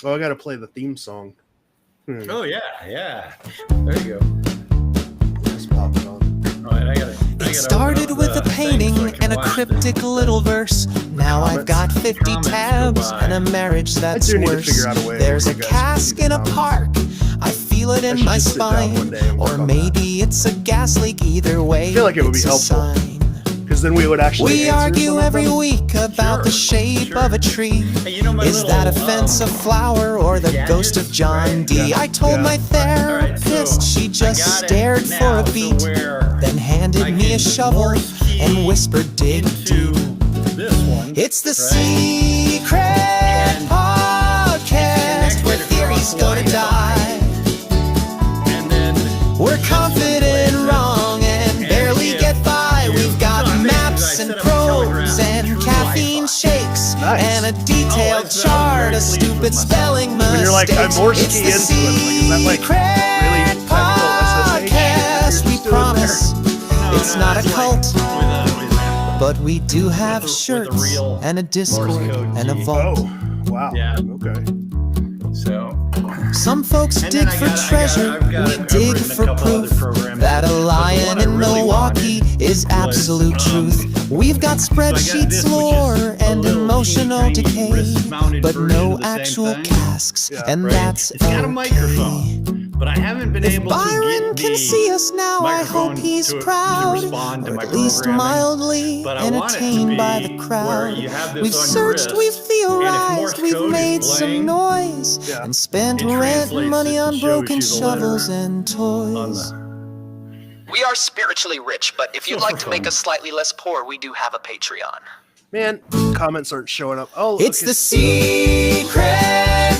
Oh, I got to play the theme song. Oh, yeah. There you go. Just pop it on. All right, It started with a painting and a cryptic little verse. Now I've got 50 tabs and a marriage that's worse. There's a cask in a park. I feel it in my spine. Or maybe it's a gas leak. Either way, I feel like it would be helpful. Because then we would actually. We argue every week about the shape of a tree. Hey, you know Is that a fence, a flower, or the ghost of John D? I told my therapist, she just stared for a beat, then handed me a shovel and whispered, dig deep. It's the Secret Podcast where theories go to die. We're confident wrong and barely get by. We've got maps and probes and caffeine shakes and a detailed chart of stupid spelling mistakes. When you're like, I'm more ski into it. Like, is that like really Podcast, we promise it's not a cult, but we do have shirts and a Discord and a vault. Oh, wow. Yeah. Okay. So some folks dig for treasure, we dig for proof that a lion in Milwaukee is absolute truth. We've got spreadsheets, lore, and emotional decay, but no actual casks, and that's it's got a microphone, but I haven't been able to Byron get can see us now, I hope he's proud, or at least mildly entertained by the crowd. We've searched, we've theorized, we've made some noise, and spent rent money on broken shovels and toys. We are spiritually rich, but if you'd like to make us slightly less poor, we do have a Patreon. Man, comments aren't showing up. Oh, it's the Secret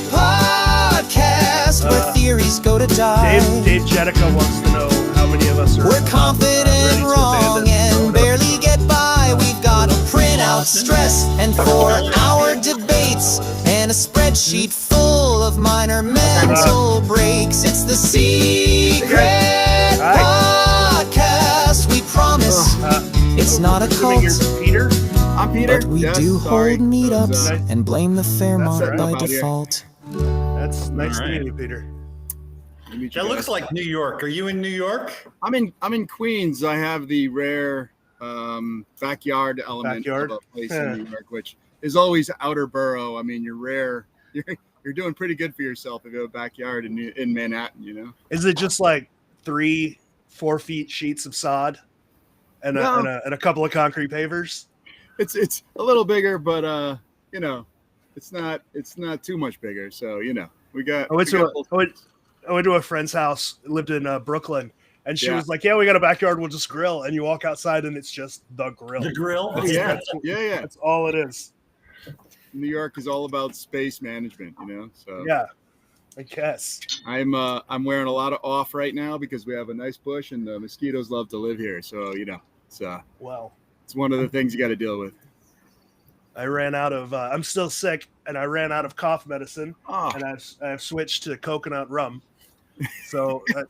Podcast where theories go to die. Dave Jetica wants to know how many of us are. We're confident wrong and barely get by. We've got a printout stress and 4-hour debates and a spreadsheet full of minor mental breaks. It's the Secret Podcast. We promise it's not a cult. Peter? I'm Peter. But we do hold meetups and blame the Fairmont by default. That's nice to meet you, Peter. That looks like New York. Are you in New York? I'm in Queens. I have the rare backyard element of a place in New York, which is always outer borough. I mean, you're rare. You're doing pretty good for yourself if you have a backyard in Manhattan. You know? Is it just like 3-4 feet sheets of sod and a couple of concrete pavers? It's a little bigger, but you know, it's not too much bigger. So you know, we got. I went to a friend's house, lived in Brooklyn, and she was like, "Yeah, we got a backyard. We'll just grill." And you walk outside, and it's just the grill. The grill. Yeah. That's all it is. New York is all about space management, you know. So yeah, I guess. I'm wearing a lot of off right now because we have a nice bush, and the mosquitoes love to live here. So you know, it's it's one of the things you got to deal with. I ran out of. I'm still sick, and I ran out of cough medicine, and I've switched to coconut rum. So that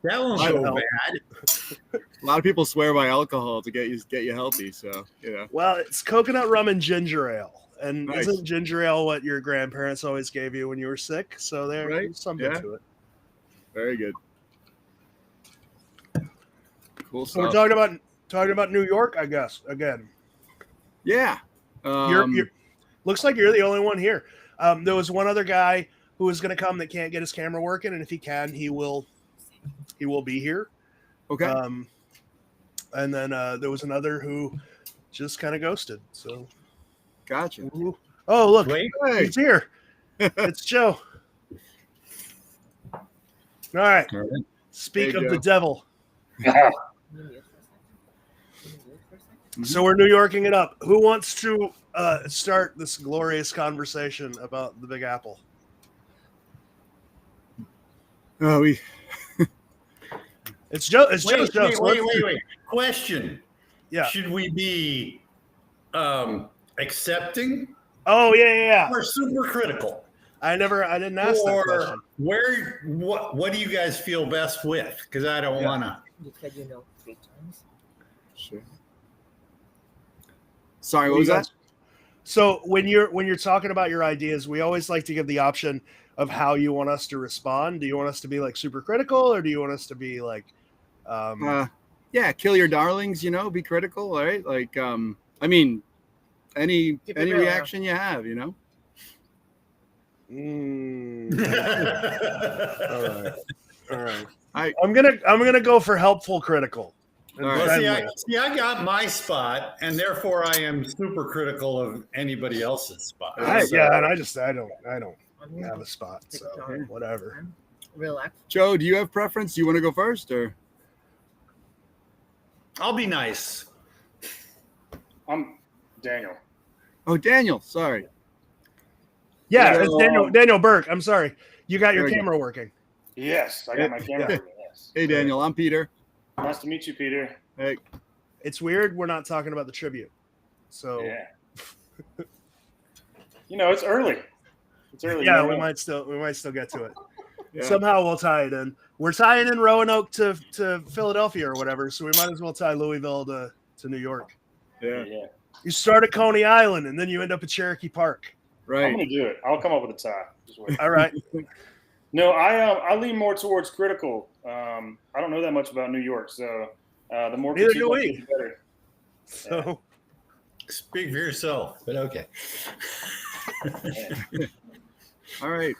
won't go bad. A lot of people swear by alcohol to get you healthy. So you know. Well, it's coconut rum and ginger ale, and Nice. isn't ginger ale what your grandparents always gave you when you were sick? So there's something to it. Very good. Cool So stuff. we're talking about New York, I guess. Again, yeah. You're looks like you're the only one here. There was one other guy who was going to come that can't get his camera working, and if he can, he will be here. Okay. And then there was another who just kind of ghosted. So, gotcha. Ooh. Oh, look, Hey. he's here. It's Joe. All right. Speak of Joe. the devil. So we're New Yorking it up. Who wants to start this glorious conversation about the Big Apple? Oh, It's Joe. It's Joe's joke. Wait. Question. Yeah. Should we be accepting? Oh yeah. Or super critical? I didn't ask that question. What do you guys feel best with? Because I don't want to. You said 3 times. Sure. Sorry, what was that? So when you're talking about your ideas, we always like to give the option of how you want us to respond. Do you want us to be like super critical, or do you want us to be like, yeah, kill your darlings? Be critical, all right? Like, I mean, any reaction you have, All right. I'm gonna go for helpful critical. Well, see, I got my spot, and therefore I am super critical of anybody else's spot. Yeah, and I don't have a spot, so whatever. Relax. Joe, do you have preference? Do you want to go first, or? I'll be nice. I'm Daniel. Oh, Daniel. Sorry. Yeah, it's Daniel Burke. I'm sorry. You got your camera working. Yes, I got my camera working. Yes. Hey, Daniel. I'm Peter. Nice to meet you, Peter. Hey. It's weird we're not talking about the tribute. So yeah. It's early. It's early. Yeah, we might still get to it. Yeah. Somehow we'll tie it in. We're tying in Roanoke to Philadelphia or whatever, so we might as well tie Louisville to New York. Yeah. You start at Coney Island and then you end up at Cherokee Park. Right. I'm gonna do it. I'll come up with a tie. Just wait. All right. No, I lean more towards critical. I don't know that much about New York, so the more critique the better. So speak for yourself, but okay. All right.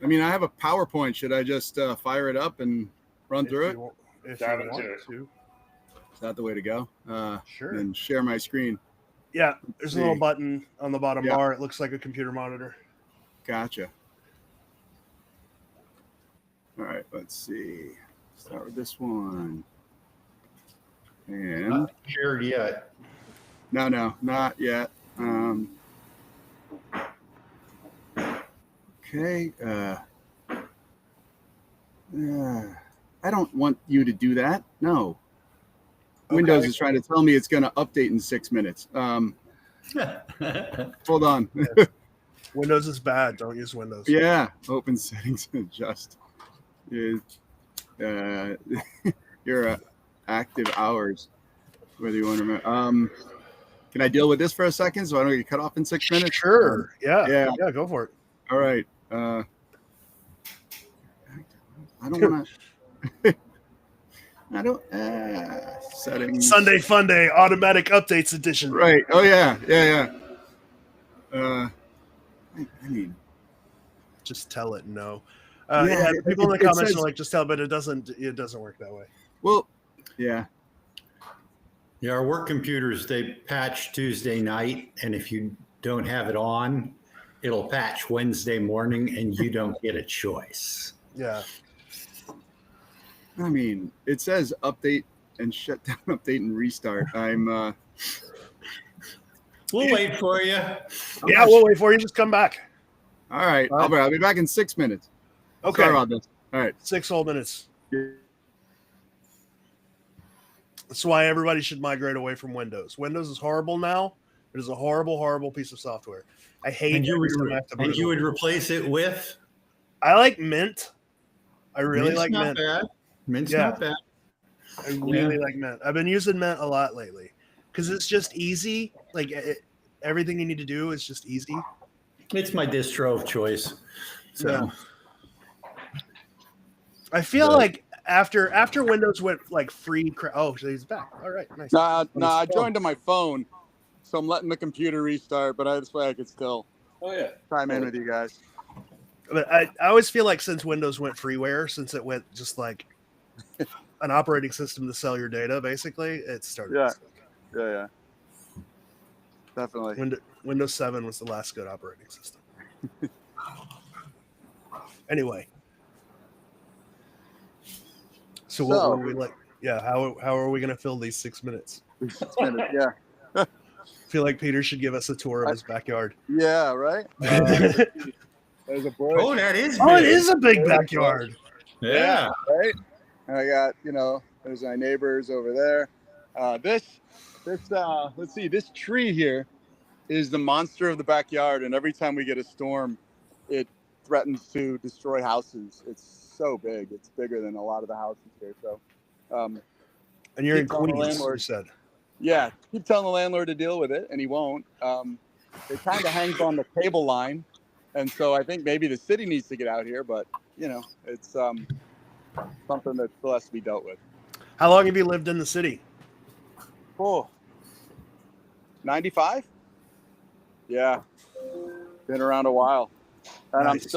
I mean, I have a PowerPoint. Should I just fire it up and run through it? Dive into it. Is that the way to go? Sure. And share my screen. Yeah, there's a little button on the bottom bar. It looks like a computer monitor. Gotcha. All right, let's see. Start with this one. And not shared yet. No, not yet. Okay. I don't want you to do that. No. Okay. Windows is trying to tell me it's going to update in 6 minutes. Hold on. Windows is bad. Don't use Windows. Yeah. Open settings and adjust. Your active hours, whether you want to remember. Can I deal with this for a second so I don't get cut off in 6 minutes? Sure. Yeah, go for it. All right. I don't want to. I don't. Settings. Sunday Funday automatic updates edition. Right. Oh yeah. I mean, just tell it no. People in the comments are like, just tell, but it doesn't work that way. Well, yeah. Yeah, our work computers, they patch Tuesday night, and if you don't have it on, it'll patch Wednesday morning, and you don't get a choice. Yeah. I mean, it says update and shut down, update and restart. We'll wait for you. Yeah, we'll wait for you. Just come back. All right. I'll be back in 6 minutes. Okay. Sorry about this. All right. 6 whole minutes. That's why everybody should migrate away from Windows. Windows is horrible now. It is a horrible, horrible piece of software. I hate it. And you would replace it with? I like Mint. I really like Mint. Bad. Mint's not bad. I really like Mint. I've been using Mint a lot lately because it's just easy. Like everything you need to do is just easy. It's my distro of choice. So yeah. I feel like after Windows went like free. Oh, so he's back. All right, nice. Nah, I joined on my phone, so I'm letting the computer restart. But this way I could still chime in with you guys. But I always feel like since Windows went freeware, since it went just like an operating system to sell your data, basically, it started. Yeah. Definitely. Windows 7 was the last good operating system. Anyway. So what were we like? Yeah, how are we going to fill these 6 minutes? 6 minutes, yeah. I feel like Peter should give us a tour of his backyard. Yeah, right? There's a bush. Oh, that is big. Oh, it is a big backyard. Yeah. Right? And I got, there's my neighbors over there. Let's see, this tree here is the monster of the backyard. And every time we get a storm, it threatens to destroy houses. It's so big. It's bigger than a lot of the houses here. So, and you're in Queens, you said. Yeah. Keep telling the landlord to deal with it, and he won't. it kind of hangs on the cable line. And so I think maybe the city needs to get out here, but it's something that still has to be dealt with. How long have you lived in the city? Oh, 95? Yeah. Been around a while. And Nice.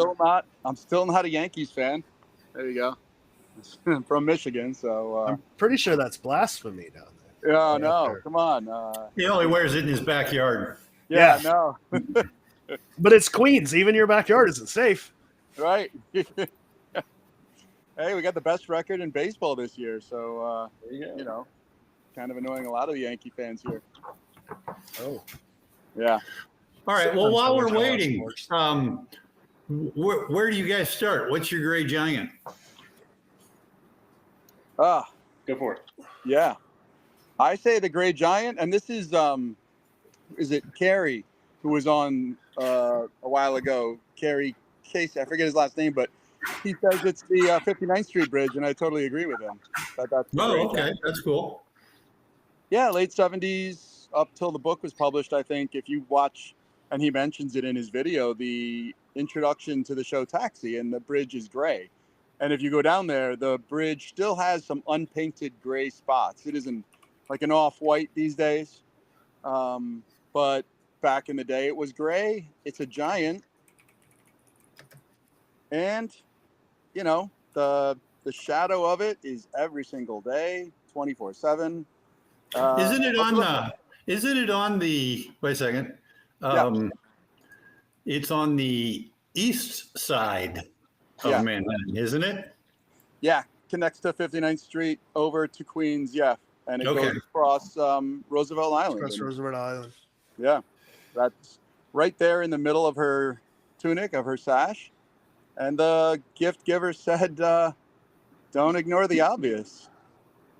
I'm still not a Yankees fan. There you go. I'm from Michigan, so I'm pretty sure that's blasphemy down there. yeah, no, come on. He only wears it in his backyard. Yeah, no. But it's Queens. Even your backyard isn't safe. Right. Hey, we got the best record in baseball this year, so kind of annoying a lot of the Yankee fans here. Oh. Yeah. All right. Well, while we're waiting, where do you guys start? What's your gray giant? Go for it. Yeah. I say the gray giant, and this is it Carrie, who was on a while ago, Carrie Casey, I forget his last name, but he says it's the 59th Street Bridge, and I totally agree with him. Okay. That's cool. Yeah, late 70s up till the book was published, I think. If you watch, and he mentions it in his video, the introduction to the show Taxi, and the bridge is gray. And if you go down there, the bridge still has some unpainted gray spots. It isn't like an off-white these days. But back in the day, it was gray. It's a giant. And, the shadow of it is every single day, 24/7. Isn't it on the, wait a second. It's on the east side of Manhattan, isn't it? Yeah. Connects to 59th Street over to Queens. Yeah. And it goes across Roosevelt Island. Across Roosevelt Island. Yeah. That's right there in the middle of her tunic, of her sash. And the gift giver said, don't ignore the obvious.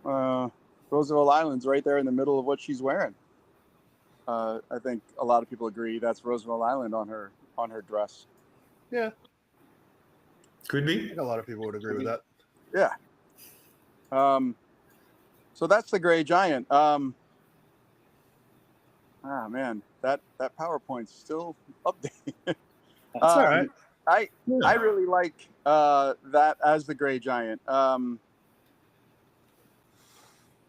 Roosevelt Island's right there in the middle of what she's wearing. I think a lot of people agree that's Roosevelt Island on her dress. Yeah. Could I be. think a lot of people would agree with that. Yeah. So that's the gray giant. Man, that PowerPoint's still updating. That's all right. I really like that as the gray giant. And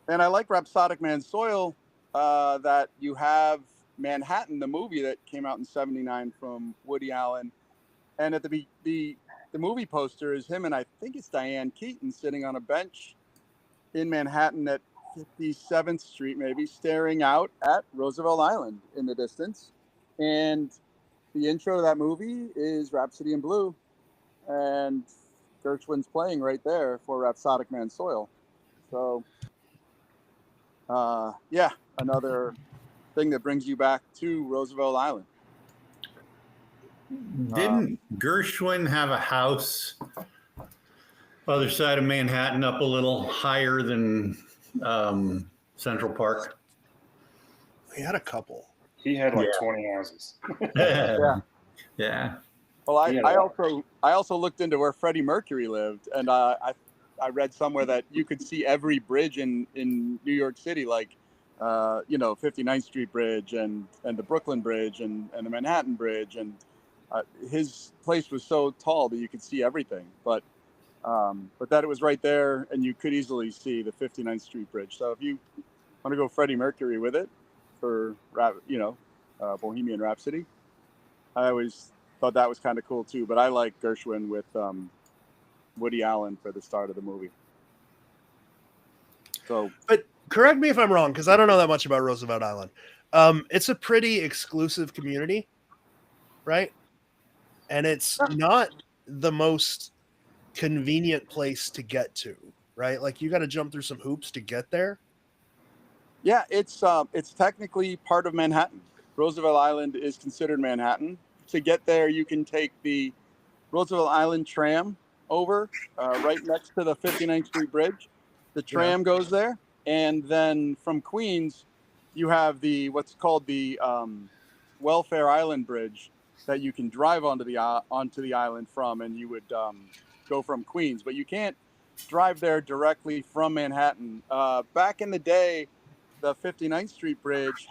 I like Rhapsodic Man's Soil, that you have Manhattan, the movie that came out in '79 from Woody Allen. And at the movie poster is him and I think it's Diane Keaton sitting on a bench in Manhattan at 57th Street, maybe, staring out at Roosevelt Island in the distance. And the intro to that movie is Rhapsody in Blue. And Gershwin's playing right there for Rhapsodic Man's Soil. So, another thing that brings you back to Roosevelt Island. Didn't Gershwin have a house other side of Manhattan up a little higher than Central Park? He had a couple. He had like 20 houses. Yeah. Well, I also looked into where Freddie Mercury lived, and I read somewhere that you could see every bridge in New York City, like 59th Street Bridge and the Brooklyn Bridge and the Manhattan Bridge, and his place was so tall that you could see everything. But that it was right there, and you could easily see the 59th Street Bridge. So if you want to go Freddie Mercury with it for Bohemian Rhapsody, I always thought that was kind of cool too. But I like Gershwin with Woody Allen for the start of the movie. So, but correct me if I'm wrong, because I don't know that much about Roosevelt Island. It's a pretty exclusive community, right? And it's not the most convenient place to get to, right? Like you got to jump through some hoops to get there. Yeah, it's technically part of Manhattan. Roosevelt Island is considered Manhattan. To get there, you can take the Roosevelt Island tram over right next to the 59th Street Bridge. The tram goes there, and then from Queens, you have what's called the Welfare Island Bridge that you can drive onto the island from, and you would go from Queens, but you can't drive there directly from Manhattan. Back in the day, the 59th Street Bridge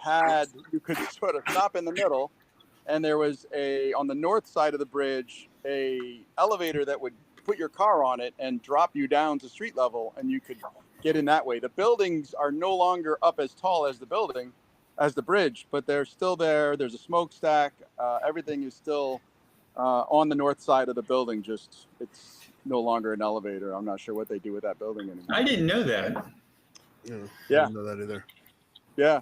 you could sort of stop in the middle, and there was on the north side of the bridge, a elevator that would put your car on it and drop you down to street level, and you could get in that way. The buildings are no longer up as tall as the bridge, but they're still there. There's a smokestack. Everything is still on the north side of the building. Just it's no longer an elevator. I'm not sure what they do with that building anymore. I didn't know that. Yeah. I Yeah. didn't know that either. Yeah.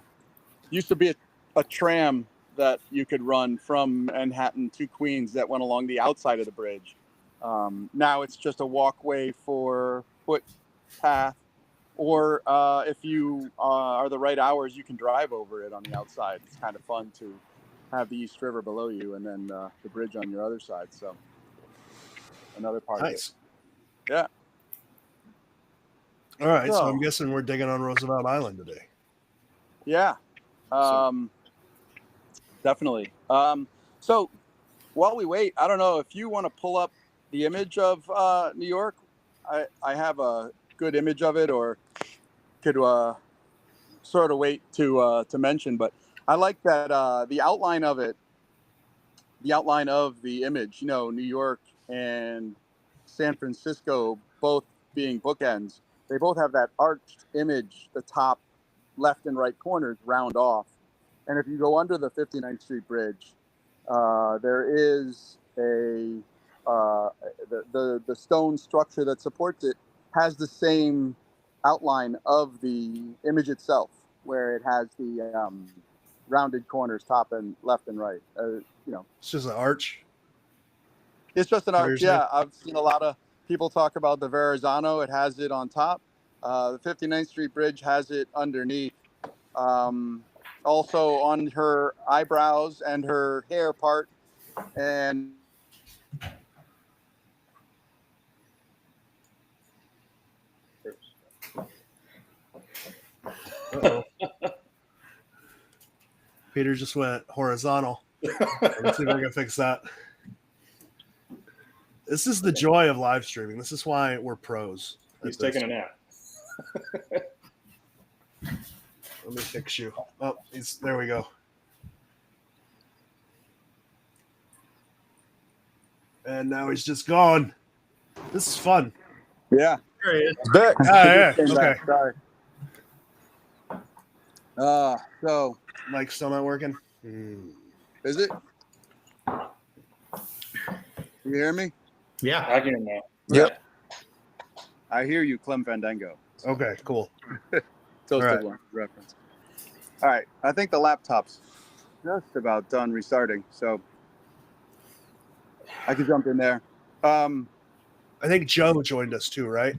Used to be a tram that you could run from Manhattan to Queens that went along the outside of the bridge. Now it's just a walkway for footpath, or if you are the right hours, you can drive over it on the outside. It's kind of fun to have the East River below you and then the bridge on your other side. So another part of it. Yeah. All right. So I'm guessing we're digging on Roosevelt Island today. Yeah. Definitely. So while we wait, I don't know if you want to pull up the image of New York. I have a good image of it, or could sort of wait to mention, but I like that the outline of it, the outline of the image, New York and San Francisco both being bookends. They both have that arched image, the top left and right corners round off. And if you go under the 59th Street Bridge, there is the stone structure that supports it has the same outline of the image itself, where it has the rounded corners, top and left and right. It's just an arch. It's just an arch. Yeah, I've seen a lot of people talk about the Verrazano. It has it on top. The 59th Street Bridge has it underneath. Also on her eyebrows and her hair part, and Peter just went horizontal. Let's see if I can fix that. This is the joy of live streaming. This is why we're pros. He's taking a nap. Let me fix you. Oh, there we go. And now he's just gone. This is fun. Yeah. There he is. Back. Yeah. Okay. Sorry. So Mike's still not working. Is it? You hear me? Yeah. I can now. Yep. I hear you, Clem Fandango. Okay, cool. Toasted one reference. All right. I think the laptop's just about done restarting, so I can jump in there. I think Joe joined us too, right?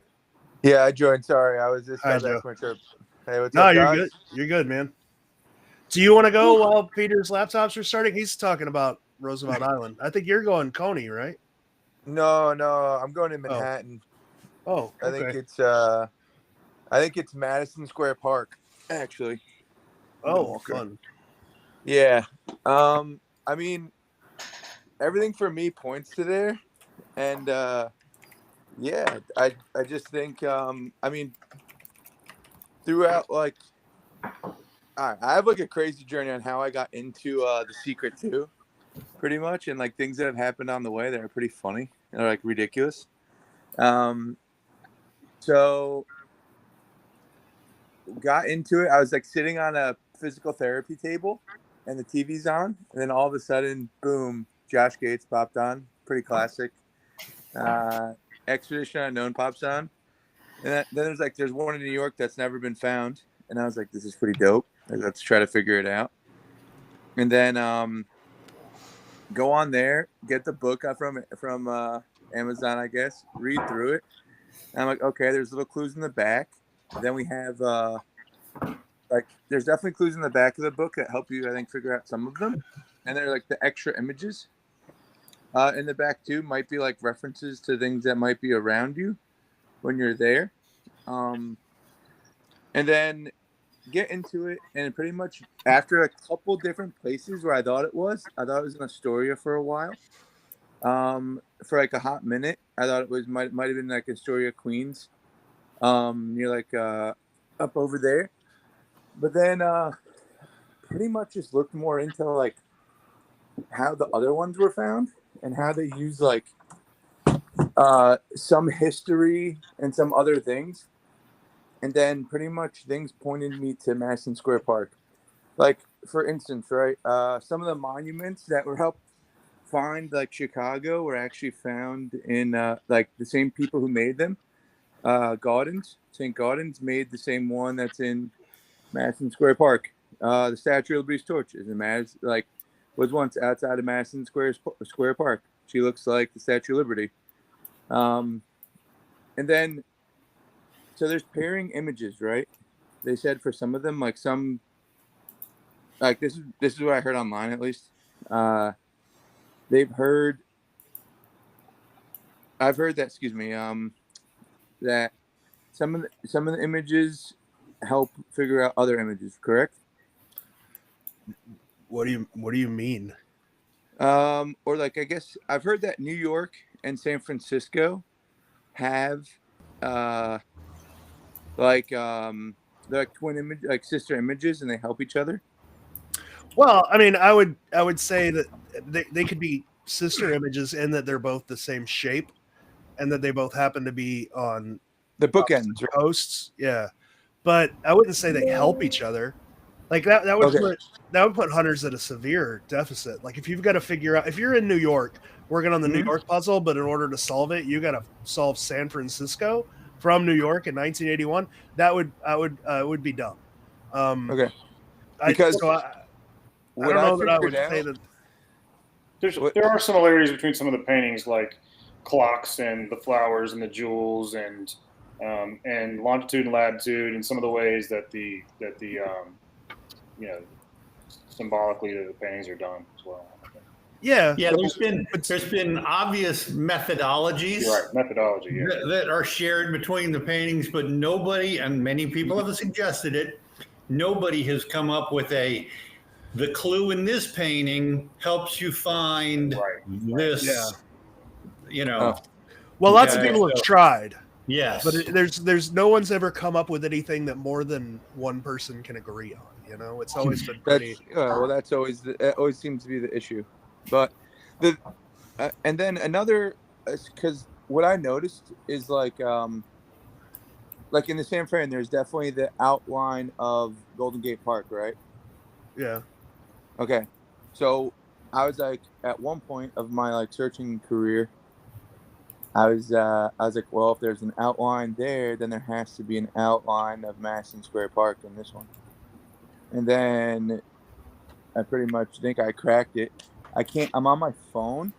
Yeah, I joined. Sorry, I was just Hi, back Joe. from my trip. Hey, what's No, up, you're guys? good. You're good, man. Do you want to go while Peter's laptop's restarting? He's talking about Roosevelt Island. I think you're going Coney, right? No, I'm going to Manhattan. Oh, okay. I think it's Madison Square Park, actually. Oh, okay. Fun. Yeah. I mean, everything for me points to there, and yeah, I just think I mean, throughout like, I have like a crazy journey on how I got into The Secret too, pretty much, and like things that have happened on the way that are pretty funny and like ridiculous. So got into it. I was like sitting on a physical therapy table and the TV's on, and then all of a sudden, boom, Josh Gates popped on. Pretty classic. Expedition Unknown pops on. And then there's one in New York that's never been found. And I was like, this is pretty dope. Like, let's try to figure it out. And then go on there, get the book from Amazon, I guess, read through it. And I'm like, okay, there's little clues in the back. Then we have there's definitely clues in the back of the book that help you, I think, figure out some of them. And they're like the extra images in the back too might be like references to things that might be around you when you're there. And then get into it, and pretty much after a couple different places where I thought it was in Astoria for a while. For like a hot minute, I thought it was might have been like Astoria, Queens, near like up over there. But then pretty much just looked more into like how the other ones were found and how they use like some history and some other things. And then pretty much things pointed me to Madison Square Park. Like, for instance, right, some of the monuments that were helped find, like Chicago, were actually found in like the same people who made them. Gaudens, St. Gaudens made the same one that's in Madison Square Park. The Statue of Liberty's torch is in was once outside of Madison Square Park. She looks like the Statue of Liberty. And then, so there's pairing images, right? They said for some of them, like some, like this is what I heard online at least. I've heard that, excuse me, that some of the images help figure out other images, correct? What do you mean? Or like, I guess I've heard that New York and San Francisco have like twin image, like sister images, and they help each other. Well, I mean, I would say that they could be sister images in that they're both the same shape, and that they both happen to be on the bookends coasts. Yeah, but I wouldn't say they help each other. Like that would put hunters at a severe deficit. Like if you've got to figure out, if you're in New York working on the New York puzzle, but in order to solve it, you got to solve San Francisco from New York in 1981. That would be dumb. Okay, because I don't know that I would say that. There are similarities between some of the paintings, like clocks and the flowers and the jewels and longitude and latitude, and some of the ways that the symbolically the paintings are done as well. Yeah. There's been obvious methodologies. You're right, methodology, yeah. that are shared between the paintings, but nobody, and many people have suggested it, nobody has come up with the clue in this painting helps you find this. Yeah. Well, lots of people have tried. Yes, but there's no one's ever come up with anything that more than one person can agree on. It's always been pretty. That always seems to be the issue. But and then another, because what I noticed is like in the San Fran, there's definitely the outline of Golden Gate Park, right? Yeah. Okay, so I was like, at one point of my like searching career, I was like, well, if there's an outline there, then there has to be an outline of Madison Square Park in this one. And then I pretty much think I cracked it. I'm on my phone,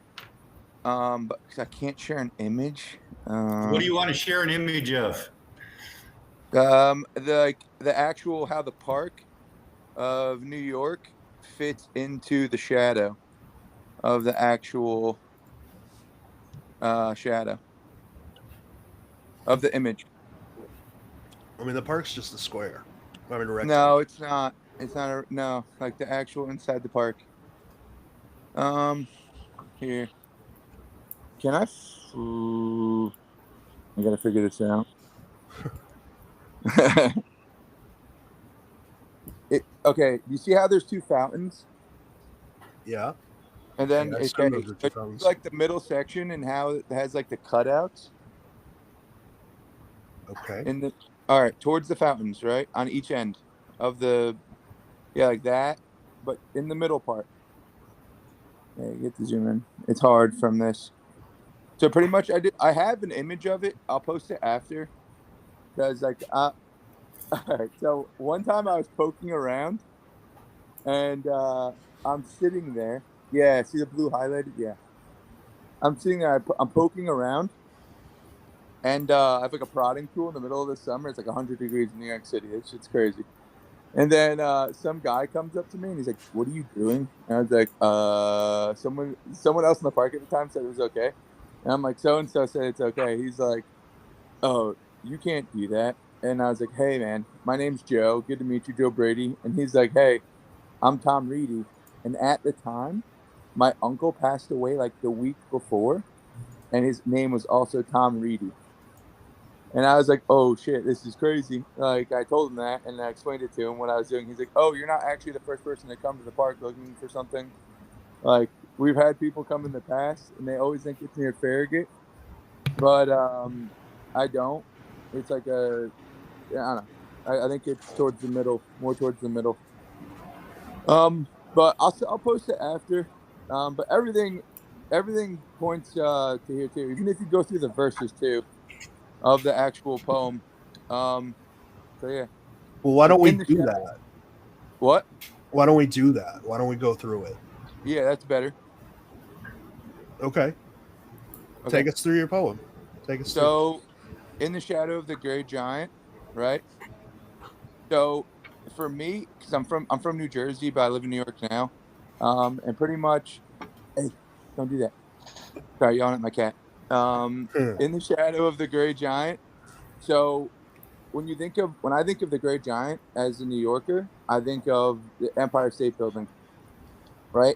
but because I can't share an image. What do you want to share an image of? The actual how the park of New York fits into the shadow of the actual shadow of the image. I mean, the park's just a square. I mean, rectangle. No, it's not. It's not no, like the actual inside the park. Here. Can I gotta figure this out. Okay, you see how there's two fountains? Yeah. And then it's like the middle section and how it has like the cutouts. Okay. All right, towards the fountains, right? On each end of like that, but in the middle part. Yeah, you get to zoom in. It's hard from this. So pretty much I have an image of it. I'll post it after. Because like all right, so one time I was poking around and I'm sitting there. Yeah, see the blue highlighted? Yeah. I'm sitting there, I'm poking around, and I have like a prodding tool in the middle of the summer. It's like 100 degrees in New York City. It's crazy. And then some guy comes up to me and he's like, "What are you doing?" And I was like, someone else in the park at the time said it was okay. And I'm like, so-and-so said it's okay. He's like, "Oh, you can't do that." And I was like, "Hey, man, my name's Joe. Good to meet you, Joe Brady." And he's like, "Hey, I'm Tom Reedy." And at the time, my uncle passed away like the week before, and his name was also Tom Reedy. And I was like, "Oh shit, this is crazy." Like I told him that, and I explained it to him what I was doing. He's like, "Oh, you're not actually the first person to come to the park looking for something." Like we've had people come in the past, and they always think it's near Farragut, but I don't. It's like I don't know. I think it's towards the middle, more towards the middle. But I'll post it after. But everything points to here too. Even if you go through the verses too of the actual poem. So yeah. Well, why don't we In the do shadow. that? What? Why don't we do that? Why don't we go through it? Yeah, that's better. Okay. Take us through your poem. Take us through. So, in the shadow of the great giant, right? So, for me, because I'm from New Jersey, but I live in New York now, and pretty much, hey, don't do that. Sorry, yelling at my cat. In the shadow of the great giant. So, when I think of the great giant as a New Yorker, I think of the Empire State Building, right?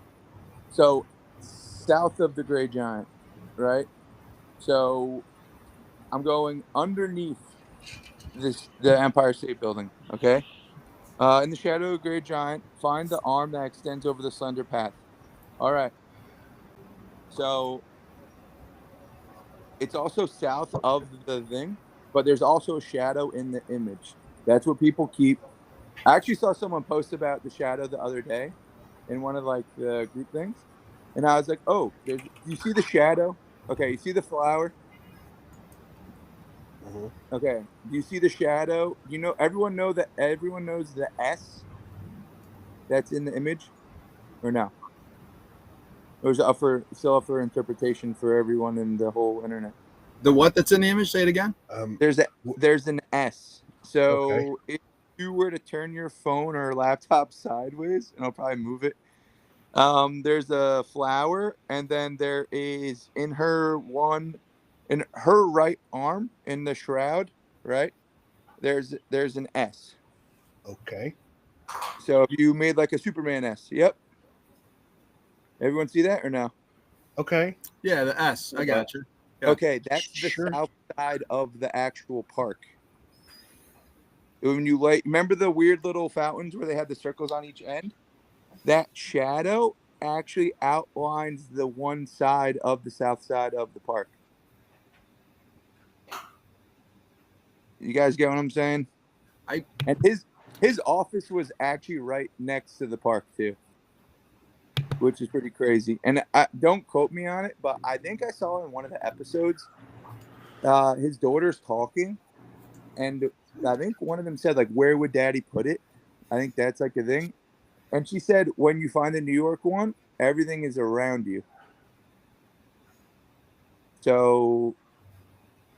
So, south of the great giant, right? So, I'm going underneath the Empire State Building. Okay. In the shadow of a great giant, find the arm that extends over the slender path. All right. So it's also south of the thing, but there's also a shadow in the image. That's what people keep. I actually saw someone post about the shadow the other day in one of like the group things, and I was like, "Oh, you see the shadow? Okay, you see the flower? Mm-hmm. Okay, do you see the shadow? You know, everyone knows the S that's in the image, or no? It was still up for interpretation for everyone in the whole internet. The what that's in the image? Say it again. There's an S. So Okay. if you were to turn your phone or laptop sideways, and I'll probably move it. There's a flower, and then there is in her right arm in the shroud, right? There's an S. Okay. So if you made like a Superman S, yep. Everyone see that or no? Okay. Yeah, the S. I got you. Yeah. Okay, that's the south side of the actual park. When you remember the weird little fountains where they had the circles on each end? That shadow actually outlines the one side of the south side of the park. You guys get what I'm saying? And his office was actually right next to the park too, which is pretty crazy. And don't quote me on it, but I think I saw in one of the episodes, his daughter's talking, and I think one of them said like, "Where would Daddy put it?" I think that's like a thing. And she said, when you find the New York one, everything is around you. So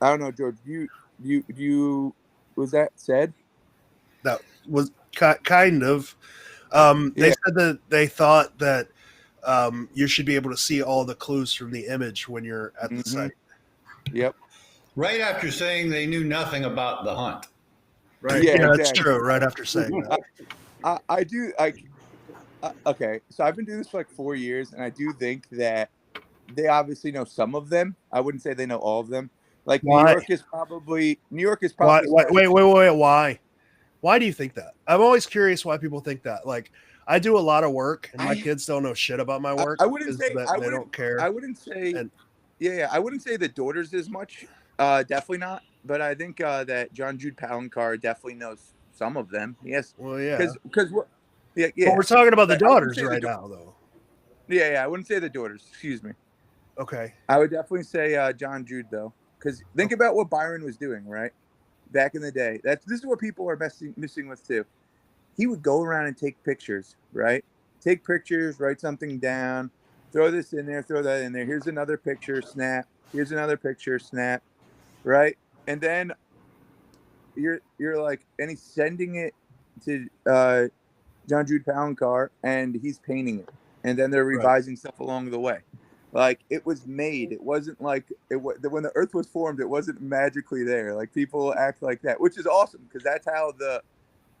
I don't know, George. You was that said? That was kind of. They said that they thought that you should be able to see all the clues from the image when you're at the site. Yep. Right after saying they knew nothing about the hunt. Right. Yeah, that's true. Right after saying that. I do. Okay, so I've been doing this for like 4 years, and I do think that they obviously know some of them. I wouldn't say they know all of them. Like Why? New York is probably. Why? Wait. Why? Why do you think that? I'm always curious why people think that. Like, I do a lot of work, and my kids don't know shit about my work. I wouldn't say they don't care. I wouldn't say. Yeah. I wouldn't say the daughters as much. Definitely not. But I think that John Jude Palancar definitely knows some of them. Yes. Well, yeah. Because we're. Yeah. But we're talking about the daughters right now, though. Yeah. I wouldn't say the daughters. Excuse me. Okay. I would definitely say John Jude though, because think about what Byron was doing, right? Back in the day. This is what people are missing with too. He would go around and take pictures, right? Take pictures, write something down, throw this in there, throw that in there. Here's another picture, snap. Here's another picture, snap. Right? And then you're like, and he's sending it to John Jude Palancar, and he's painting it, and then they're revising stuff along the way. Like it was made. It wasn't like when the Earth was formed. It wasn't magically there. Like people act like that, which is awesome because that's how the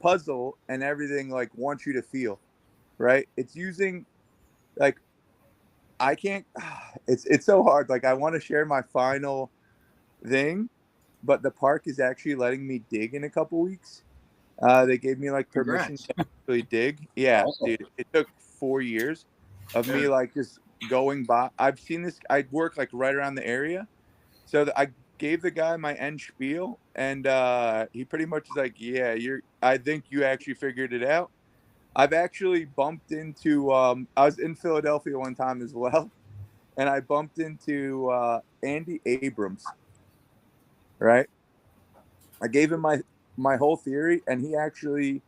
puzzle and everything like wants you to feel, right? It's using like I can't. It's so hard. Like I want to share my final thing, but the park is actually letting me dig in a couple weeks. They gave me like permission to actually dig. Yeah, dude, it took 4 years. of me like just going by. I've seen this. I work like right around the area, so I gave the guy my end spiel, and he pretty much is like, "Yeah, I think you actually figured it out." I've actually bumped into. I was in Philadelphia one time as well, and I bumped into Andy Abrams. Right, I gave him my whole theory, and he actually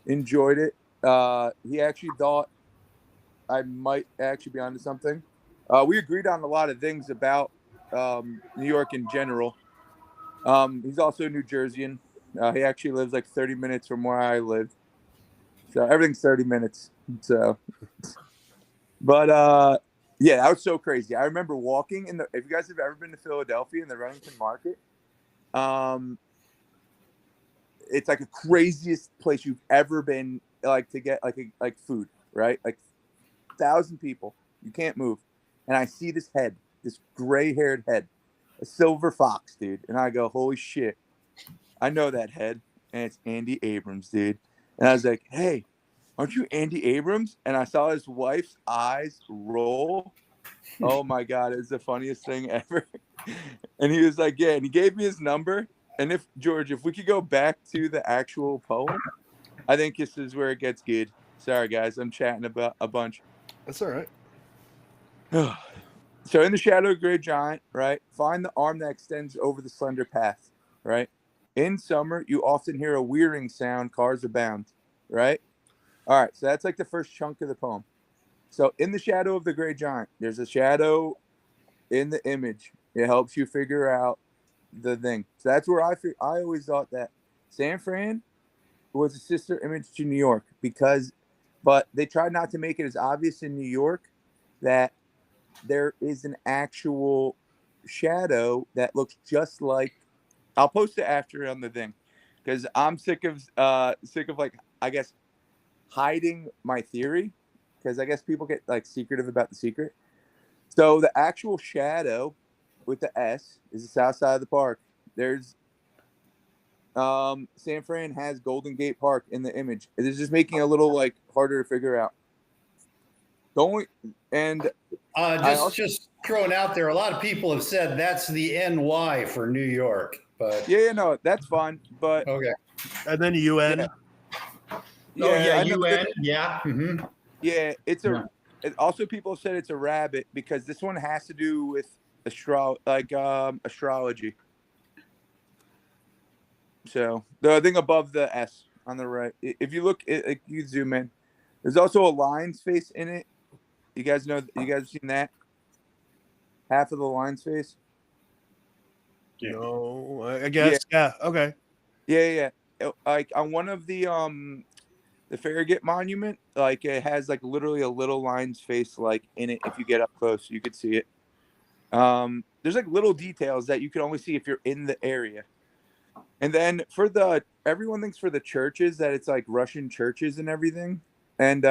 enjoyed it. He actually thought I might actually be onto something. We agreed on a lot of things about New York in general. He's also a New Jerseyan. He actually lives like 30 minutes from where I live. So everything's 30 minutes. So, but yeah, that was so crazy. I remember walking if you guys have ever been to Philadelphia in the Remington Market, it's like the craziest place you've ever been, like to get like food, right? Like 1,000 people, you can't move, and I see this head, this gray-haired head, a silver fox, dude, and I go, holy shit, I know that head, and it's Andy Abrams, dude. And I was like, hey, aren't you Andy Abrams? And I saw his wife's eyes roll. Oh my god, it's the funniest thing ever. And he was like, yeah, and he gave me his number. And if George, if we could go back to the actual poem, I think this is where it gets good. Sorry guys, I'm chatting about a bunch. That's all right. So in the shadow of a great giant, right? Find the arm that extends over the slender path, right? In summer, you often hear a whirring sound, cars abound, right? All right, so that's like the first chunk of the poem. So in the shadow of the great giant, there's a shadow in the image. It helps you figure out the thing. So that's where I always thought that San Fran was a sister image to New York but they tried not to make it as obvious in New York that there is an actual shadow that looks just like. I'll post it after on the thing because I'm sick of like, I guess, hiding my theory because I guess people get like secretive about the secret. So the actual shadow with the S is the south side of the park. There's San Fran has Golden Gate Park in the image. It is just making it a little like harder to figure out. Just throwing out there, a lot of people have said that's the NY for New York, but no, that's fine. But okay, and then UN. Yeah. UN, yeah, mm-hmm. Yeah, it's a. It, also, people said it's a rabbit because this one has to do with astrology. So the thing above the S on the right, if you look, you zoom in. There's also a lion's face in it. You guys know? You guys seen that? Half of the lion's face. Yeah. No, I guess. Yeah. Okay. Yeah. Like on one of the Farragut monument, like it has like literally a little lion's face like in it. If you get up close, you could see it. There's like little details that you can only see if you're in the area. And then everyone thinks for the churches that it's like Russian churches and everything. And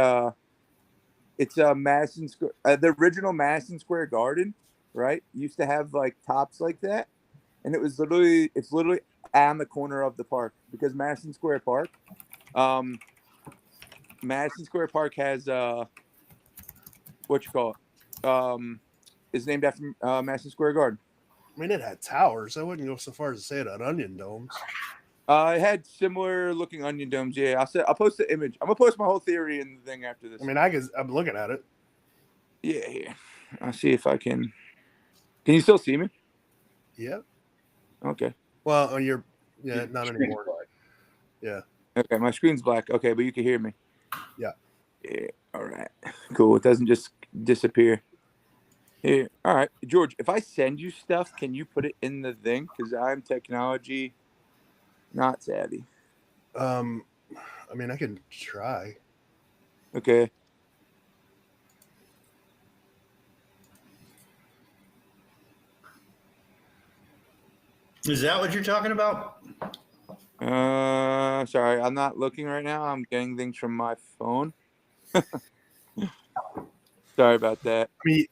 it's Madison Square, the original Madison Square Garden, right? Used to have like tops like that. And it's literally on the corner of the park because Madison Square Park has is named after Madison Square Garden. I mean, it had towers. I wouldn't go so far as to say it had onion domes. It had similar looking onion domes. Yeah, I'll post the image. I'm gonna post my whole theory in the thing after this. I mean, I'm looking at it. Yeah. I'll see if I can. Can you still see me? Yeah. Okay. Well, not anymore. Yeah. Okay, my screen's black. Okay, but you can hear me. Yeah. Yeah. All right. Cool. It doesn't just disappear. Yeah. All right, George. If I send you stuff, can you put it in the thing? Because I'm technology not savvy. I mean, I can try. Okay. Is that what you're talking about? Sorry, I'm not looking right now. I'm getting things from my phone. Sorry about that. I mean,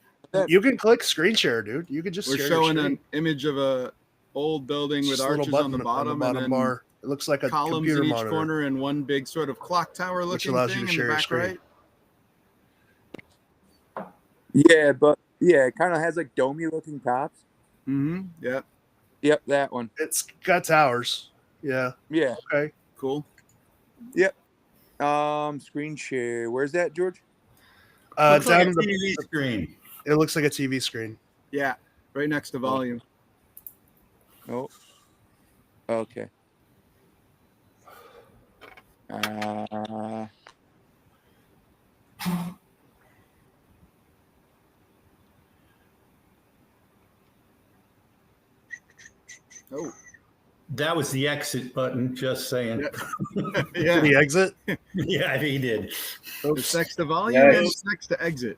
you can click screen share, dude. You can just. We're showing an image of a old building with arches on the bottom and then bar. It looks like a columns computer in each monitor. Corner and one big sort of clock tower looking allows thing you to in share the your back screen. right. Yeah, but yeah, it kind of has like domey looking tops. Mm-hmm. Yeah. Yep, that one. It's got towers. Yeah. Yeah. Okay. Cool. Yep. Screen share. Where's that, George? Looks like down a TV screen. It looks like a TV screen. Yeah, right next to volume. Oh. Okay. Oh. That was the exit button, just saying. Yeah. Did he exit? Yeah, he did. It's next to volume and it's next to exit.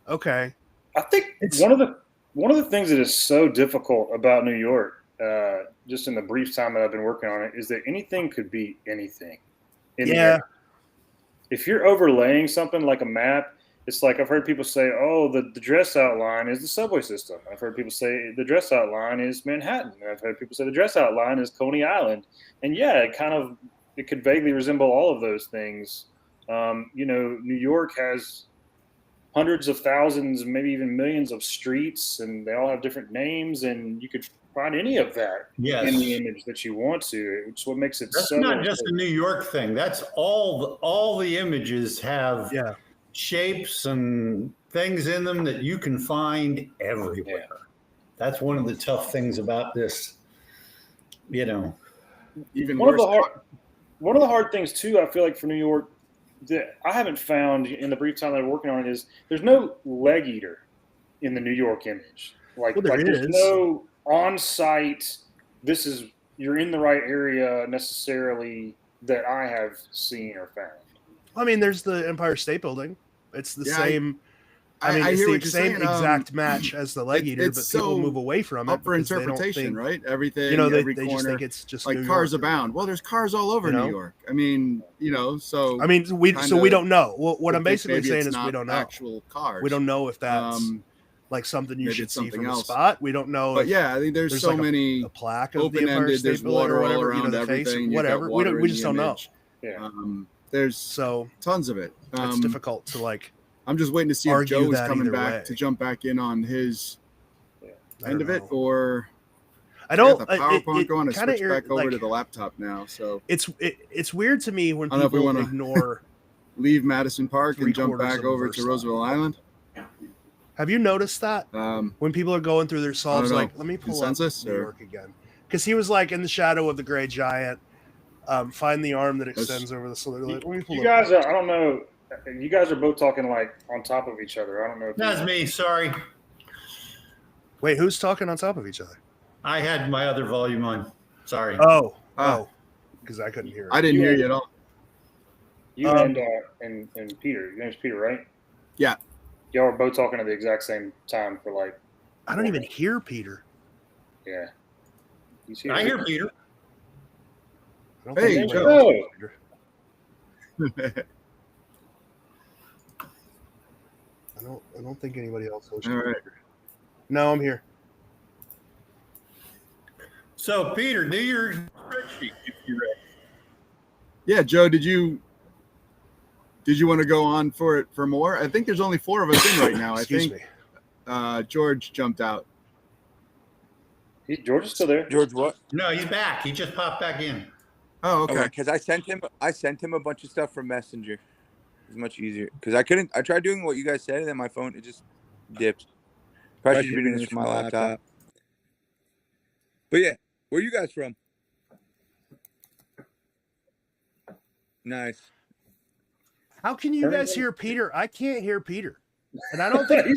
Okay. I think one of the things that is so difficult about New York, just in the brief time that I've been working on it, is that anything could be anything. If you're overlaying something like a map, it's like I've heard people say, "Oh, the dress outline is the subway system." I've heard people say the dress outline is Manhattan. And I've heard people say the dress outline is Coney Island. And yeah, it could vaguely resemble all of those things. New York has hundreds of thousands, maybe even millions of streets, and they all have different names, and you could find any of that in the image that you want to. It's what makes it That's so not just a New York thing. That's all the images have shapes and things in them that you can find everywhere. Yeah. That's one of the tough things about this, Even one of the hard things too, I feel like for New York, that I haven't found in the brief time that I'm working on it is there's no leg eater in the New York image. There's no on-site, you're in the right area necessarily that I have seen or found. I mean, there's the Empire State Building. It's the same. I it's the same exact match as the leg eater, but people move away from it. Up for interpretation, right? Everything, they corner, just think it's just like New cars York. abound. Well, there's cars all over New York. I mean, so. I mean, we don't know. What I'm basically saying is we don't know. Actual cars. We don't know if that's like something you should see from else. a spot. We don't know. But I think there's so many a plaque of the Empire open-ended. State There's Building water or whatever, all around the everything. face, whatever. We just don't know. Yeah. There's tons of it. It's difficult to I'm just waiting to see if Joe is coming back to jump back in on his end of it, or I don't. The PowerPoint going to switch back over to the laptop now. So it's weird to me when people ignore leave Madison Park and jump back over to Roosevelt Island. Have you noticed that when people are going through their solves, let me pull up New York again, because he was in the shadow of the gray giant. Find the arm that extends over the solar. You guys are, I don't know. You guys are both talking on top of each other. I don't know. That's me. Sorry. Wait, who's talking on top of each other? I had my other volume on. Sorry. Oh, because I couldn't hear it. I didn't hear you at all. You and Peter. Your name's Peter, right? Yeah. Y'all are both talking at the exact same time for I don't even hear Peter. Yeah. I hear Peter. Hey, Joe. I don't think anybody else knows. All right. No, I'm here. So, Peter, do your spreadsheet if you're ready. Yeah, Joe, did you want to go on for more? I think there's only 4 of us in right now. Excuse me. George jumped out. George is still there. George, what? No, he's back. He just popped back in. Oh, okay. Because I sent him a bunch of stuff from Messenger. It's much easier because I tried doing what you guys said, and then my phone it just dipped. Probably should be doing this from my laptop. But yeah, where are you guys from? Nice. How can you guys hear Peter? I can't hear Peter, and I don't think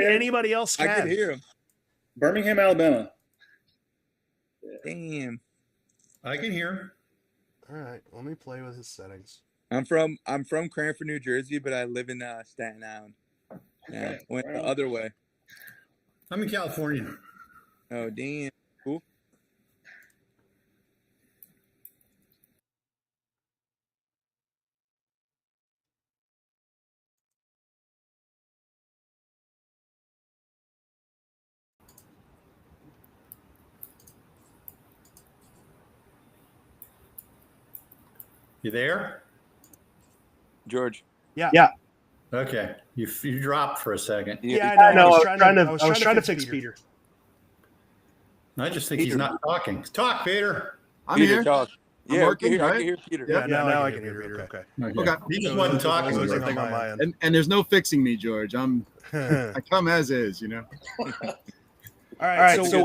anybody else can. I can hear him. Birmingham, Alabama. Damn. I can hear him. All right, let me play with his settings. I'm from Cranford, New Jersey, but I live in Staten Island. Yeah, went the other way. I'm in California. Oh, damn. Cool. You there? George. Yeah. Okay, you dropped for a second. Yeah, I know. I was trying to fix Peter. I just think he's not talking. Talk, Peter. I'm Peter, here. talk. I'm Yeah, working, I right? can hear Peter. Yeah. Now I can hear Peter. Okay. Okay. He just wasn't talking. on my end. And there's no fixing me, George. I come as is, you know. All right. So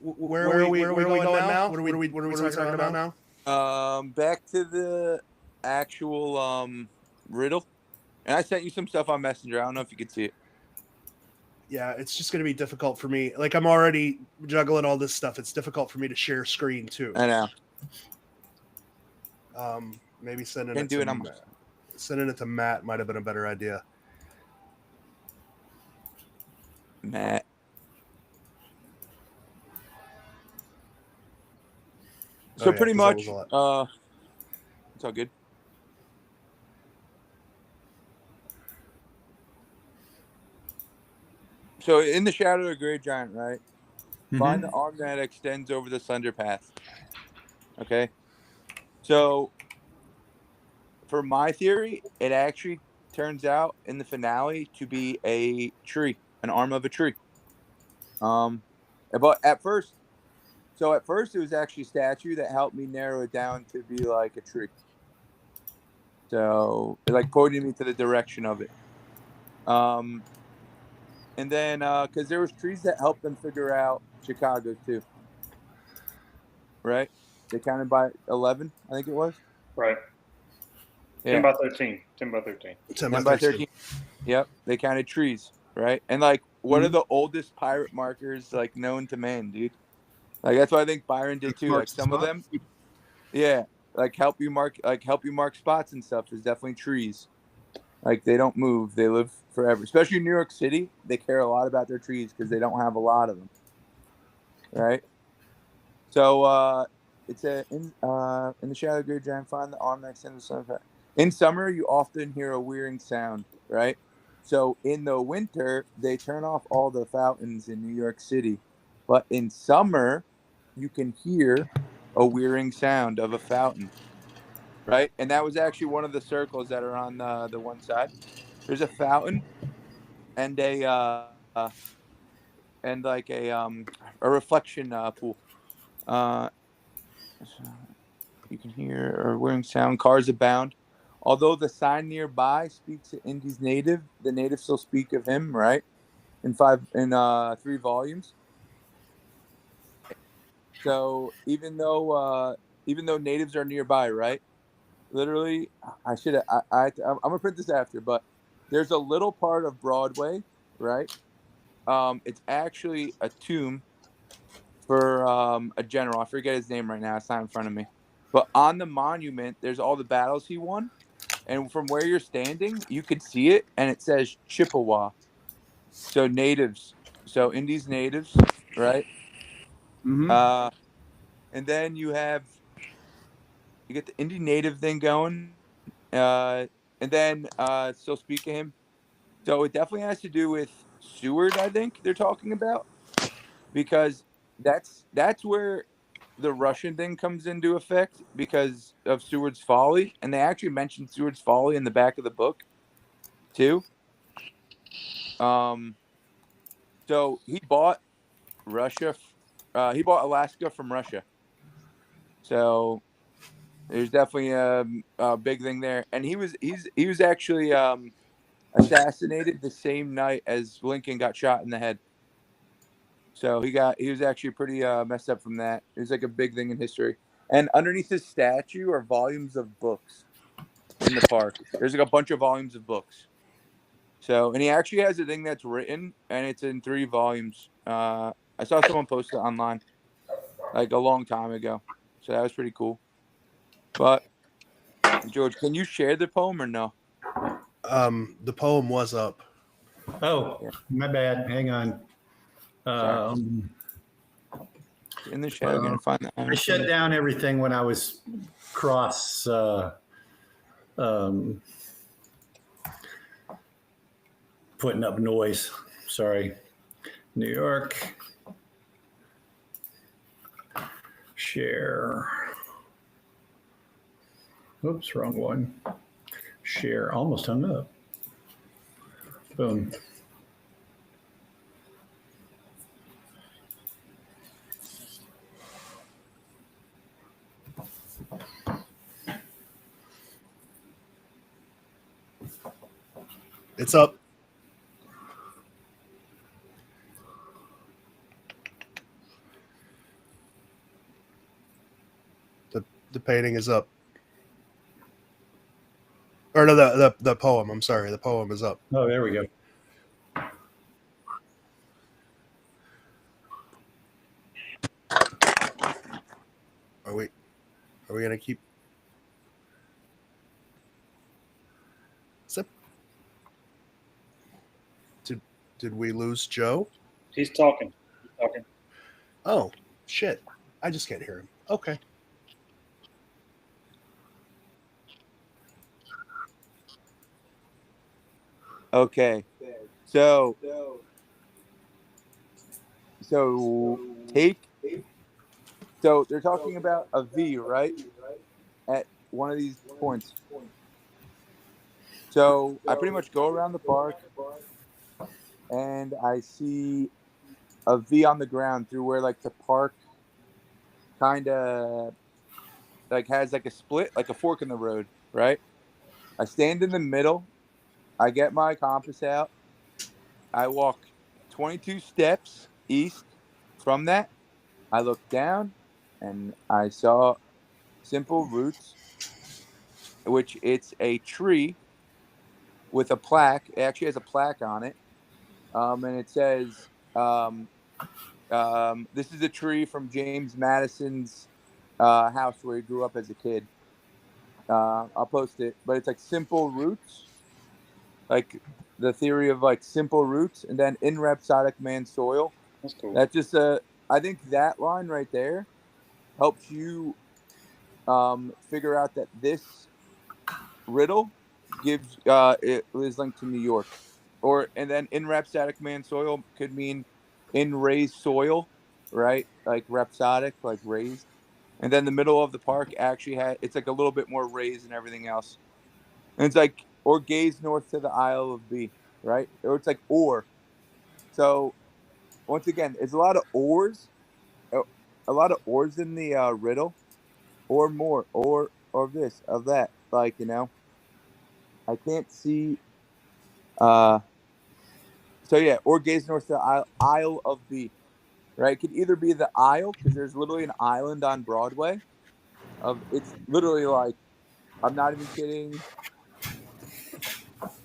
where are we going now? What are we talking about now? Back to the actual riddle. And I sent you some stuff on Messenger. I don't know if you could see it. Yeah, it's just going to be difficult for me. Like, I'm already juggling all this stuff. It's difficult for me to share screen too. I know. Maybe sending it to Matt might have been a better idea. Matt. So pretty much, it's all good. So in the shadow of a great giant, right? Mm-hmm. Find the arm that extends over the slender path. Okay. So for my theory, it actually turns out in the finale to be a tree, an arm of a tree. But at first it was actually a statue that helped me narrow it down to be like a tree. So it like pointed me to the direction of it. And then, because there was trees that helped them figure out Chicago too, right? They counted by 11, I think it was. Right. Yeah. 10 by 13. 10 by 13. 10 by 13. Yep. They counted trees, right? And like, what are the oldest pirate markers like known to man, dude? Like that's what I think Byron did too. Like some of them, yeah, like help you mark spots and stuff is definitely trees. Like they don't move; they live forever. Especially in New York City, they care a lot about their trees because they don't have a lot of them, right? So it's in the shadow of great giant, find the arm next to the sun. In summer, you often hear a whirring sound, right? So in the winter, they turn off all the fountains in New York City, but in summer, you can hear a whirring sound of a fountain. Right, and that was actually one of the circles that are on the one side. There's a fountain, and a reflection pool. You can hear a whirring sound. Cars abound. Although the sign nearby speaks to Indy's native, the natives still speak of him. Right, in 3 volumes. So even though natives are nearby, right? Literally, I'm gonna print this after, but there's a little part of Broadway, right? It's actually a tomb for a general. I forget his name right now. It's not in front of me. But on the monument, there's all the battles he won, and from where you're standing, you could see it, and it says Chippewa. So natives, so Indy's natives, right? Mm-hmm. And then you get the Indy native thing going. And then still speak to him. So it definitely has to do with Seward, I think they're talking about, because that's where the Russian thing comes into effect because of Seward's folly, and they actually mentioned Seward's folly in the back of the book too. So he bought Russia. He bought Alaska from Russia. So there's definitely a big thing there, and he was actually assassinated the same night as Lincoln got shot in the head. So he was actually pretty messed up from that. It was like a big thing in history. And underneath his statue are volumes of books in the park. There's like a bunch of volumes of books. So, and he actually has a thing that's written, and it's in 3 volumes. I saw someone post it online like a long time ago. So that was pretty cool. But George, can you share the poem or no? The poem was up. Oh, my bad. Hang on. In the shadow, gonna find that. I shut down everything when I was putting up noise. Sorry. New York. Share. Oops, wrong one. Share. Almost hung up. Boom. It's up. The painting is up. Or no, the poem. I'm sorry, the poem is up. Oh, there we go. Are we gonna keep? Zip. Did we lose Joe? He's talking. Oh shit! I just can't hear him. Okay. Okay. So take. So they're talking about a V, right? At one of these points. So I pretty much go around the park and I see a V on the ground through where like the park kind of like has like a split, like a fork in the road, right? I stand in the middle. I get my compass out. I walk 22 steps east from that. I look down and I saw simple roots, which it's a tree with a plaque. It actually has a plaque on it. And it says, this is a tree from James Madison's house where he grew up as a kid. I'll post it, but it's like simple roots, like the theory of like simple roots, and then in rhapsodic man soil. That's cool. That just I think that line right there helps you figure out that this riddle gives it is linked to New York, and then in rhapsodic man soil could mean in raised soil, right? Like rhapsodic, like raised. And then the middle of the park actually it's like a little bit more raised than everything else. And it's like, or gaze north to the Isle of B, right? Or it's like, or. So once again, it's a lot of ors, in the riddle, or more, or this, of that. Like, I can't see. So yeah, or gaze north to the Isle of B, right? It could either be the Isle, because there's literally an island on Broadway. It's literally like, I'm not even kidding,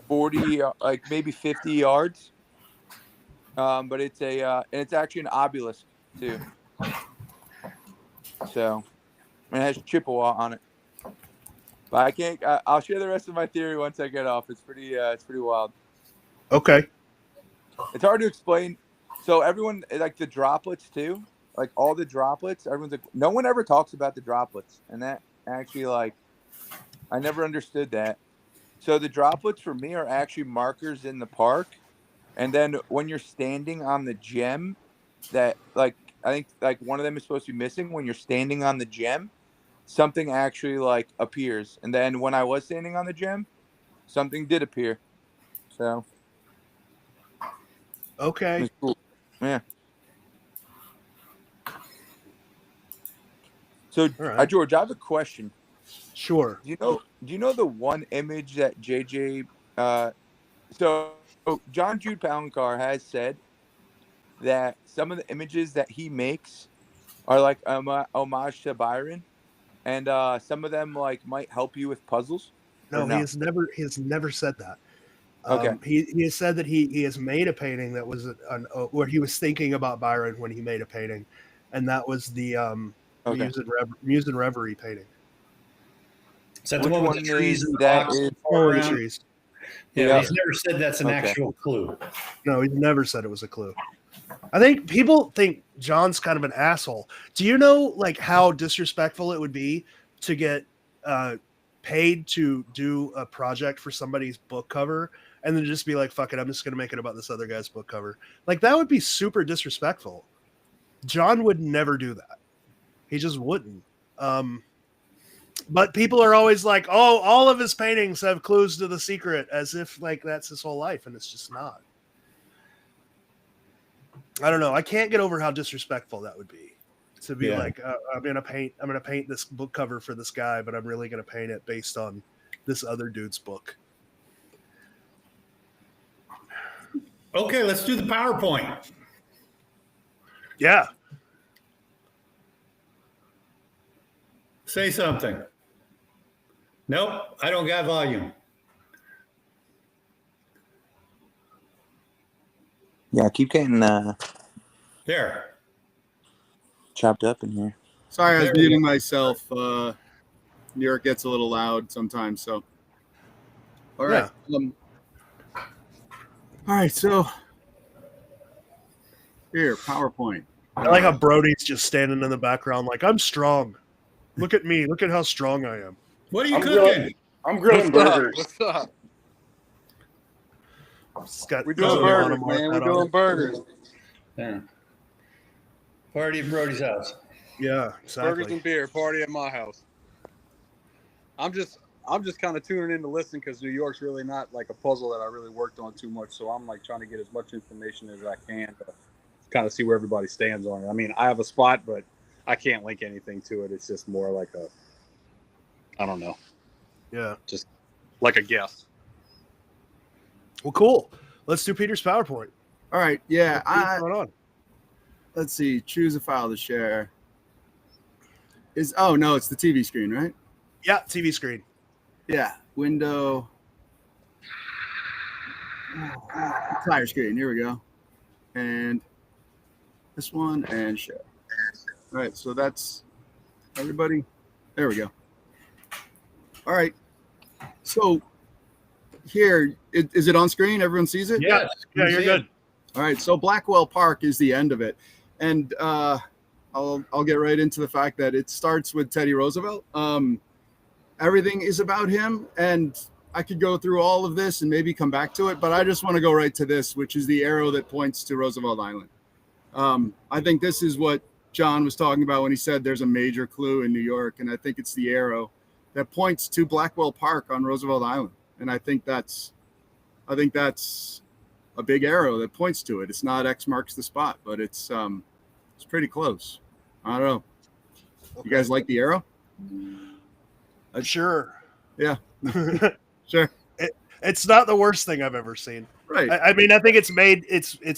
40, like maybe 50 yards. But it's and it's actually an obelisk too. So, and it has Chippewa on it. But I can't. I'll share the rest of my theory once I get off. It's pretty wild. Okay. It's hard to explain. So everyone, like the droplets too, like all the droplets. Everyone's like, no one ever talks about the droplets, and that actually, like, I never understood that. So the droplets for me are actually markers in the park, and then when you're standing on the gem, that like I think like one of them is supposed to be missing. When you're standing on the gem, something actually like appears, and then when I was standing on the gem, something did appear. So Okay. it's cool. Yeah. So right. George, I have a question. Sure. Do you know the one image that JJ so John Jude Palancar has said that some of the images that he makes are like homage to Byron, and some of them like might help you with puzzles? No, no? he has never said that. Okay. He has said that he has made a painting that was where he was thinking about Byron when he made a painting, and that was the Muse and Reverie painting. Is that the one with the trees and the rocks in the one with the trees? Yeah, he's never said that's an actual clue. No, he's never said it was a clue. I think people think John's kind of an asshole. Do you know like how disrespectful it would be to get paid to do a project for somebody's book cover and then just be like, fuck it, I'm just going to make it about this other guy's book cover? Like, that would be super disrespectful. John would never do that. He just wouldn't. But people are always like, oh, all of his paintings have clues to the secret, as if like that's his whole life, and it's just not. I don't know. I can't get over how disrespectful that would be. To be like, I'm gonna paint this book cover for this guy, but I'm really gonna paint it based on this other dude's book. Okay, let's do the PowerPoint. Yeah. Say something. Nope, I don't got volume. Yeah, I keep getting There. chopped up in here. Sorry, I was muting myself. New York gets a little loud sometimes, so. All right. Yeah. All right, so here, PowerPoint. I like how Brody's just standing in the background like, I'm strong. Look at me. Look at how strong I am. What are you cooking? I'm grilling burgers. What's up? We're doing burgers, man. We're doing burgers. Yeah. Party at Brody's house. Yeah, exactly. Burgers and beer. Party at my house. I'm just kind of tuning in to listen because New York's really not like a puzzle that I really worked on too much. So I'm like trying to get as much information as I can to kind of see where everybody stands on it. I mean, I have a spot, but I can't link anything to it. It's just more like I don't know. Yeah. Just like a guess. Well, cool. Let's do Peter's PowerPoint. All right. Yeah. What's going on? Let's see. Choose a file to share. Oh no, it's the TV screen, right? Yeah, TV screen. Yeah. Window. Entire screen. Here we go. And this one and share. All right. So that's everybody. There we go. All right. So here, is it on screen? Everyone sees it? Yes. Yeah, you're good. All right. So Blackwell Park is the end of it. And I'll get right into the fact that it starts with Teddy Roosevelt. Everything is about him. And I could go through all of this and maybe come back to it, but I just want to go right to this, which is the arrow that points to Roosevelt Island. I think this is what John was talking about when he said there's a major clue in New York. And I think it's the arrow that points to Blackwell Park on Roosevelt Island. And I think that's a big arrow that points to it. It's not X marks the spot, but it's pretty close. I don't know. Okay. You guys like the arrow? Sure. Yeah. Sure. It's not the worst thing I've ever seen. Right. I mean, I think it's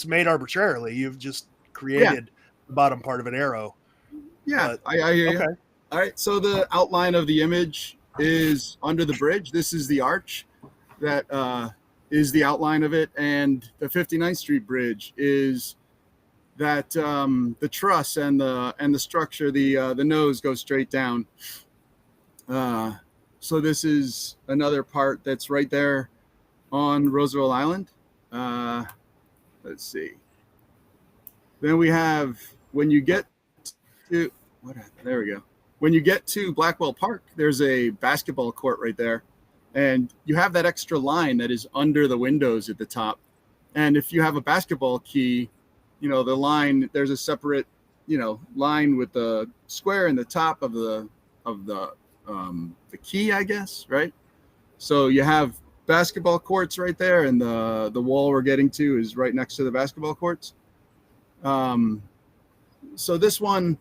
made arbitrarily. You've just created the bottom part of an arrow. Yeah, I hear you. Okay. All right. So the outline of the image is under the bridge. This is the arch that is the outline of it, and the 59th Street Bridge is that the truss and the structure. The nose goes straight down. So this is another part that's right there on Roosevelt Island. Let's see. Then we have, when you get to, what happened? There we go. When you get to Blackwell Park, there's a basketball court right there. And you have that extra line that is under the windows at the top. And if you have a basketball key, the line, there's a separate, line with the square in the top of the key, I guess, right? So you have basketball courts right there, and the wall we're getting to is right next to the basketball courts. So this one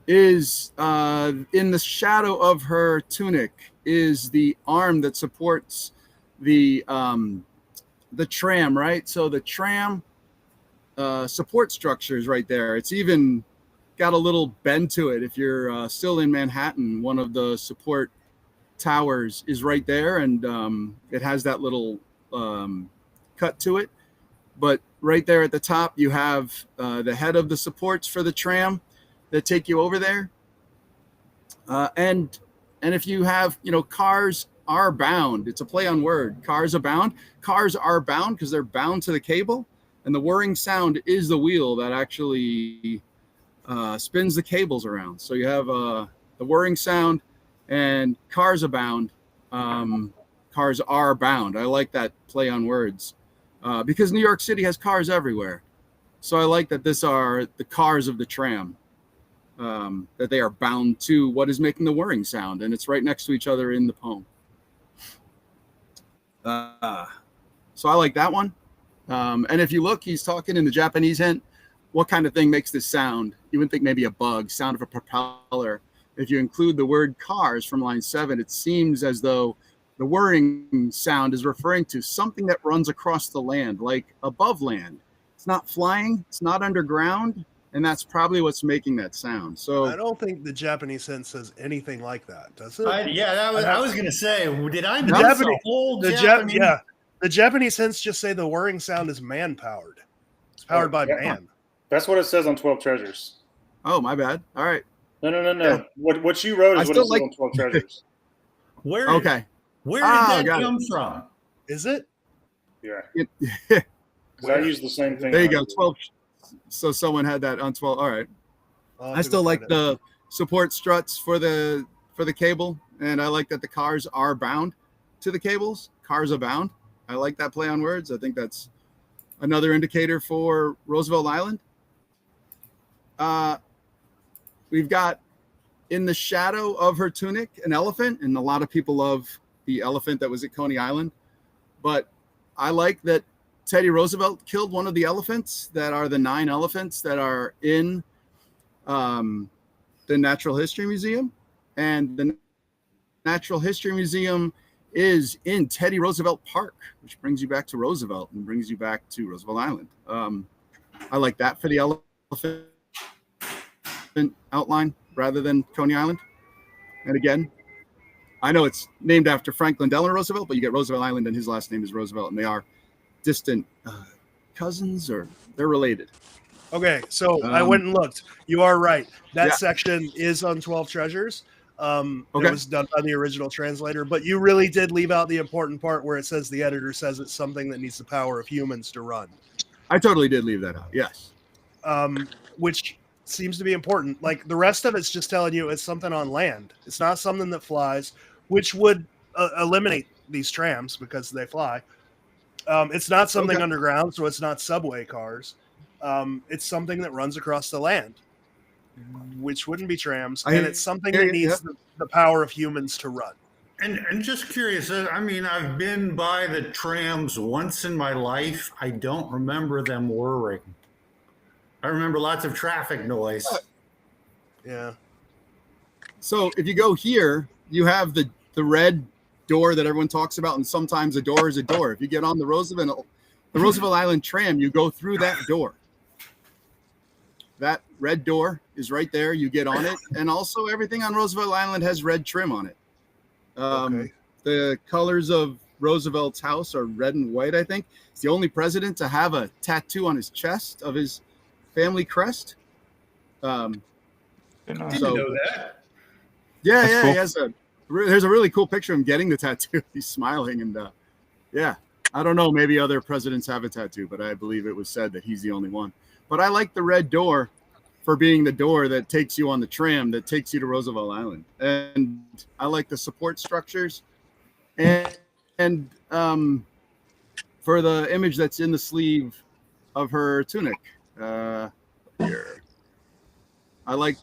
is in the shadow of her tunic is the arm that supports the tram, right? So the tram support structure is right there. It's even got a little bend to it. If you're still in Manhattan, one of the support towers is right there, and it has that little cut to it. But right there at the top, you have the head of the supports for the tram that take you over there. And if you have, cars are bound. It's a play on word. Cars are bound. Cars are bound because they're bound to the cable. And the whirring sound is the wheel that actually spins the cables around. So you have the whirring sound, and cars are bound. Cars are bound. I like that play on words because New York City has cars everywhere. So I like that this are the cars of the tram. that they are bound to what is making the whirring sound, and it's right next to each other in the poem. So I like that one. And if you look, he's talking in the Japanese hint. What kind of thing makes this sound? You would think maybe a bug, sound of a propeller. If you include the word cars from line 7, it seems as though the whirring sound is referring to something that runs across the land, like above land. It's not flying, it's not underground, and that's probably what's making that sound. So I don't think the Japanese hint says anything like that, does it? I was going to say, did I the miss Japanese, a whole the Japanese? the Japanese hints just say the whirring sound is man-powered. It's powered by man. That's what it says on 12 Treasures. Oh, my bad. All right. No. Yeah. What you wrote is what it says on 12 Treasures. Where did that come from? Is it? Yeah. Because I use the same thing. There you go. 12. So someone had that on 12. All right. I still like the support struts for the cable, and I like that the cars are bound to the cables. Cars are bound. I like that play on words. I think that's another indicator for Roosevelt Island. We've got in the shadow of her tunic an elephant, and a lot of people love the elephant that was at Coney Island. But I like that Teddy Roosevelt killed one of the elephants that are the 9 elephants that are in the Natural History Museum. And the Natural History Museum is in Teddy Roosevelt Park, which brings you back to Roosevelt and brings you back to Roosevelt Island. I like that for the elephant outline rather than Coney Island. And again, I know it's named after Franklin Delano Roosevelt, but you get Roosevelt Island and his last name is Roosevelt, and they are distant cousins, or they're related. Okay, so I went and looked. You are right. That section is on 12 Treasures. It was done by the original translator, but you really did leave out the important part where it says the editor says it's something that needs the power of humans to run. I totally did leave that out. Yes. Which seems to be important. Like the rest of it's just telling you it's something on land. It's not something that flies, which would eliminate these trams because they fly. It's not something underground, so it's not subway cars. It's something that runs across the land, which wouldn't be trams, and it's something that needs the power of humans to run. And just curious, I mean, I've been by the trams once in my life. I don't remember them whirring. I remember lots of traffic noise. Yeah. So if you go here, you have the red door that everyone talks about, and sometimes a door is a door. If you get on the Roosevelt Island tram, you go through that door. That red door is right there. You get on it, and also everything on Roosevelt Island has red trim on it. The colors of Roosevelt's house are red and white, I think. He's the only president to have a tattoo on his chest of his family crest. Didn't know that. Yeah, cool. He has there's a really cool picture of him getting the tattoo. He's smiling, and I don't know, maybe other presidents have a tattoo, but I believe it was said that he's the only one. But I like the red door for being the door that takes you on the tram that takes you to Roosevelt Island. And I like the support structures. And for the image that's in the sleeve of her tunic, here. I like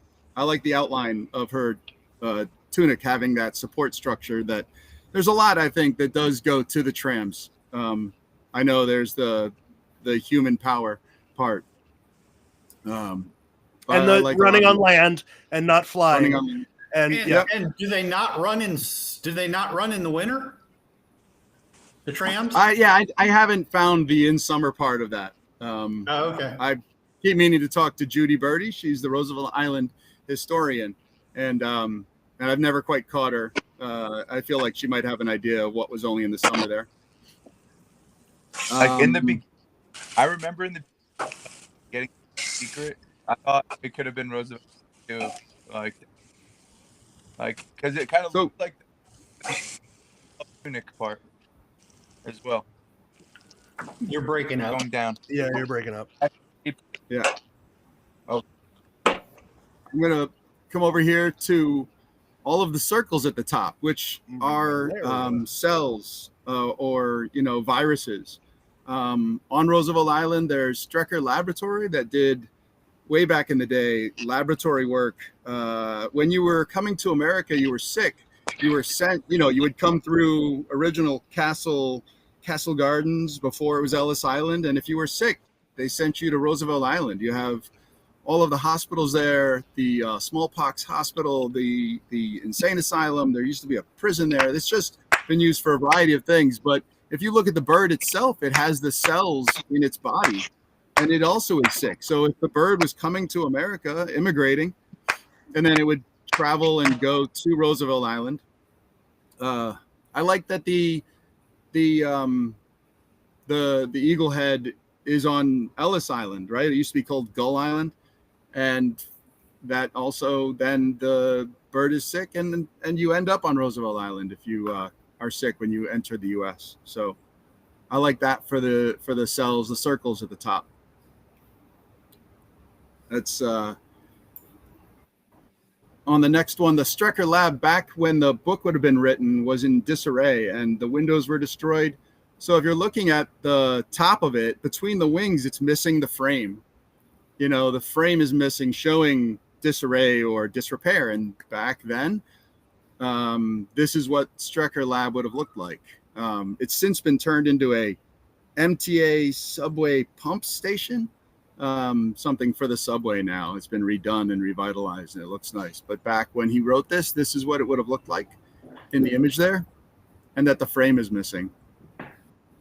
the outline of her tunic having that support structure. That there's a lot, I think, that does go to the trams. I know there's the human power part. And the like running on land and not flying. And do they not run in the winter? The trams? I haven't found the in summer part of that. Okay. I keep meaning to talk to Judy Birdie. She's the Roosevelt Island historian, and I've never quite caught her. I feel like she might have an idea of what was only in the summer there. I remember in the getting secret, I thought it could have been Roosevelt too, like because it kind of looked like the tunic part as well. You're breaking up. Going down. Yeah, you're breaking up. Yeah. Oh, I'm gonna come over here to all of the circles at the top, which are cells or viruses. On Roosevelt Island, there's Strecker Laboratory that did way back in the day, laboratory work. When you were coming to America, you were sick. You were sent. You would come through original Castle Gardens before it was Ellis Island, and if you were sick, they sent you to Roosevelt Island. You have all of the hospitals there, the smallpox hospital, the insane asylum. There used to be a prison there. It's just been used for a variety of things. But if you look at the bird itself, it has the cells in its body, and it also is sick. So if the bird was coming to America, immigrating, and then it would travel and go to Roosevelt Island. I like that the eagle head is on Ellis Island, right? It used to be called Gull Island. And that also, then the bird is sick, and you end up on Roosevelt Island if you are sick when you enter the U.S. So I like that for the cells, the circles at the top. That's on the next one. The Strecker Lab, back when the book would have been written, was in disarray, and the windows were destroyed. So if you're looking at the top of it, between the wings, it's missing the frame. The frame is missing, showing disarray or disrepair. And back then, this is what Strecker Lab would have looked like. It's since been turned into a MTA subway pump station, something for the subway now. It's been redone and revitalized, and it looks nice. But back when he wrote this is what it would have looked like in the image there, and that the frame is missing.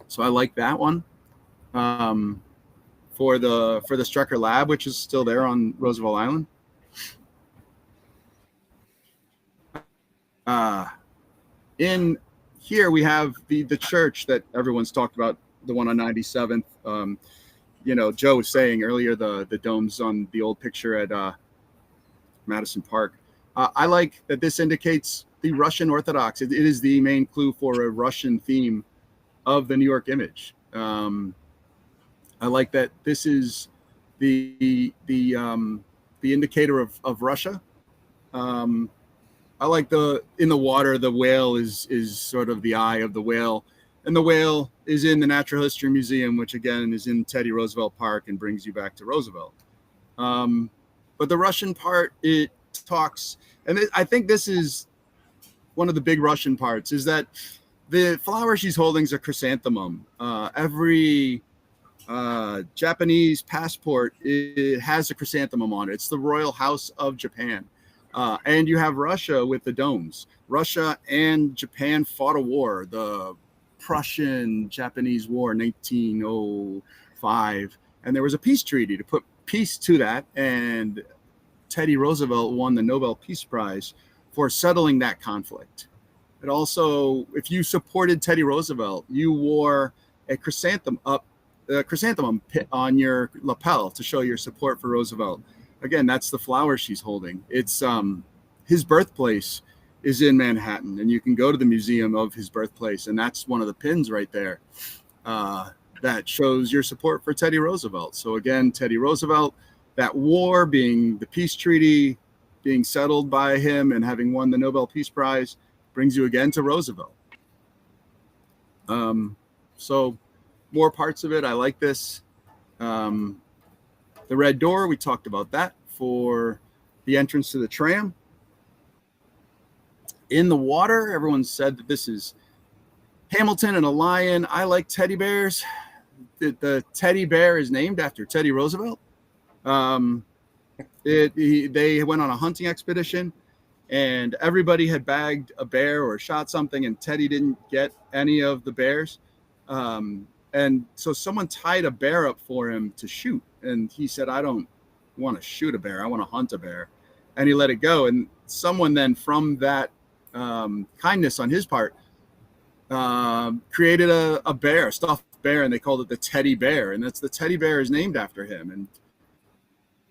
So I like that one. For the Strecker Lab, which is still there on Roosevelt Island. In here we have the church that everyone's talked about, the one on 97th. Joe was saying earlier the domes on the old picture at Madison Park. I like that this indicates the Russian Orthodox. It is the main clue for a Russian theme of the New York image. I like that this is the indicator of Russia. I like in the water, the whale is sort of the eye of the whale, and the whale is in the Natural History Museum, which again is in Teddy Roosevelt Park and brings you back to Roosevelt. But the Russian part, it talks, and I think this is one of the big Russian parts, is that the flower she's holding is a chrysanthemum. Every Japanese passport, it has a chrysanthemum on it. It's the Royal House of Japan. And you have Russia with the domes. Russia and Japan fought a war, the Prussian-Japanese War, 1905. And there was a peace treaty to put peace to that. And Teddy Roosevelt won the Nobel Peace Prize for settling that conflict. It also, if you supported Teddy Roosevelt, you wore a chrysanthemum on your lapel to show your support for Roosevelt. Again, that's the flower she's holding. It's his birthplace is in Manhattan, and you can go to the museum of his birthplace, and that's one of the pins right there that shows your support for Teddy Roosevelt. So again, Teddy Roosevelt, that war being the peace treaty, being settled by him and having won the Nobel Peace Prize, brings you again to Roosevelt. So more parts of it. I like this. The red door, we talked about that for the entrance to the tram. In the water, everyone said that this is Hamilton and a lion. I like teddy bears. The teddy bear is named after Teddy Roosevelt. They went on a hunting expedition, and everybody had bagged a bear or shot something, and Teddy didn't get any of the bears. And so someone tied a bear up for him to shoot. And he said, I don't want to shoot a bear. I want to hunt a bear. And he let it go. And someone then from that kindness on his part created a bear, a stuffed bear, and they called it the teddy bear. And that's the teddy bear is named after him. And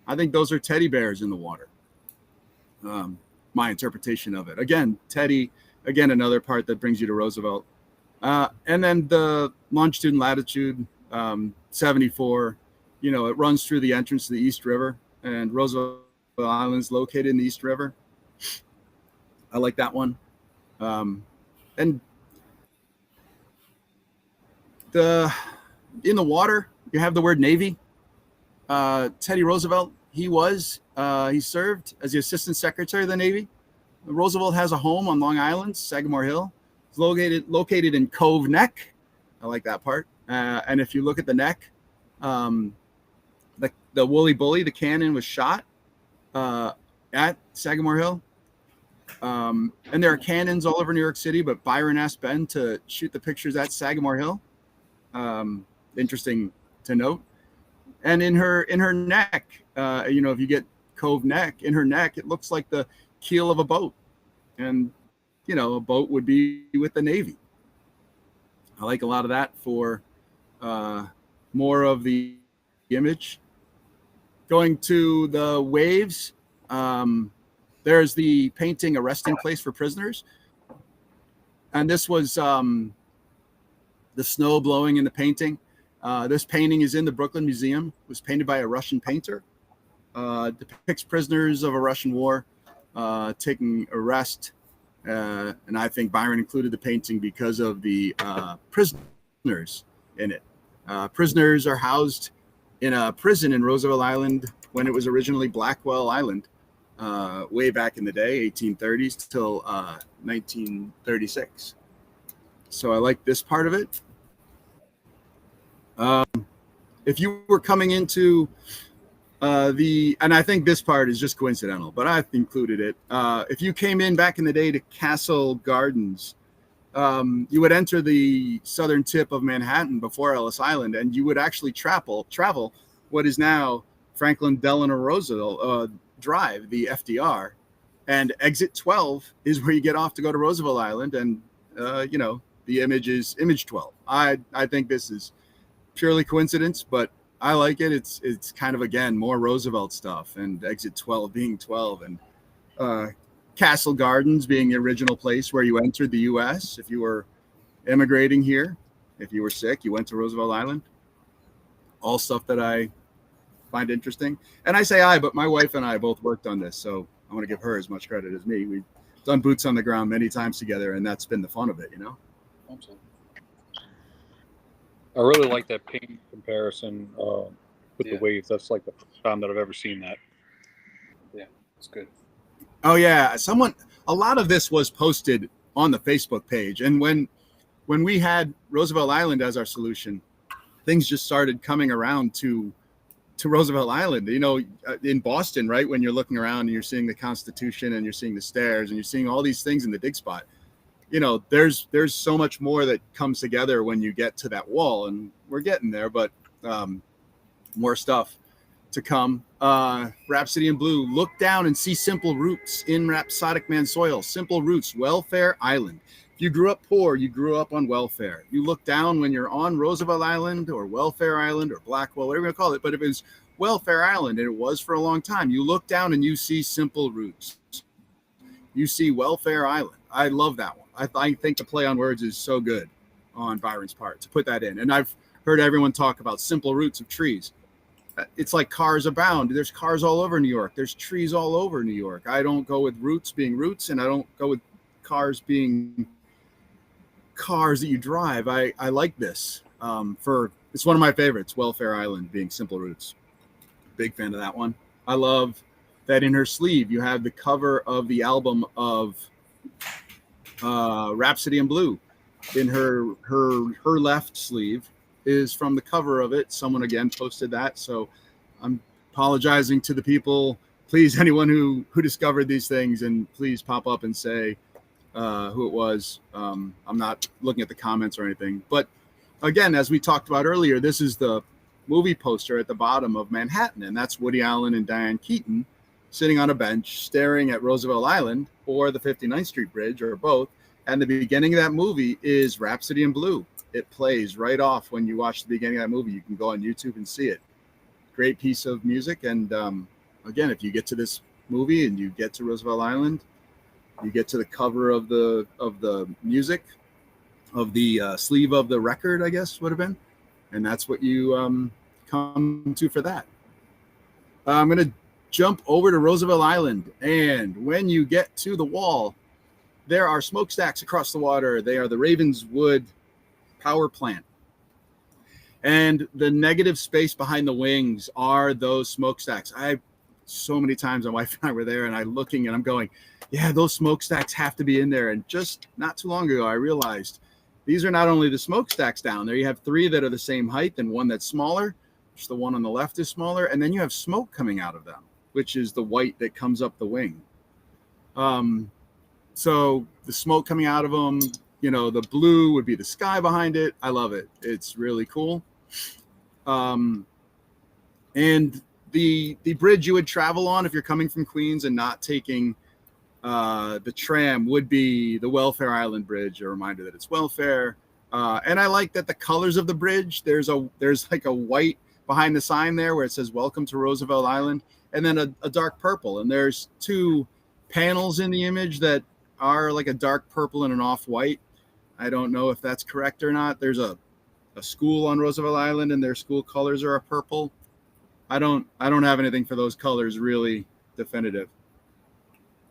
I think those are teddy bears in the water. My interpretation of it. Again, Teddy, again, another part that brings you to Roosevelt. And then the longitude and latitude, 74, it runs through the entrance to the East River, and Roosevelt Island is located in the East River. I like that one. And in the water, you have the word Navy. Teddy Roosevelt, he served as the Assistant Secretary of the Navy. Roosevelt has a home on Long Island, Sagamore Hill. It's located in Cove Neck. I like that part. And if you look at the neck, the Woolly Bully, the cannon, was shot at Sagamore Hill. And there are cannons all over New York City, but Byron asked Ben to shoot the pictures at Sagamore Hill. Interesting to note. And in her neck, if you get Cove Neck, in her neck, it looks like the keel of a boat. And, a boat would be with the Navy. I like a lot of that for more of the image. Going to the waves, there's the painting, A Resting Place for Prisoners. And this was the snow blowing in the painting. This painting is in the Brooklyn Museum. It was painted by a Russian painter. Depicts prisoners of a Russian war taking a rest. And I think Byron included the painting because of the prisoners in it. Prisoners are housed in a prison in Roosevelt Island when it was originally Blackwell Island, way back in the day, 1830s till 1936. So I like this part of it. If you were coming into and I think this part is just coincidental, but I've included it. If you came in back in the day to Castle Gardens, you would enter the southern tip of Manhattan before Ellis Island, and you would actually travel what is now Franklin Delano Roosevelt Drive, the FDR, and exit 12 is where you get off to go to Roosevelt Island, and the image is image 12. I think this is purely coincidence, but I like it. It's kind of, again, more Roosevelt stuff, and exit 12 being 12, and Castle Gardens being the original place where you entered the U.S. if you were immigrating here. If you were sick, you went to Roosevelt Island. All stuff that I find interesting. And I say but my wife and I both worked on this, so I want to give her as much credit as me. We've done boots on the ground many times together, and that's been the fun of it, Absolutely. I really like that paint comparison with the waves. That's like the first time that I've ever seen that. Yeah, it's good. Oh yeah, a lot of this was posted on the Facebook page, and when we had Roosevelt Island as our solution, things just started coming around to Roosevelt Island. In Boston, right, when you're looking around and you're seeing the Constitution and you're seeing the stairs and you're seeing all these things in the dig spot. There's so much more that comes together when you get to that wall, and we're getting there, but more stuff to come. Rhapsody in Blue, look down and see simple roots in rhapsodic man soil. Simple roots, Welfare Island. If you grew up poor, you grew up on welfare. You look down when you're on Roosevelt Island or Welfare Island or Blackwell, whatever you call it, but if it's Welfare Island, and it was for a long time, you look down and you see simple roots. You see Welfare Island. I love that one. I think the play on words is so good on Byron's part to put that in. And I've heard everyone talk about simple roots of trees. It's like cars abound. There's cars all over New York. There's trees all over New York. I don't go with roots being roots, and I don't go with cars being cars that you drive. I like this. It's one of my favorites, Welfare Island being simple roots. Big fan of that one. I love that in her sleeve you have the cover of the album of Rhapsody in Blue. In her left sleeve is from the cover of it. Someone again posted that, so I'm apologizing to the people. Please, anyone who discovered these things, and please pop up and say who it was. I'm not looking at the comments or anything, but again, as we talked about earlier, this is the movie poster at the bottom of Manhattan, and that's Woody Allen and Diane Keaton sitting on a bench staring at Roosevelt Island or the 59th Street Bridge, or both. And the beginning of that movie is Rhapsody in Blue. It plays right off when you watch the beginning of that movie. You can go on YouTube and see it. Great piece of music. And again, if you get to this movie and you get to Roosevelt Island, you get to the cover of the music, of the sleeve of the record, I guess would have been. And that's what you come to for that. I'm going to jump over to Roosevelt Island. And when you get to the wall, there are smokestacks across the water. They are the Ravenswood power plant. And the negative space behind the wings are those smokestacks. I so many times. My wife and I were there, and I'm looking and I'm going, yeah, those smokestacks have to be in there. And just not too long ago, I realized these are not only the smokestacks down there. You have 3 that are the same height and 1 that's smaller, which the one on the left is smaller. And then you have smoke coming out of them, which is the white that comes up the wing. So the smoke coming out of them, you know, the blue would be the sky behind it. I love it. It's really cool. And the bridge you would travel on if you're coming from Queens and not taking the tram would be the Welfare Island Bridge, a reminder that it's welfare. And I like that the colors of the bridge, there's like a white behind the sign there where it says welcome to Roosevelt Island, and then a dark purple. And there's 2 panels in the image that are like a dark purple and an off-white. I don't know if that's correct or not. There's a school on Roosevelt Island and their school colors are a purple. I don't have anything for those colors really definitive.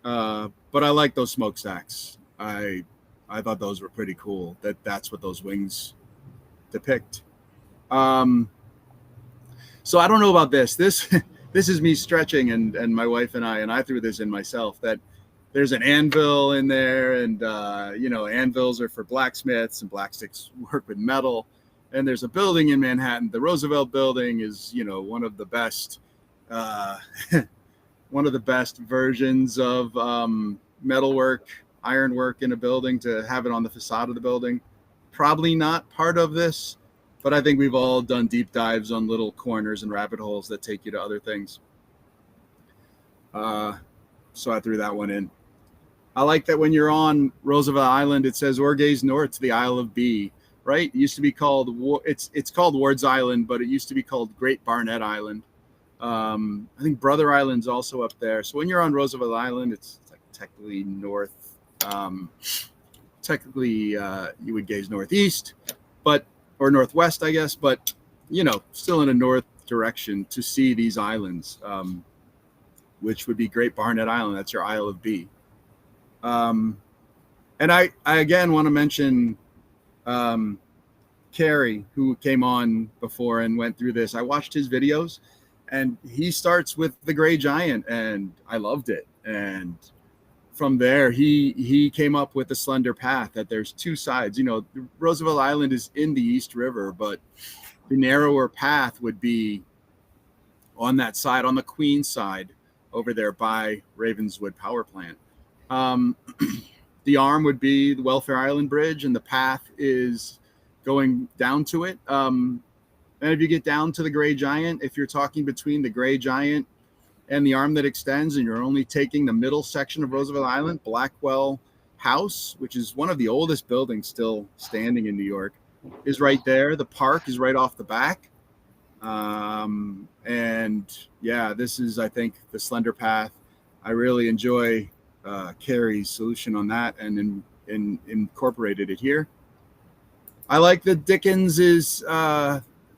But I like those smokestacks. I thought those were pretty cool. That's what those wings depict. So I don't know about this. This is me stretching, and my wife and I threw this in myself, that there's an anvil in there, and you know, anvils are for blacksmiths, and blacksmiths work with metal. And there's a building in Manhattan. The Roosevelt Building is, you know, one of the best versions of metalwork, ironwork in a building, to have it on the facade of the building. Probably not part of this, but I think we've all done deep dives on little corners and rabbit holes that take you to other things. So I threw that one in. I like that when you're on Roosevelt Island, it says or gaze north to the Isle of B. Right? It used to be called, it's called Ward's Island, but it used to be called Great Barnett Island. I think Brother Island's also up there. So when you're on Roosevelt Island, it's like technically north. Technically, you would gaze northeast, or northwest, I guess. But you know, still in a north direction to see these islands, which would be Great Barnett Island. That's your Isle of B. And I again want to mention Carey, who came on before and went through this. I watched his videos, and he starts with the gray giant, and I loved it. And from there, he came up with the slender path, that there's 2 sides. You know, Roosevelt Island is in the East River, but the narrower path would be on that side, on the Queen side, over there by Ravenswood Power Plant. The arm would be the Welfare Island Bridge, and the path is going down to it. And if you get down to the Gray Giant, if you're talking between the Gray Giant and the arm that extends, and you're only taking the middle section of Roosevelt Island, Blackwell House, which is one of the oldest buildings still standing in New York, is right there. The park is right off the back. And yeah, this is, I think, the slender path. I really enjoy Carey's solution on that, and incorporated it here. I like that Dickens is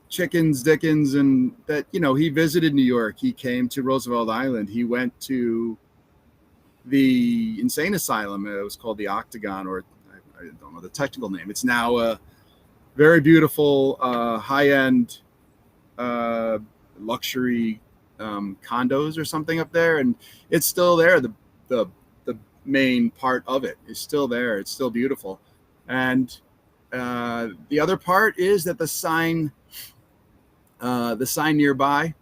Chickens Dickens, and that, you know, he visited New York. He came to Roosevelt Island. He went to the insane asylum. It was called the Octagon, or I don't know the technical name. It's now a very beautiful high-end luxury condos or something up there, and it's still there. The main part of it is still there. It's still beautiful. And the other part is that the sign nearby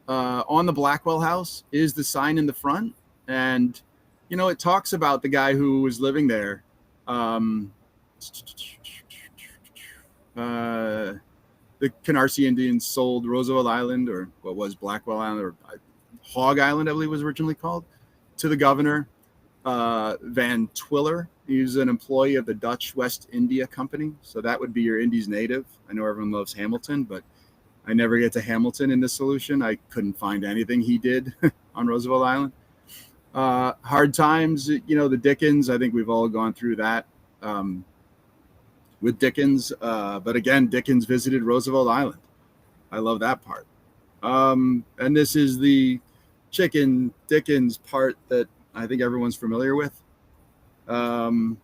on the Blackwell house is the sign in the front. And, you know, it talks about the guy who was living there. The Canarsie Indians sold Roosevelt Island, or what was Blackwell Island, or Hog Island, I believe was originally called, to the governor, Van Twiller. He was an employee of the Dutch West India Company. So that would be your Indies native. I know everyone loves Hamilton, but I never get to Hamilton in this solution. I couldn't find anything he did on Roosevelt Island. Hard times, you know, the Dickens, I think we've all gone through that with Dickens. But again, Dickens visited Roosevelt Island. I love that part. And this is the Chicken Dickens part that I think everyone's familiar with. And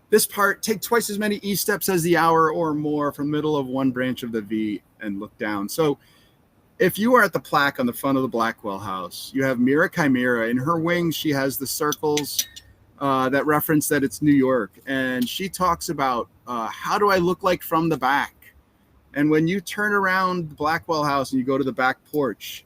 this part, take twice as many E steps as the hour or more from middle of one branch of the V and look down. So if you are at the plaque on the front of the Blackwell house, you have Mira Chimera. In her wings, she has the circles that reference that it's New York. And she talks about how do I look like from the back? And when you turn around the Blackwell house and you go to the back porch,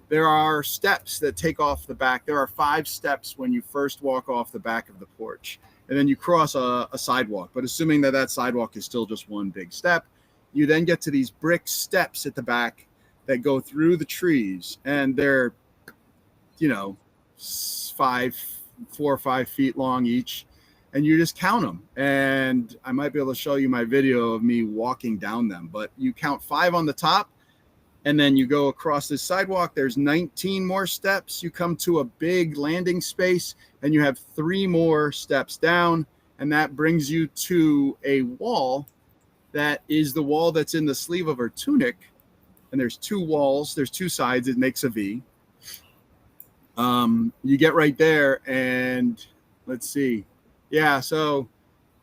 there are steps that take off the back. There are 5 steps when you first walk off the back of the porch. And then you cross a sidewalk. But assuming that that sidewalk is still just one big step, you then get to these brick steps at the back that go through the trees. And they're, 4 or 5 feet long each. And you just count them. And I might be able to show you my video of me walking down them. But you count 5 on the top. And then you go across this sidewalk. There's 19 more steps. You come to a big landing space. And you have 3 more steps down. And that brings you to a wall that is the wall that's in the sleeve of her tunic. And there's 2 walls. There's 2 sides. It makes a V. You get right there. And let's see. Yeah, so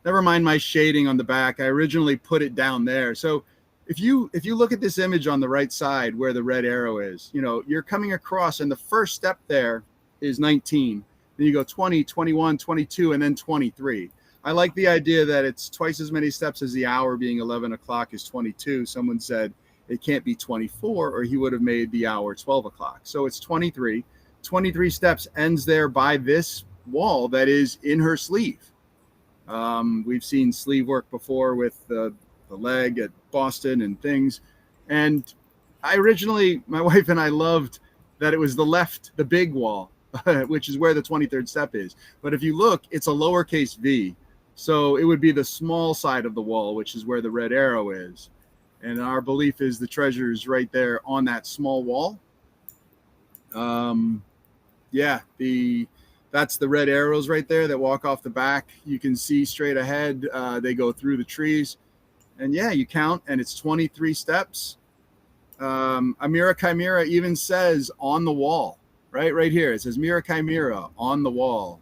never mind my shading on the back. I originally put it down there. So if you look at this image on the right side where the red arrow is, you're coming across, and the first step there is 19. Then you go 20, 21, 22, and then 23. I like the idea that it's twice as many steps as the hour, being 11 o'clock is 22. Someone said it can't be 24, or he would have made the hour 12 o'clock. So it's 23. 23 steps ends there by this wall that is in her sleeve. We've seen sleeve work before with the leg at Boston and things. And my wife and I loved that it was the big wall, which is where the 23rd step is. But if you look, it's a lowercase v. So it would be the small side of the wall, which is where the red arrow is. And our belief is the treasure is right there on that small wall. That's the red arrows right there that walk off the back. You can see straight ahead. They go through the trees. And you count, and it's 23 steps. Mira Chimera even says on the wall, right here. It says Mira Chimera on the wall.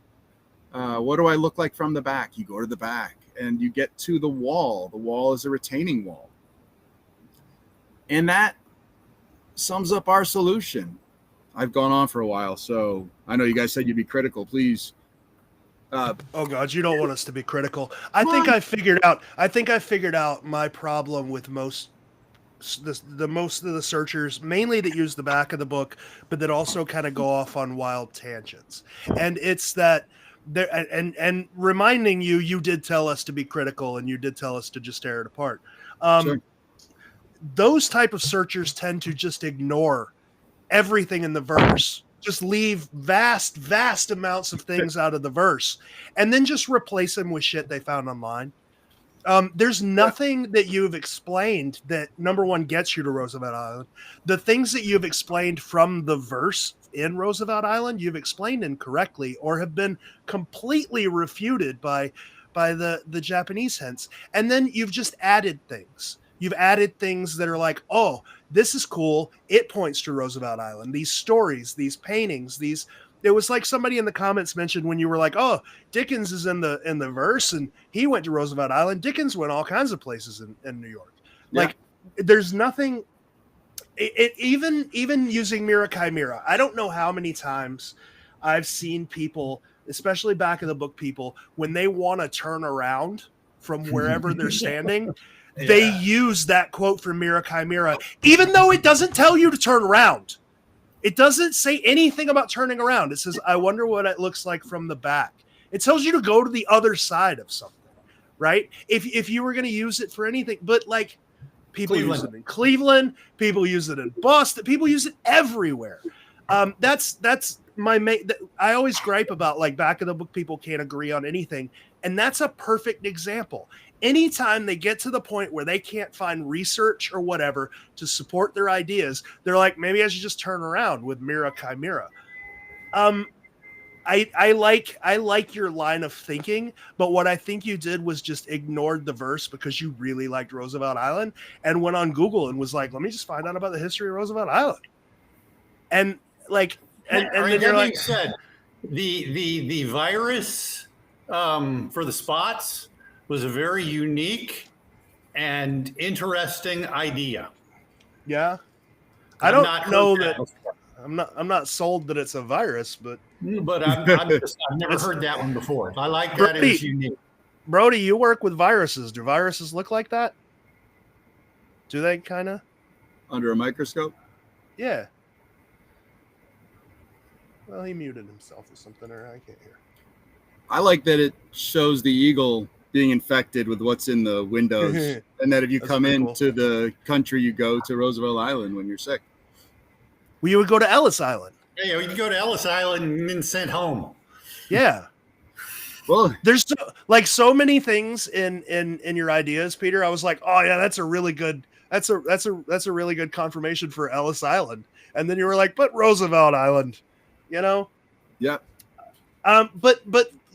What do I look like from the back? You go to the back, and you get to the wall. The wall is a retaining wall. And that sums up our solution. I've gone on for a while, so I know you guys said you'd be critical. Please. Oh God, you don't want us to be critical. I think I figured out my problem with most of the searchers, mainly that use the back of the book, but that also kind of go off on wild tangents. And it's that there, and reminding you did tell us to be critical, and you did tell us to just tear it apart. Sure. Those type of searchers tend to just ignore everything in the verse. Just leave vast amounts of things out of the verse and then just replace them with shit they found online. There's nothing that you've explained that, number one, gets you to Roosevelt Island. The things that you've explained from the verse in Roosevelt Island, you've explained incorrectly or have been completely refuted by the Japanese hints. And then you've just added things. You've added things that are like, oh, this is cool. It points to Roosevelt Island. These stories, these paintings, it was like somebody in the comments mentioned when you were like, oh, Dickens is in the verse and he went to Roosevelt Island. Dickens went all kinds of places in New York. Yeah. Like there's nothing, even using Mira Chimera. I don't know how many times I've seen people, especially back of the book people, when they want to turn around from wherever they're standing, they use that quote from Mira Chimera, even though it doesn't tell you to turn around. It doesn't say anything about turning around. It says, I wonder what it looks like from the back. It tells you to go to the other side of something, right? If you were going to use it for anything, but like people use it in Cleveland, people use it in Boston, people use it everywhere. That's my main. I always gripe about like back of the book people can't agree on anything, and that's a perfect example. Anytime they get to the point where they can't find research or whatever to support their ideas, they're like, maybe I should just turn around with Mira Chimera. I like your line of thinking, but what I think you did was just ignored the verse because you really liked Roosevelt Island and went on Google and was like, let me just find out about the history of Roosevelt Island. And like, and then you're like, said, the virus for the spots was a very unique and interesting idea. Yeah. I don't know that. I'm not sold that it's a virus, but I've never heard that one before. I like that. It's unique. Brody, you work with viruses. Do viruses look like that? Do they kind of? Under a microscope? Yeah. Well, he muted himself or something, or I can't hear. I like that it shows the eagle being infected with what's in the windows, and that if you come into the country, you go to Roosevelt Island when you're sick. Well, you would go to Ellis Island. Yeah, you'd go to Ellis Island and then sent home. Yeah. Well, there's so many things in your ideas, Peter. I was like, oh yeah, that's a really good confirmation for Ellis Island. And then you were like, but Roosevelt Island, you know? Yeah. But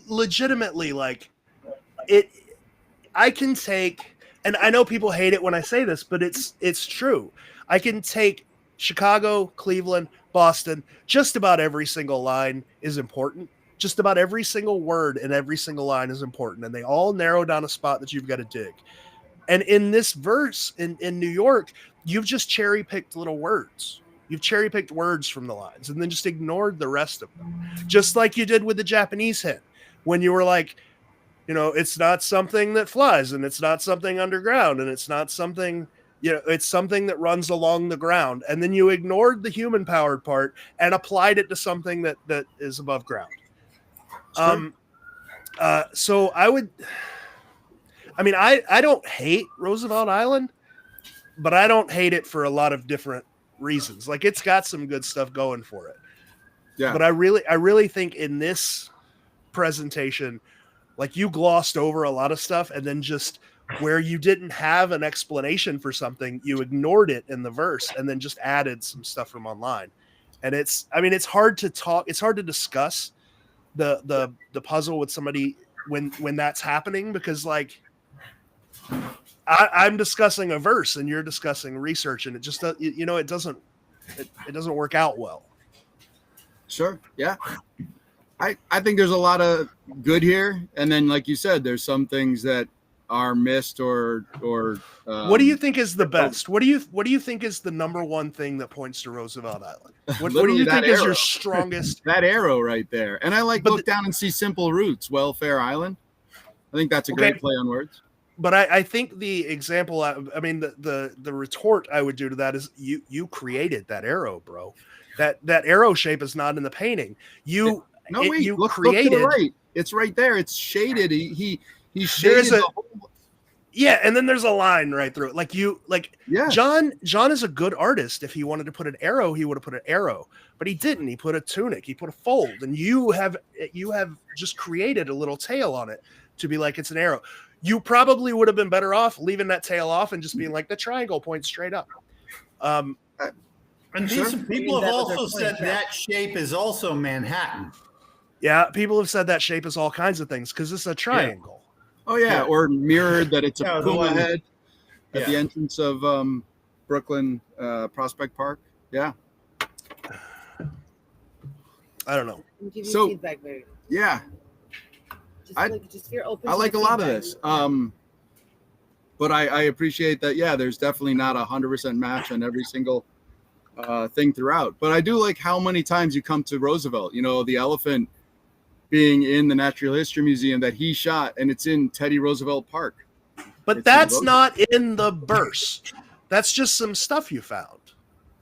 legitimately, like I can take, and I know people hate it when I say this, but it's true. I can take Chicago, Cleveland, Boston, just about every single line is important. Just about every single word in every single line is important, and they all narrow down a spot that you've got to dig. And in this verse in New York, you've just cherry-picked little words. You've cherry-picked words from the lines and then just ignored the rest of them. Just like you did with the Japanese hen, when you were like, you know, it's not something that flies, and it's not something underground, and it's not something, you know, it's something that runs along the ground. And then you ignored the human-powered part and applied it to something that is above ground. Sure. So I don't hate Roosevelt Island, but I don't hate it for a lot of different reasons. Like, it's got some good stuff going for it. Yeah. But I really think in this presentation, like, you glossed over a lot of stuff, and then just where you didn't have an explanation for something, you ignored it in the verse and then just added some stuff from online. And it's hard to talk. It's hard to discuss the puzzle with somebody when that's happening, because like I'm discussing a verse and you're discussing research, and it just it doesn't work out well. Sure. Yeah. I think there's a lot of good here, and then like you said, there's some things that are missed or what do you think is the best? What do you think is the number one thing that points to Roosevelt Island? What do you think is your strongest? That arrow right there. And I look down and see simple roots, Welfare Island. I think that's a great play on words. But I think the example, I mean, the retort I would do to that is you created that arrow, bro. That arrow shape is not in the painting. Look to the right. It's right there. It's shaded. He shaded yeah, and then there's a line right through it. John is a good artist. If he wanted to put an arrow, he would have put an arrow, but he didn't. He put a tunic, he put a fold, and you have just created a little tail on it to be like it's an arrow. You probably would have been better off leaving that tail off and just being like the triangle points straight up. And these people have also said that shape is also Manhattan. Yeah, people have said that shape is all kinds of things because it's a triangle. Yeah. Oh yeah, or mirrored that it's a puma head at the entrance of Brooklyn Prospect Park. Yeah. I don't know. Give you feedback, Barry. Yeah. I like a lot of this. But I appreciate that. Yeah, there's definitely not 100% match on every single thing throughout. But I do like how many times you come to Roosevelt. You know, the elephant being in the Natural History Museum that he shot, and it's in Teddy Roosevelt Park. But that's not in the verse. That's just some stuff you found.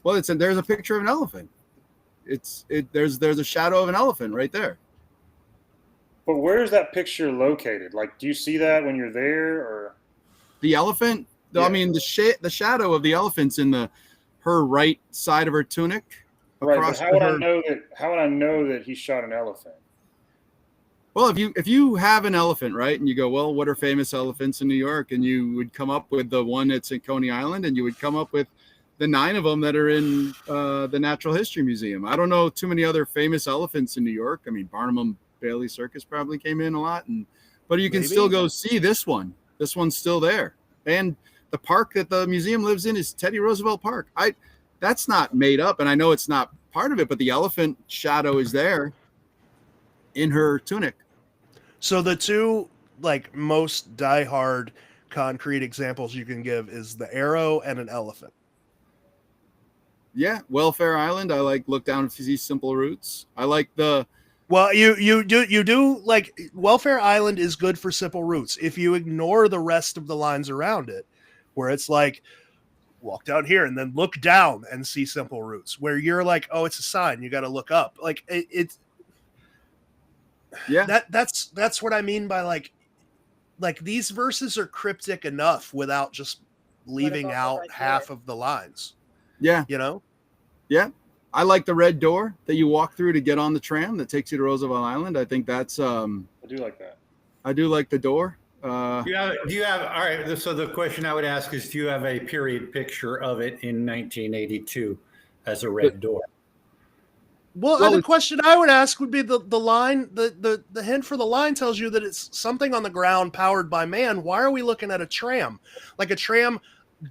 Well, there's a picture of an elephant. There's a shadow of an elephant right there. But where is that picture located? Like, do you see that when you're there, or the elephant? Yeah. I mean, the shadow of the elephant's in her right side of her tunic. Right. But how would I know that he shot an elephant? Well, if you have an elephant, right, and you go, well, what are famous elephants in New York? And you would come up with the one that's in Coney Island, and you would come up with the 9 of them that are in the Natural History Museum. I don't know too many other famous elephants in New York. I mean, Barnum Bailey Circus probably came in a lot, but you can still go see this one. This one's still there, and the park that the museum lives in is Teddy Roosevelt Park. That's not made up, and I know it's not part of it, but the elephant shadow is there in her tunic. So the two most diehard concrete examples you can give is the arrow and an elephant. Yeah, Welfare Island. I like look down to see simple roots. I like the. Well, you do like Welfare Island is good for simple roots if you ignore the rest of the lines around it, where it's like walk down here and then look down and see simple roots, where you're like, oh, it's a sign, you got to look up. Like it's yeah, that's what I mean by like these verses are cryptic enough without just leaving out half of the lines. Yeah, you know. Yeah. I like the red door that you walk through to get on the tram that takes you to Roosevelt Island. I think that's. I do like that. I do like the door. Do you have? All right. So the question I would ask is, do you have a period picture of it in 1982 as a red door? Well, the question I would ask would be the line. The hint for the line tells you that it's something on the ground powered by man. Why are we looking at a tram? Like a tram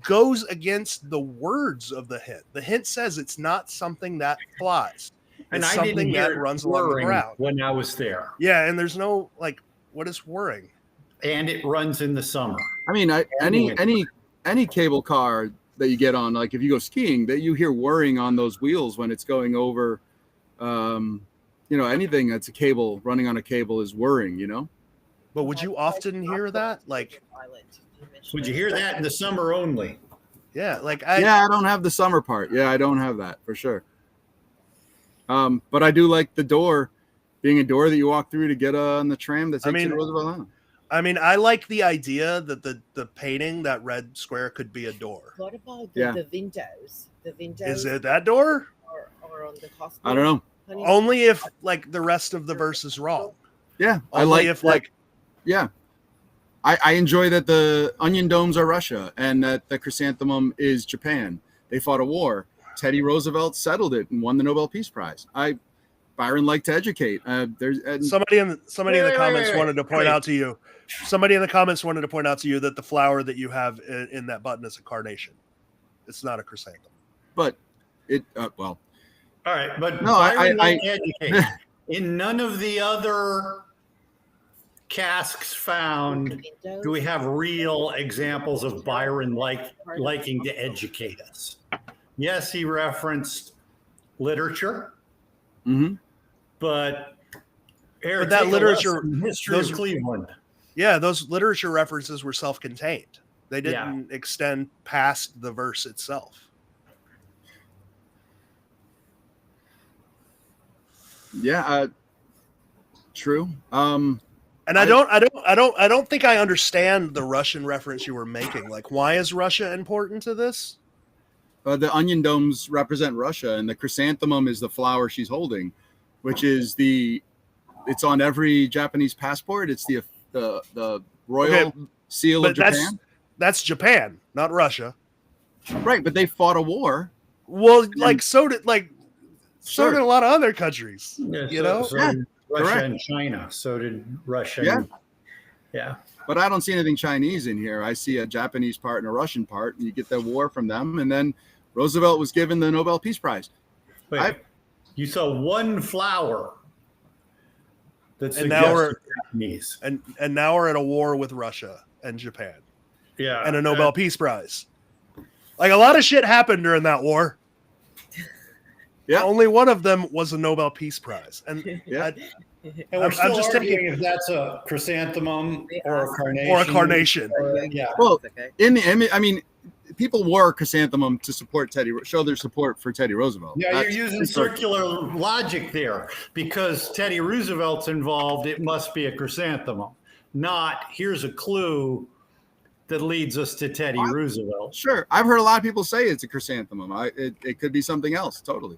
goes against the words of the hint. The hint says it's not something that flies. And it's I something didn't hear that runs along the ground. When I was there. Yeah, and there's no like, what is whirring? And it runs in the summer. I mean, any cable car that you get on, like if you go skiing, that you hear whirring on those wheels when it's going over. Anything that's a cable running on a cable is whirring. But would you often hear that? Like. Would you hear that in the summer only? Yeah, I don't have the summer part. Yeah, I don't have that for sure. But I do like the door being a door that you walk through to get on the tram that takes you to Roosevelt Island. I mean, I like the idea that the painting, that red square, could be a door. What about the windows? The windows. Is it that door? Or on the hospital? I don't know. Only if like the rest of the verse is wrong. Yeah, I like if like yeah. I enjoy that the onion domes are Russia and that the chrysanthemum is Japan. They fought a war. Teddy Roosevelt settled it and won the Nobel Peace Prize. Byron liked to educate. Somebody in the comments wanted to point out to you. Somebody in the comments wanted to point out to you that the flower that you have in that button is a carnation. It's not a chrysanthemum. But it All right, but no, Byron liked to educate. In none of the other casks found do we have real examples of Byron liking to educate us. Yes, he referenced literature, but that literature history of Cleveland. Yeah, those literature references were self-contained. They didn't extend past the verse itself. Yeah, true. And I don't think I understand the Russian reference you were making. Like, why is Russia important to this? The onion domes represent Russia, and the chrysanthemum is the flower she's holding, which is it's on every Japanese passport. It's the royal seal of Japan. That's Japan, not Russia. Right, but they fought a war. Well, so did a lot of other countries. Yeah, Russia and China. So did Russia. Yeah. But I don't see anything Chinese in here. I see a Japanese part and a Russian part, and you get the war from them. And then Roosevelt was given the Nobel Peace Prize. Wait, you saw one flower that's Japanese. And now we're at a war with Russia and Japan. Yeah. And a Nobel Peace Prize. Like, a lot of shit happened during that war. Yeah. Only one of them was a Nobel Peace Prize. And we're still arguing if that's a chrysanthemum or a carnation. Or a carnation. Well, in the image, I mean, people wore chrysanthemum to support show their support for Teddy Roosevelt. Yeah, you're using circular logic there. Because Teddy Roosevelt's involved, it must be a chrysanthemum. Not, here's a clue that leads us to Teddy Roosevelt. Sure. I've heard a lot of people say it's a chrysanthemum. It could be something else, totally.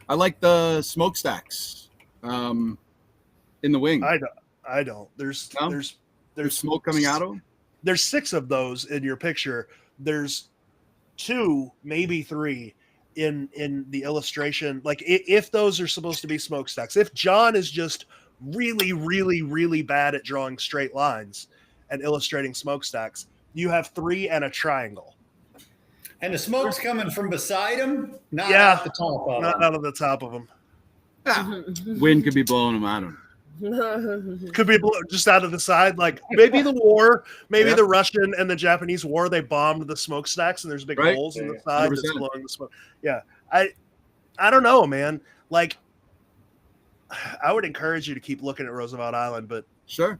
I like the smokestacks in the wing. I don't. There's smoke coming out of them. There's 6 of those in your picture. There's 2, maybe 3 in the illustration. Like, if those are supposed to be smokestacks, if John is just really, really, really bad at drawing straight lines and illustrating smokestacks, you have 3 and a triangle. And the smoke's coming from beside him, not out the top of him. Not out of the top of him. Yeah. Wind could be blowing them out of him. Could be just out of the side, like maybe the war, maybe the Russian and the Japanese war, they bombed the smokestacks and there's big holes in the side that's blowing the smoke. Yeah. I don't know, man. Like, I would encourage you to keep looking at Roosevelt Island, but sure.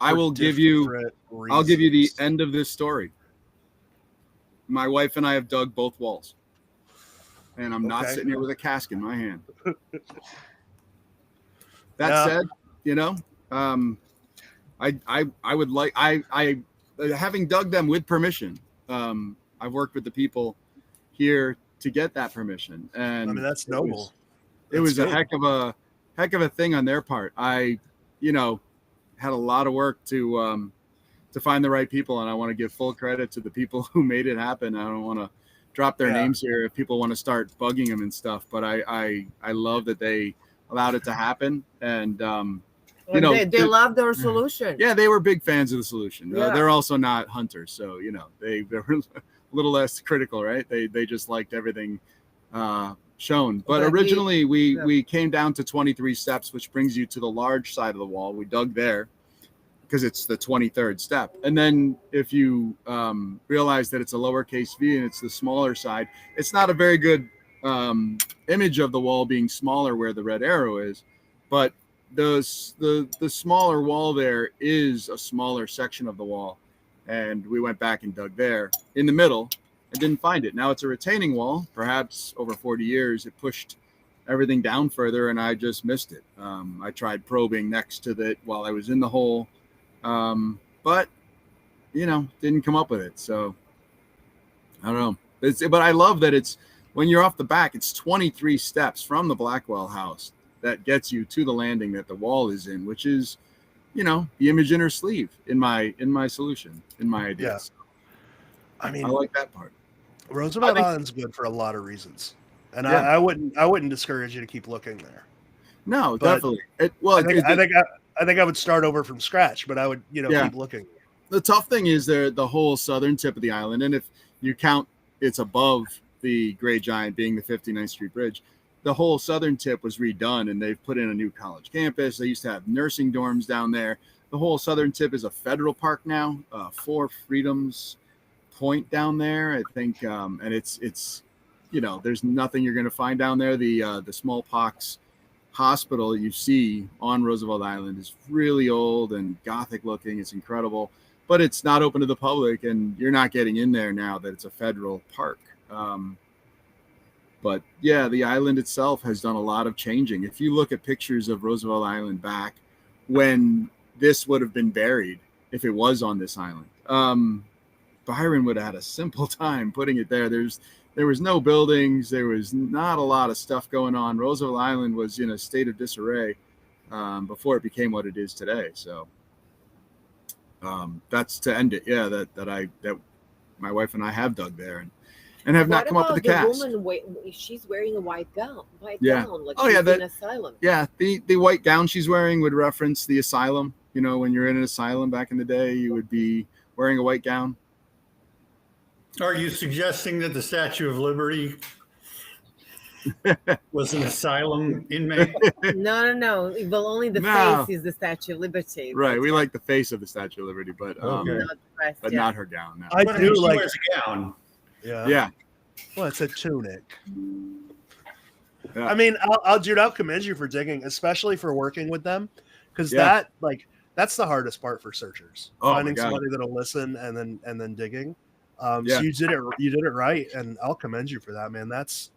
I'll give you the end of this story. My wife and I have dug both walls. And I'm not sitting here with a cask in my hand. That said, you know, I would like having dug them with permission. I've worked with the people here to get that permission, and I mean that's noble. It was a heck of a thing on their part. I, you know, had a lot of work to find the right people, and I want to give full credit to the people who made it happen. I don't want to drop their names here if people want to start bugging them and stuff, but I love that they allowed it to happen, and you know, they love their solution. Yeah, they were big fans of the solution. They're also not hunters, so you know they're a little less critical, right? They just liked everything shown. But originally we came down to 23 steps, which brings you to the large side of the wall. We dug there because it's the 23rd step, and then if you realize that it's a lowercase v and it's the smaller side, it's not a very good image of the wall being smaller where the red arrow is, but the smaller wall there is a smaller section of the wall, and we went back and dug there in the middle and didn't find it. Now it's a retaining wall. Perhaps over 40 years it pushed everything down further, and I just missed it. I tried probing next to it while I was in the hole, but you know, didn't come up with it. So I don't know. But I love that it's, when you're off the back, it's 23 steps from the Blackwell house that gets you to the landing that the wall is in, which is, you know, the image in her sleeve in my solution, in my ideas. Yeah. I mean, I like that part. Roosevelt Island's good for a lot of reasons, and I wouldn't discourage you to keep looking there. No, but definitely. I think I would start over from scratch, but I would, you know, keep looking. The tough thing is the whole southern tip of the island, and if you count it's above the Gray Giant being the 59th Street Bridge, the whole southern tip was redone, and they've put in a new college campus. They used to have nursing dorms down there. The whole southern tip is a federal park now, 4 Freedoms Point down there, I think, and it's you know, there's nothing you're going to find down there. The smallpox hospital you see on Roosevelt Island is really old and Gothic looking. It's incredible, but it's not open to the public, and you're not getting in there now that it's a federal park. But yeah, the island itself has done a lot of changing. If you look at pictures of Roosevelt Island back when this would have been buried, if it was on this island, Byron would have had a simple time putting it there. There was no buildings. There was not a lot of stuff going on. Roosevelt Island was in a state of disarray before it became what it is today. So that's to end it. Yeah, that my wife and I have dug there and have not come up with the cast. She's wearing a white gown. Like she's in asylum. Yeah, the white gown she's wearing would reference the asylum. You know, when you're in an asylum back in the day, you would be wearing a white gown. Are you suggesting that the Statue of Liberty was an asylum inmate? No. Well, only the face is the Statue of Liberty. Right. We like the face of the Statue of Liberty, but not her gown. No. I do like a gown. Yeah. Well, it's a tunic. Yeah. I mean, I'll commend you for digging, especially for working with them, because that's the hardest part for searchers. Finding somebody that'll listen and then digging. So you did it right, and I'll commend you for that, man. That's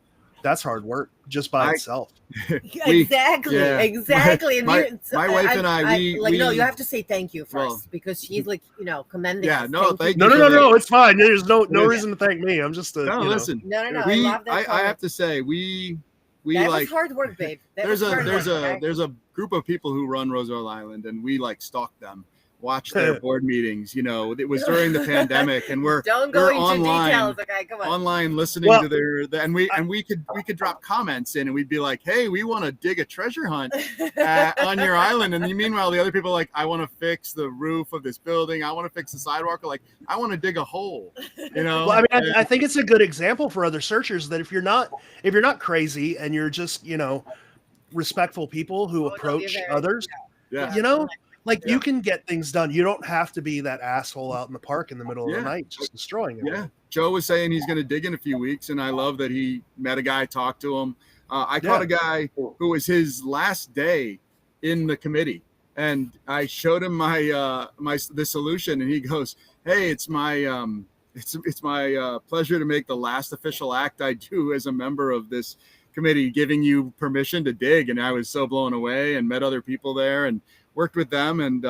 hard work just by itself. Exactly. My wife and I you have to say thank you first, because she's like, you know, commending us. No, it's fine. There's no reason to thank me. I'm just listen. No. I love that. I have to say we that like was hard work, babe. There's a group of people who run Roosevelt Island, and we like stalk them. Watch their board meetings. You know, it was during the pandemic, and we're online, details. Okay, come on. Online listening to their and we could drop comments in, and we'd be like, "Hey, we want to dig a treasure hunt on your island." And meanwhile, the other people are like, "I want to fix the roof of this building. I want to fix the sidewalk." Or like, "I want to dig a hole." You know. Well, I mean, I think it's a good example for other searchers that if you're not crazy and you're just, you know, respectful people who approach others. Yeah. You know, like you can get things done. You don't have to be that asshole out in the park in the middle of the night just destroying it. Yeah. Joe was saying he's going to dig in a few weeks, and I love that he met a guy, talked to him. I caught a guy who was his last day in the committee, and I showed him the solution, and he goes, "Hey, it's my it's my pleasure to make the last official act I do as a member of this committee, giving you permission to dig." And I was so blown away, and met other people there and worked with them, and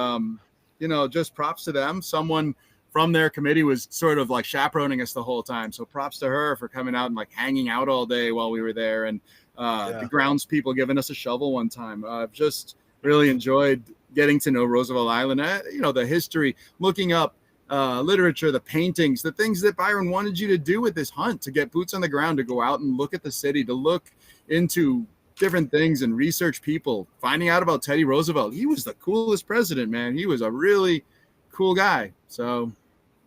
just props to them. Someone from their committee was sort of like chaperoning us the whole time, so props to her for coming out and like hanging out all day while we were there. And the grounds people giving us a shovel one time. I've just really enjoyed getting to know Roosevelt Island. The history, looking up literature, the paintings, the things that Byron wanted you to do with this hunt, to get boots on the ground, to go out and look at the city, to look into different things and research people, finding out about Teddy Roosevelt. He was the coolest president, man. He was a really cool guy. So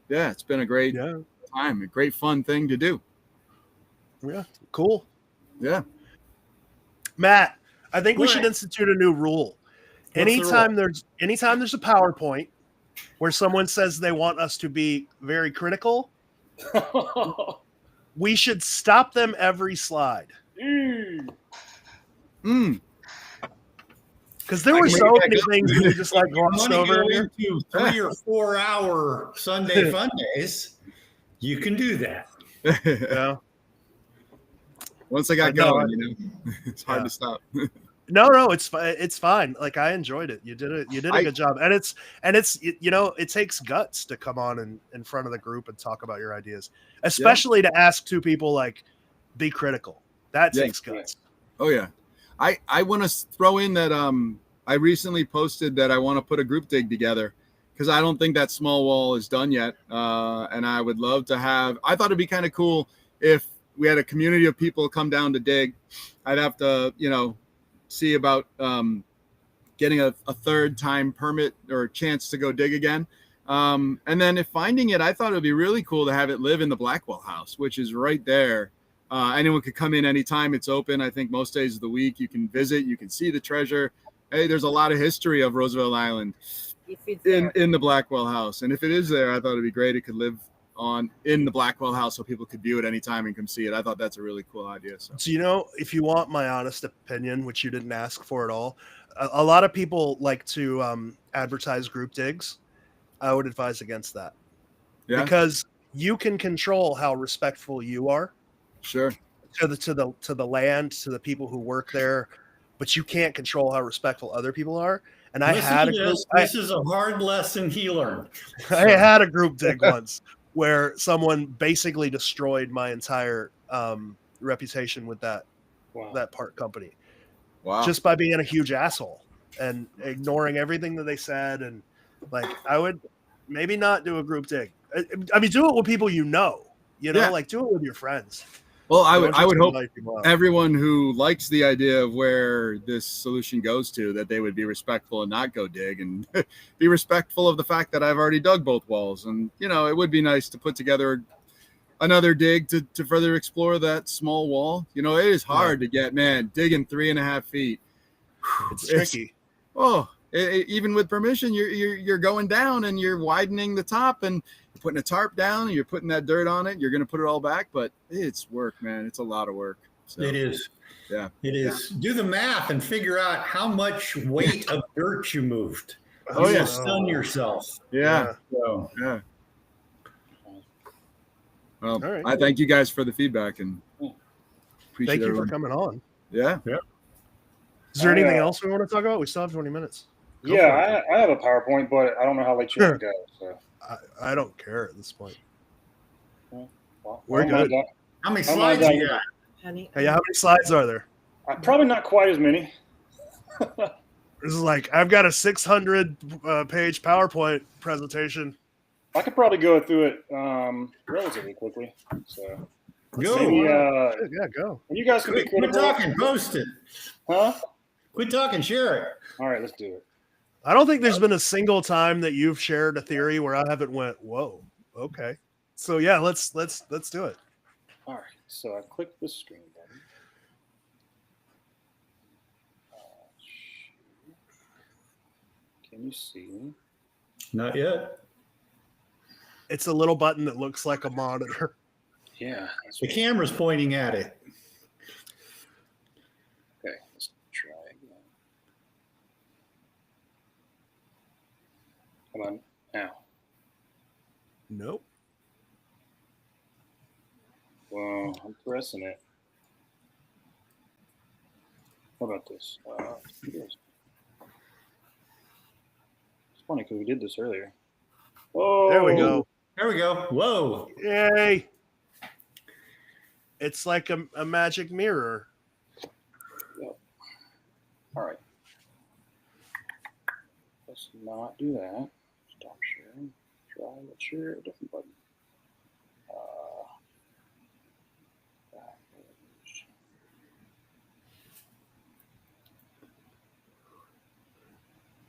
yeah, it's been a great time, a great fun thing to do. Yeah, cool. Yeah. Matt, I think we should institute a new rule. Anytime there's a PowerPoint where someone says they want us to be very critical, we should stop them every slide. Because there were so many things that we just like glossed over. Into 3 or 4 hour Sunday fun days, you can do that. Yeah. Once I got going, it's hard to stop. No, it's fine. Like, I enjoyed it. You did a good job, and it's it takes guts to come on in front of the group and talk about your ideas, especially to ask two people like, be critical. That takes guts. Oh yeah, I want to throw in that I recently posted that I want to put a group dig together, because I don't think that small wall is done yet, and I would love to have. I thought it'd be kind of cool if we had a community of people come down to dig. I'd have to, see about getting a third time permit or chance to go dig again. And then if finding it, I thought it would be really cool to have it live in the Blackwell house, which is right there. Anyone could come in anytime. It's open. I think most days of the week you can visit, you can see the treasure. Hey, there's a lot of history of Roosevelt Island in the Blackwell house. And if it is there, I thought it'd be great. It could live in the Blackwell house so people could view it anytime and come see it. I thought that's a really cool idea. So if you want my honest opinion, which you didn't ask for at all, a lot of people like to advertise group digs. I would advise against that. Yeah. Because you can control how respectful you are. Sure. To the land, to the people who work there, but you can't control how respectful other people are. And this is a hard lesson he learned. I had a group dig once where someone basically destroyed my entire reputation with that park company. Wow. Just by being a huge asshole and ignoring everything that they said. And like, I would maybe not do a group dig. I mean, do it with people like do it with your friends. Well, I would hope everyone who likes the idea of where this solution goes to, that they would be respectful and not go dig, and be respectful of the fact that I've already dug both walls. And, it would be nice to put together another dig to further explore that small wall. It is hard to get, digging 3.5 feet. It's tricky. Even with permission, you're going down and you're widening the top, and you're putting a tarp down and you're putting that dirt on it. You're going to put it all back, but it's work, man. It's a lot of work. So, it is. Yeah, it is. Do the math and figure out how much weight of dirt you moved. You'll stun yourself. Yeah. So, yeah. Well, right. I thank you guys for the feedback and appreciate Thank you for coming on. Yeah. Yeah. Is there anything else we want to talk about? We still have 20 minutes. I have a PowerPoint, but I don't know how late you want to go. So I don't care at this point. Well, we're good. How many slides you got? Hey, how many slides are there? Probably not quite as many. This is like, I've got a 600 page PowerPoint presentation. I could probably go through it relatively quickly. So go. Maybe, go. And you guys can be quit talking, post it. Huh? Quit talking, share it. All right, let's do it. I don't think there's been a single time that you've shared a theory where I haven't went, whoa, okay. So yeah, let's do it. All right. So I click the screen button. Can you see me? Not yet. It's a little button that looks like a monitor. Yeah. The camera's pointing at it. Okay, let's try again. Come on, now. Nope. Well, I'm pressing it. What about this? It's funny because we did this earlier. Oh, there we go. There we go. Whoa. Yay. It's like a magic mirror. Yep. All right. Let's not do that. Stop sharing. Let's share a different button.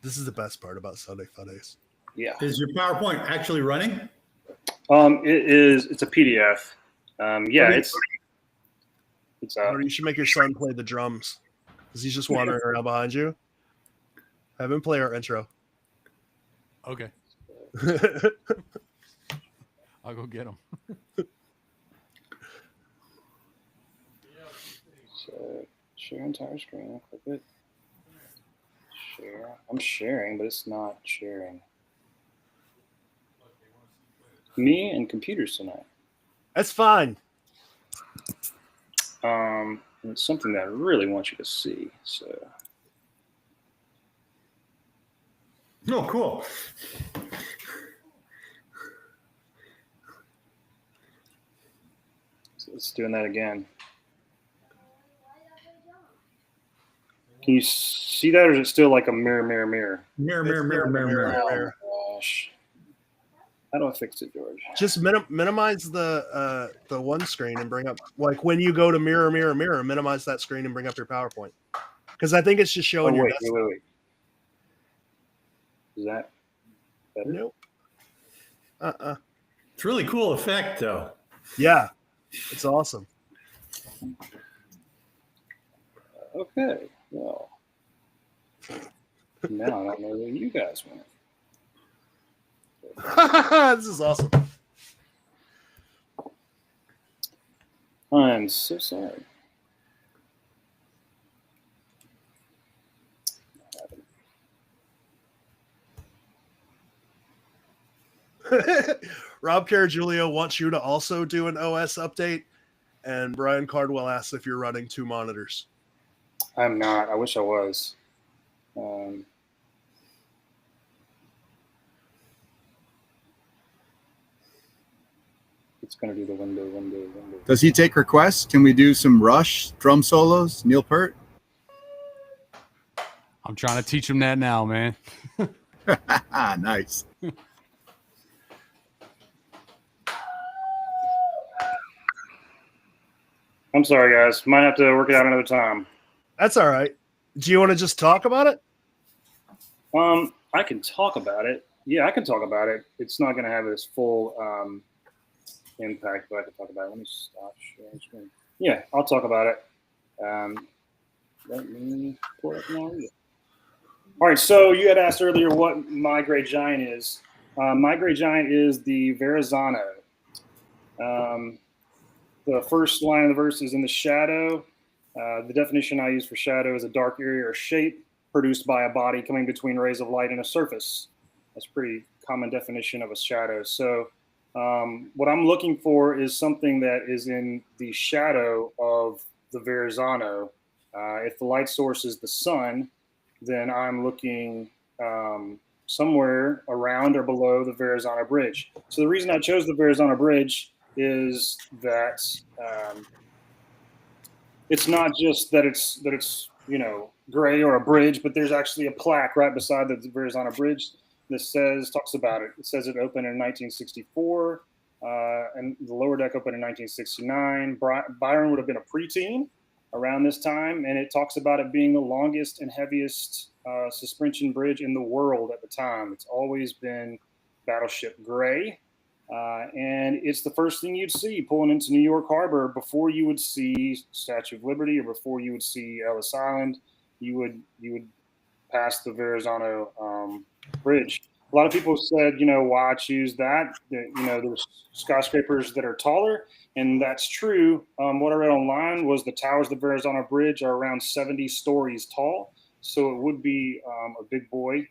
This is the best part about Sunday Fundays. Yeah. Is your PowerPoint actually running? It is. It's a PDF. Yeah, it's. Or you should make your son play the drums because he's just wandering around behind you. Have him play our intro. Okay. I'll go get him. So share entire screen. I'll click it. Share. I'm sharing, but it's not sharing. Me and computers tonight. That's fine. It's something that I really want you to see. So. Oh, cool. So let's doing that again. Can you see that, or is it still like a mirror? Mirror. Oh, gosh. How do I fix it, George? Just minimize the one screen and bring up, like when you go to mirror, minimize that screen and bring up your PowerPoint. Because I think it's just showing your desktop. Wait. Is that better? Nope. It's a really cool effect, though. Yeah, it's awesome. Okay, well, now I don't know where you guys went. This is awesome. I'm so sorry. Rob Caragulio wants you to also do an OS update, and Brian Cardwell asks if you're running 2 monitors. I'm not. I wish I was. It's going to do the window. Does he take requests? Can we do some Rush drum solos? Neil Peart? I'm trying to teach him that now, man. Nice. I'm sorry, guys. Might have to work it out another time. That's all right. Do you want to just talk about it? I can talk about it. Yeah, I can talk about it. It's not going to have its full impact, but I can talk about it. Let me stop sharing screen. Yeah, I'll talk about it. Let me pull it up now. All right, so you had asked earlier what my great giant is. My great giant is the Verrazano. The first line of the verse is in the shadow. The definition I use for shadow is a dark area or shape produced by a body coming between rays of light and a surface. That's a pretty common definition of a shadow. So what I'm looking for is something that is in the shadow of the Verrazano. If the light source is the sun, then I'm looking somewhere around or below the Verrazano Bridge. So the reason I chose the Verrazano Bridge is that it's not just that it's gray or a bridge, but there's actually a plaque right beside the Verrazano Bridge that talks about it. It says it opened in 1964, and the lower deck opened in 1969. Byron would have been a preteen around this time, and it talks about it being the longest and heaviest suspension bridge in the world at the time. It's always been battleship gray. And it's the first thing you'd see pulling into New York Harbor before you would see Statue of Liberty or before you would see Ellis Island. You would past the Verrazano Bridge. A lot of people said, why choose that? There's skyscrapers that are taller, and that's true. What I read online was the towers of the Verrazano Bridge are around 70 stories tall, so it would be a big boy.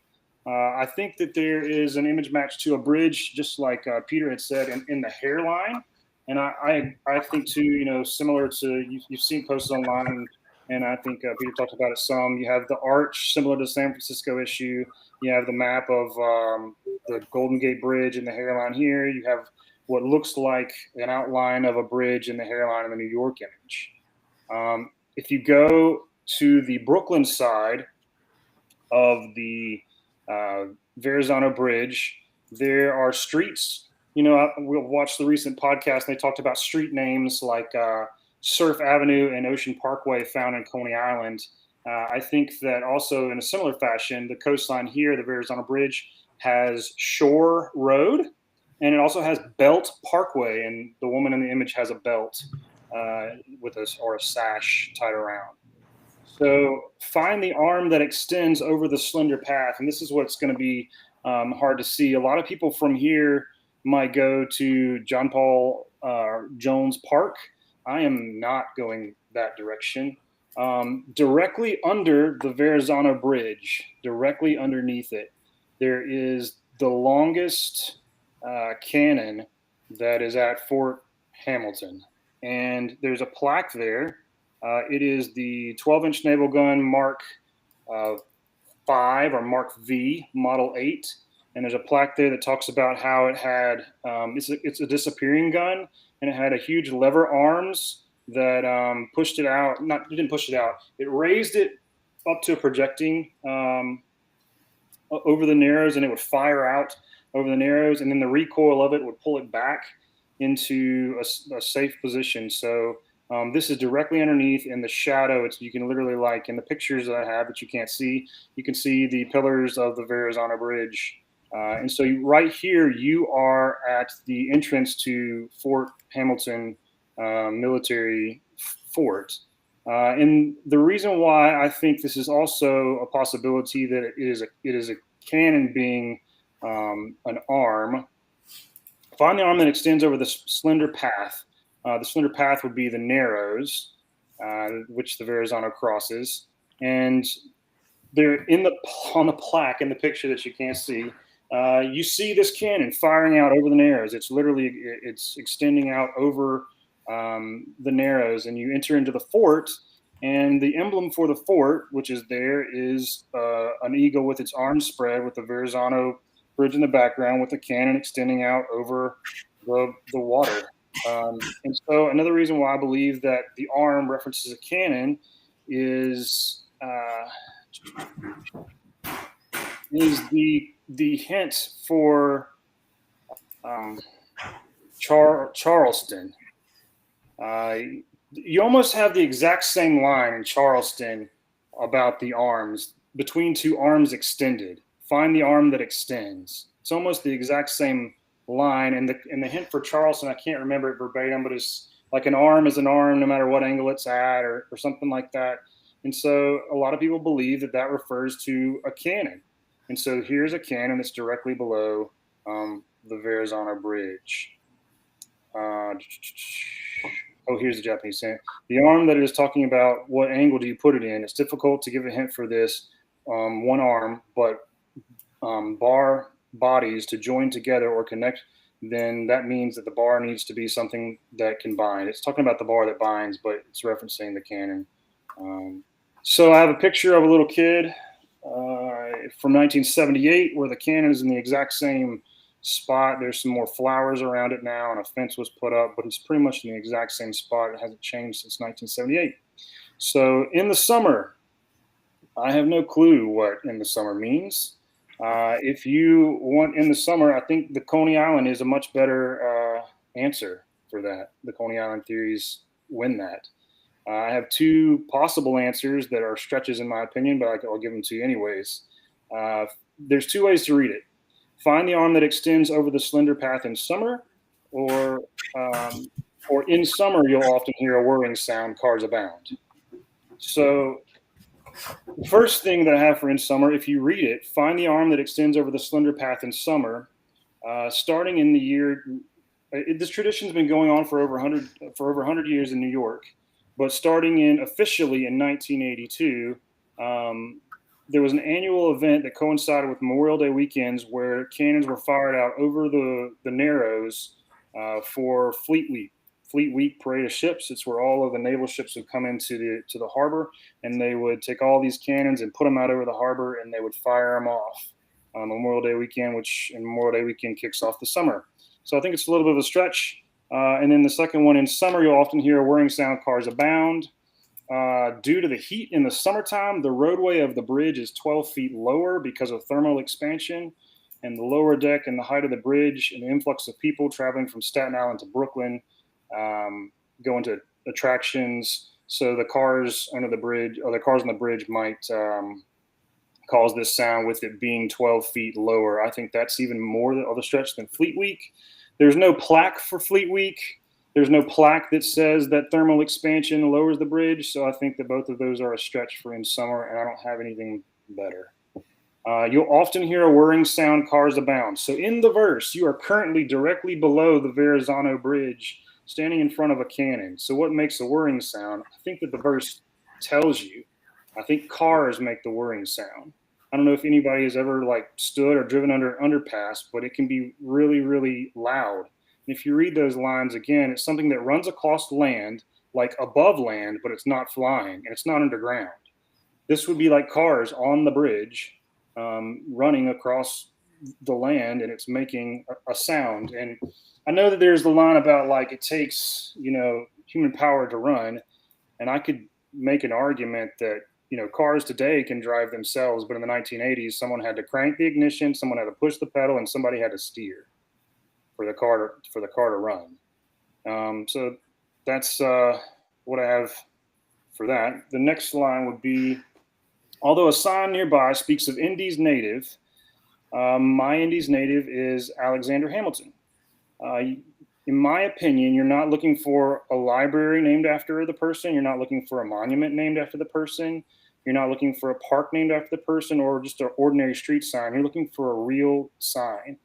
I think that there is an image match to a bridge, just like Peter had said, in the hairline. And I think too, similar to you've seen posts online, and I think Peter talked about it some. You have the arch, similar to the San Francisco issue. You have the map of the Golden Gate Bridge in the hairline here. You have what looks like an outline of a bridge in the hairline of the New York image. If you go to the Brooklyn side of the Verrazano Bridge, there are streets. We'll watch the recent podcast, and they talked about street names like Surf Avenue and Ocean Parkway found in Coney Island. I think that also in a similar fashion, the coastline here, the Verrazano Bridge, has Shore Road, and it also has Belt Parkway, and the woman in the image has a belt with a sash tied around. So find the arm that extends over the slender path, and this is what's going to be hard to see. A lot of people from here might go to John Paul Jones Park. I am not going that direction. Directly under the Verrazano Bridge, directly underneath it, there is the longest cannon that is at Fort Hamilton. And there's a plaque there. It is the 12-inch naval gun Mark 5 or Mark V, Model 8. And there's a plaque there that talks about how it had, it's a disappearing gun, and it had a huge lever arms that pushed it out. It didn't push it out. It raised it up to a projecting over the Narrows, and it would fire out over the Narrows, and then the recoil of it would pull it back into a safe position. So this is directly underneath in the shadow. You can literally, like in the pictures that I have that you can't see, you can see the pillars of the Verrazano Bridge. And so right here, you are at the entrance to Fort Hamilton military fort. And the reason why I think this is also a possibility that it is a cannon being an arm. Find the arm that extends over the slender path. The slender path would be the Narrows, which the Verrazano crosses. And they're on the plaque in the picture that you can't see. You see this cannon firing out over the Narrows. It's extending out over the Narrows, and you enter into the fort, and the emblem for the fort, which is there, is an eagle with its arms spread with the Verrazano Bridge in the background with the cannon extending out over the water. And so another reason why I believe that the arm references a cannon is the hint for Charleston. You almost have the exact same line in Charleston about the arms, between two arms extended. Find the arm that extends. It's almost the exact same line. And the hint for Charleston, I can't remember it verbatim, but it's like an arm is an arm no matter what angle it's at, or something like that. And so a lot of people believe that refers to a cannon. And so here's a cannon that's directly below the Verrazano Bridge. Here's the Japanese saying. The arm that it is talking about, what angle do you put it in? It's difficult to give a hint for this one arm, but bar bodies to join together or connect, then that means that the bar needs to be something that can bind. It's talking about the bar that binds, but it's referencing the cannon. So I have a picture of a little kid from 1978 where the cannon is in the exact same spot. There's some more flowers around it now, and a fence was put up, but it's pretty much in the exact same spot. It hasn't changed since 1978. So in the summer, I have no clue what in the summer means. If you want in the summer, I think the Coney Island is a much better answer for that. The Coney Island theories win that. I have two possible answers that are stretches in my opinion, but I'll give them to you anyways. There's two ways to read it. Find the arm that extends over the slender path in summer, or in summer, you'll often hear a whirring sound, cars abound. So the first thing that I have for in summer, if you read it, find the arm that extends over the slender path in summer, starting in the year. This tradition's been going on for over 100 years in New York, but starting officially in 1982, there was an annual event that coincided with Memorial Day weekends where cannons were fired out over the Narrows for Fleet Week parade of ships. It's where all of the naval ships would come into the harbor, and they would take all these cannons and put them out over the harbor, and they would fire them off on Memorial Day weekend, and Memorial Day weekend kicks off the summer. So I think it's a little bit of a stretch. And then the second one, in summer, you'll often hear a whirring sound, cars abound. Due to the heat in the summertime, the roadway of the bridge is 12 feet lower because of thermal expansion, and the lower deck and the height of the bridge and the influx of people traveling from Staten Island to Brooklyn go into attractions. So the cars under the bridge, or the cars on the bridge, might cause this sound with it being 12 feet lower. I think that's even more of a stretch than Fleet Week. There's no plaque for Fleet Week. There's no plaque that says that thermal expansion lowers the bridge. So I think that both of those are a stretch for in summer, and I don't have anything better. You'll often hear a whirring sound, cars abound. So in the verse, you are currently directly below the Verrazano Bridge, standing in front of a cannon. So what makes a whirring sound? I think that the verse tells you. I think cars make the whirring sound. I don't know if anybody has ever stood or driven under an underpass, but it can be really, really loud. And if you read those lines again, it's something that runs across land, like above land, but it's not flying and it's not underground. This would be like cars on the bridge running across the land, and it's making a sound. And I know that there's the line about it takes, human power to run. And I could make an argument that, cars today can drive themselves, but in the 1980s, someone had to crank the ignition, someone had to push the pedal, and somebody had to steer for the car to run. So that's what I have for that. The next line would be, although a sign nearby speaks of Indy's native, my Indy's native is Alexander Hamilton. In my opinion, you're not looking for a library named after the person. You're not looking for a monument named after the person. You're not looking for a park named after the person or just an ordinary street sign. You're looking for a real sign.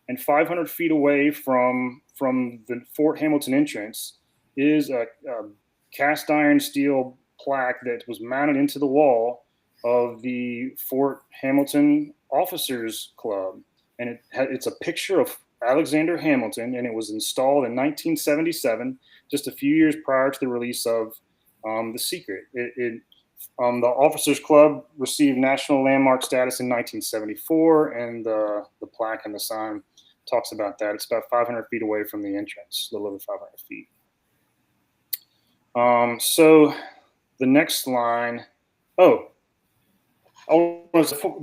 And 500 feet away from the Fort Hamilton entrance is a cast iron steel plaque that was mounted into the wall of the Fort Hamilton Officers Club. And it's a picture of Alexander Hamilton, and it was installed in 1977, just a few years prior to the release of The Secret. The Officers Club received National Landmark status in 1974, and the plaque and the sign talks about that. It's about 500 feet away from the entrance, a little over 500 feet. So the next line, the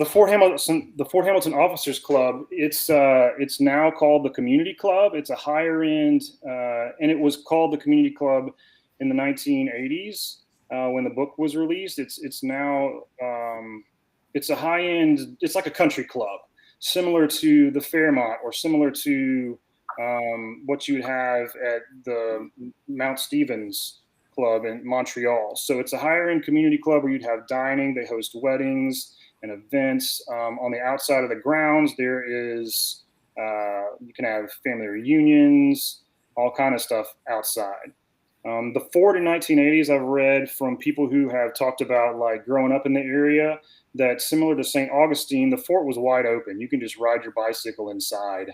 Fort Hamilton Officers Club. It's now called the Community Club. It's a higher end, and it was called the Community Club in the 1980s when the book was released. It's now it's a high end. It's like a country club, similar to the Fairmont or similar to what you would have at the Mount Stevens Club in Montreal. So it's a higher end community club where you'd have dining. They host weddings and events. On the outside of the grounds, there is you can have family reunions, all kind of stuff outside. The fort in 1980s, I've read from people who have talked about growing up in the area, that similar to St. Augustine, the fort was wide open. You can just ride your bicycle inside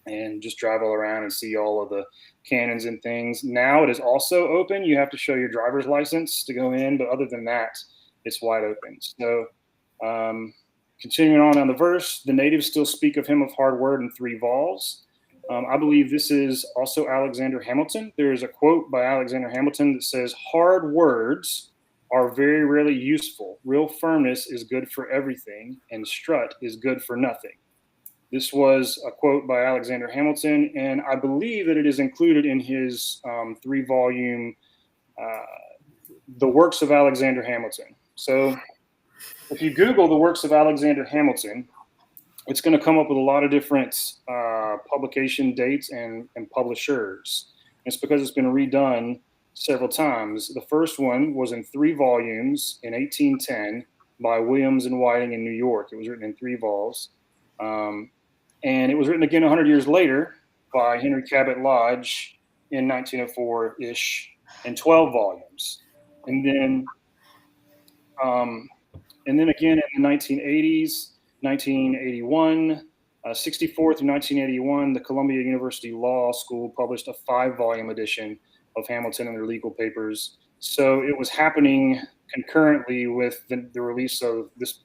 and just drive all around and see all of the cannons and things. Now it is also open. You have to show your driver's license to go in, but other than that, it's wide open. So continuing on the verse, the natives still speak of him of hard word and three vols. I believe this is also Alexander Hamilton. There is a quote by Alexander Hamilton that says, "Hard words are very rarely useful. Real firmness is good for everything, and strut is good for nothing." This was a quote by Alexander Hamilton, and I believe that it is included in his 3-volume The Works of Alexander Hamilton. So if you Google the works of Alexander Hamilton, it's going to come up with a lot of different publication dates and publishers. It's because it's been redone several times. The first one was in 3 volumes in 1810 by Williams and Whiting in New York. It was written in 3 vols. And it was written again 100 years later by Henry Cabot Lodge in 1904-ish in 12 volumes. And then again in the 1980s, 1981, 64 through 1981, the Columbia University Law School published a 5-volume edition of Hamilton and their legal papers. So it was happening concurrently with the release of this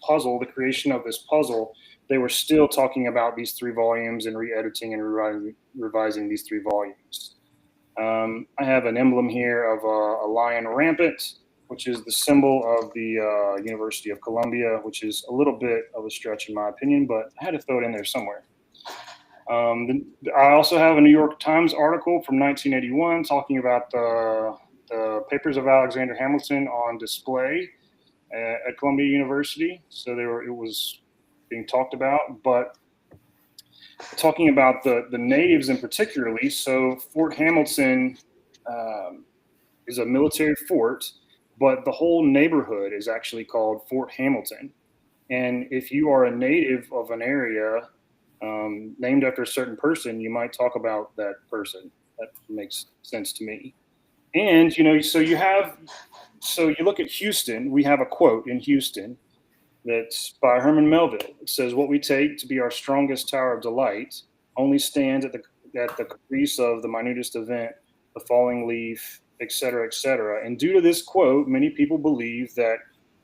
puzzle, the creation of this puzzle. They were still talking about these 3 volumes and re-editing and revising these 3 volumes. I have an emblem here of a lion rampant, which is the symbol of the University of Columbia, which is a little bit of a stretch in my opinion, but I had to throw it in there somewhere. I also have a New York Times article from 1981 talking about the papers of Alexander Hamilton on display at Columbia University. So it was being talked about, but talking about the natives in particularly. So Fort Hamilton is a military fort, but the whole neighborhood is actually called Fort Hamilton. And if you are a native of an area named after a certain person, you might talk about that person. That makes sense to me. And, so you look at Houston, we have a quote in Houston that's by Herman Melville. It says, "What we take to be our strongest tower of delight only stands at the caprice of the minutest event, the falling leaf, et cetera, et cetera." And due to this quote, many people believe that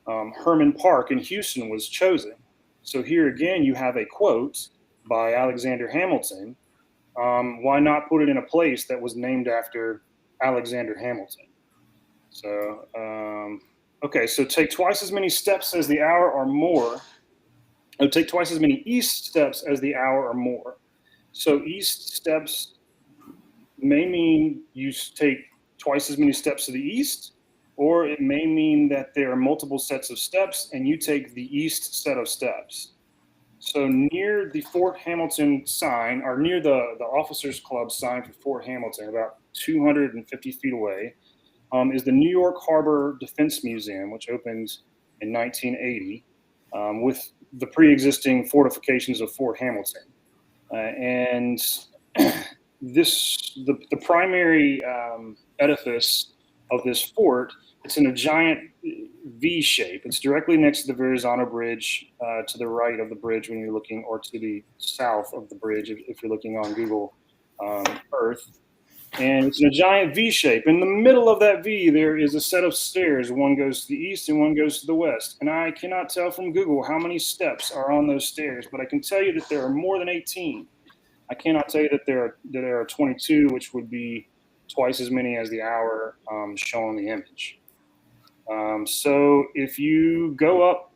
Herman Park in Houston was chosen. So here again, you have a quote by Alexander Hamilton. Why not put it in a place that was named after Alexander Hamilton? So, okay, so take twice as many steps as the hour or more. Oh, take twice as many east steps as the hour or more. So east steps may mean you take twice as many steps to the east, or it may mean that there are multiple sets of steps and you take the east set of steps. So near the Fort Hamilton sign, or near the Officers Club sign for Fort Hamilton, about 250 feet away, is the New York Harbor Defense Museum, which opened in 1980 with the pre-existing fortifications of Fort Hamilton. And the primary edifice of this fort, it's in a giant V shape. It's directly next to the Verrazano Bridge, to the right of the bridge when you're looking, or to the south of the bridge if you're looking on Google Earth. And it's in a giant V shape. In the middle of that V, there is a set of stairs. One goes to the east and one goes to the west. And I cannot tell from Google how many steps are on those stairs, but I can tell you that there are more than 18. I cannot tell you that there are 22, which would be twice as many as the hour shown in the image. So if you go up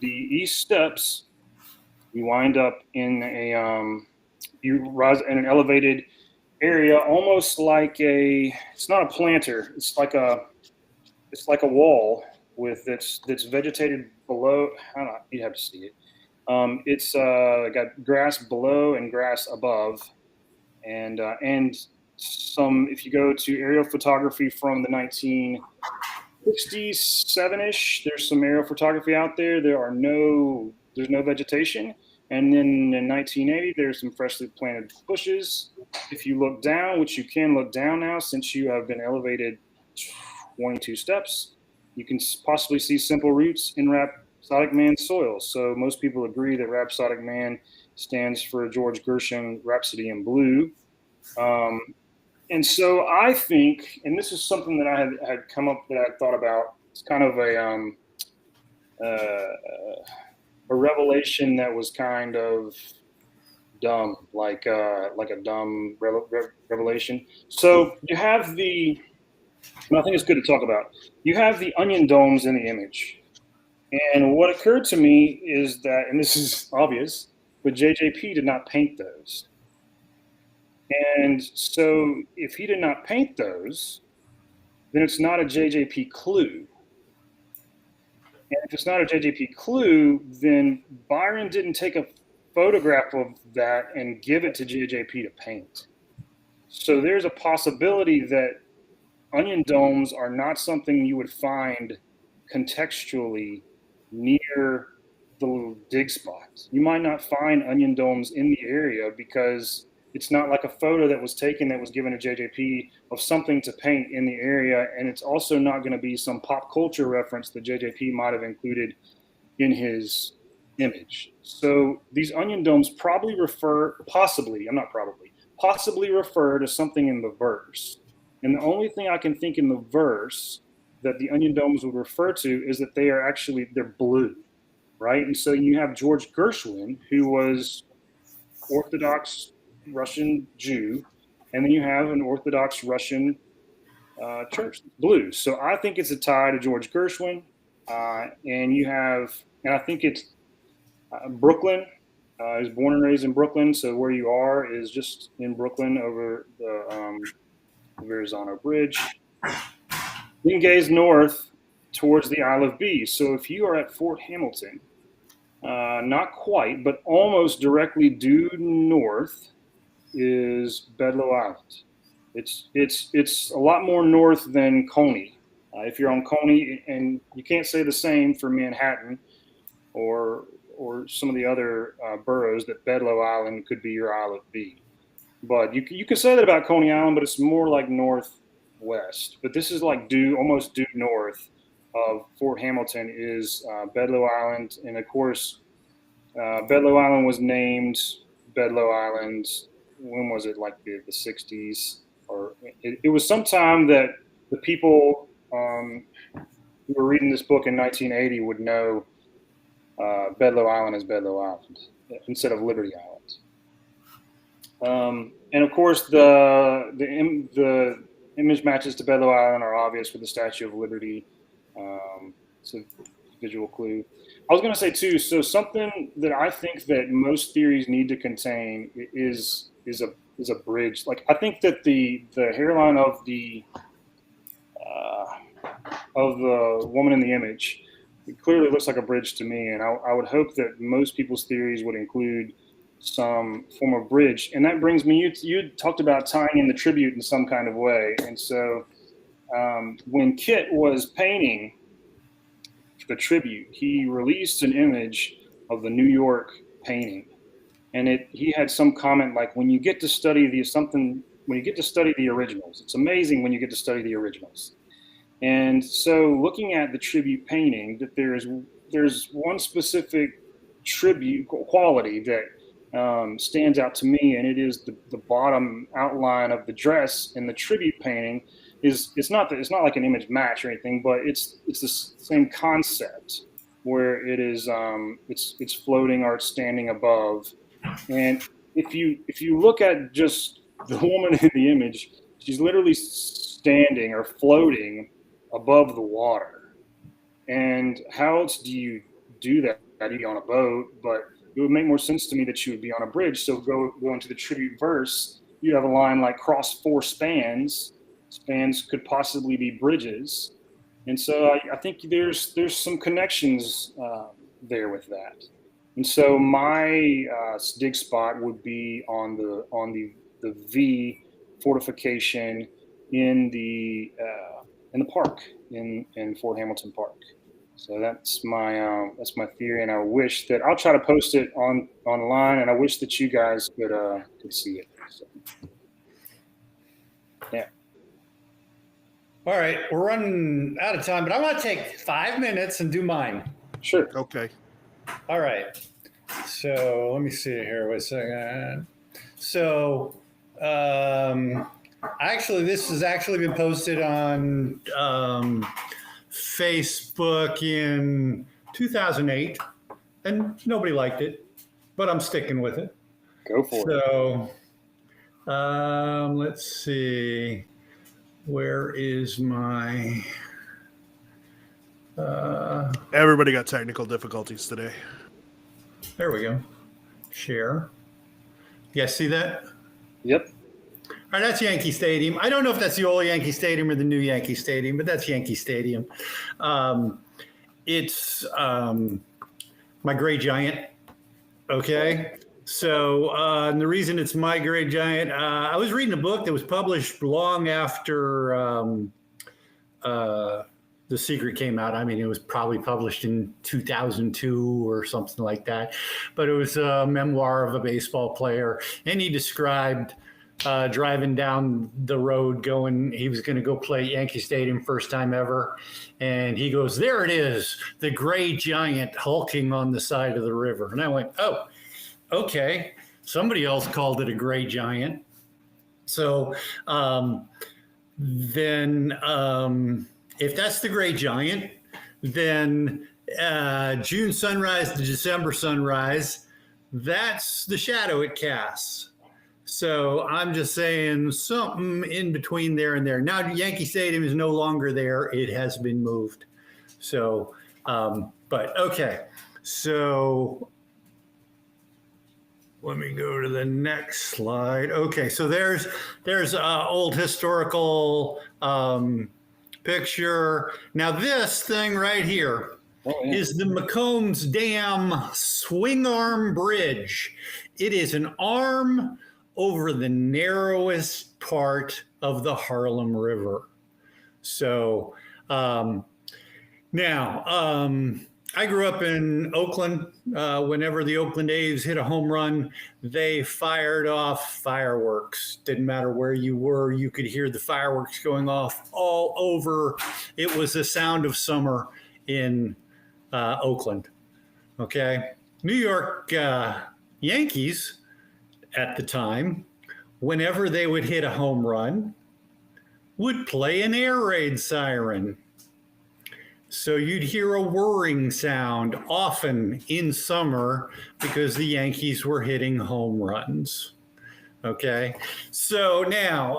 the east steps, you wind up in you rise in an elevated area, almost like it's not a planter, it's like a wall with that's vegetated below. I don't know, you'd have to see it. It's got grass below and grass above, and some, if you go to aerial photography from the 1967-ish, there's some aerial photography out there. There's no vegetation. And then in 1980, there's some freshly planted bushes. If you look down, which you can look down now since you have been elevated 22 steps, you can possibly see simple roots in Rhapsodic Man soil. So most people agree that Rhapsodic Man stands for George Gershwin Rhapsody in Blue. And so I think, and this is something that I had come up that I thought about, it's kind of a revelation that was kind of dumb, like a dumb revelation. So you have and I think it's good to talk about, you have the onion domes in the image. And what occurred to me is that, and this is obvious, but JJP did not paint those. And so if he did not paint those, then it's not a JJP clue. And if it's not a JJP clue, then Byron didn't take a photograph of that and give it to JJP to paint. So there's a possibility that onion domes are not something you would find contextually near the little dig spots. You might not find onion domes in the area because it's not like a photo that was taken that was given to JJP of something to paint in the area. And it's also not going to be some pop culture reference that JJP might have included in his image. So these onion domes possibly refer to something in the verse. And the only thing I can think in the verse that the onion domes would refer to is that they're blue, right? And so you have George Gershwin, who was Orthodox Russian Jew, and then you have an Orthodox Russian church, blue. So I think it's a tie to George Gershwin, and I think it's Brooklyn. He was born and raised in Brooklyn, so where you are is just in Brooklyn over the Verrazano Bridge. Then gaze north towards the Isle of Bee. So if you are at Fort Hamilton, not quite, but almost directly due north is Bedloe Island. It's a lot more north than Coney. If you're on Coney, and you can't say the same for Manhattan or some of the other boroughs, that Bedloe Island could be your Isle of Bee. But you can say that about Coney Island, but it's more like northwest. But this is like almost due north of Fort Hamilton is Bedloe Island. And of course, Bedloe Island was named Bedloe Island. When was it? Like the 60s? Or it was sometime that the people who were reading this book in 1980 would know Bedloe Island as Bedloe Island instead of Liberty Island. And of course, the image matches to Bedloe Island are obvious with the Statue of Liberty. It's a visual clue. I was going to say too, so something that I think that most theories need to contain is a bridge. Like, I think that the hairline of the woman in the image, it clearly looks like a bridge to me, and I would hope that most people's theories would include some form of bridge. And that brings me, you talked about tying in the tribute in some kind of way. And so when Kit was painting the tribute, he released an image of the New York painting. And he had some comment like, when you get to study the originals, it's amazing when you get to study the originals. And so looking at the tribute painting, that there's one specific tribute quality that stands out to me, and it is the bottom outline of the dress in the tribute painting. It's not like an image match or anything, but it's the same concept where it is it's floating or it's standing above. And if you look at just the woman in the image, she's literally standing or floating above the water. And how else do you do that? You'd be on a boat, but it would make more sense to me that you would be on a bridge. So go into the tribute verse, you have a line like cross four spans. Spans could possibly be bridges. And so I think there's some connections there with that. And so my dig spot would be on the V fortification in the park in Fort Hamilton Park. So that's my theory, and I wish that I'll try to post it online, and I wish that you guys could see it. So, yeah. All right, we're running out of time, but I want to take 5 minutes and do mine. Sure. Okay. All right. So let me see here. Wait a second. So actually, this has actually been posted on Facebook in 2008, and nobody liked it, but I'm sticking with it. Go for it. So let's see. Where is my... Everybody got technical difficulties today. There we go. Share. You guys see that? Yep. All right, that's Yankee Stadium. I don't know if that's the old Yankee Stadium or the new Yankee Stadium, but that's Yankee Stadium. It's my gray giant. Okay. So and the reason it's my gray giant, I was reading a book that was published long after The Secret came out. I mean, it was probably published in 2002 or something like that. But it was a memoir of a baseball player. And he described driving down the road he was going to go play at Yankee Stadium first time ever. And he goes, there it is, the gray giant hulking on the side of the river. And I went, oh, okay. Somebody else called it a gray giant. So then if that's the gray giant, then June sunrise to December sunrise, that's the shadow it casts. So I'm just saying something in between there and there. Now Yankee Stadium is no longer there. It has been moved. So, but okay. So let me go to the next slide. Okay, so there's old historical picture. Now this thing right here is the McCombs Dam swing arm bridge. It is an arm over the narrowest part of the Harlem River. So now I grew up in Oakland. Whenever the Oakland A's hit a home run, they fired off fireworks. Didn't matter where you were, you could hear the fireworks going off all over. It was the sound of summer in Oakland. Okay. New York Yankees at the time, whenever they would hit a home run, would play an air raid siren. So you'd hear a whirring sound often in summer because the Yankees were hitting home runs. Okay, so now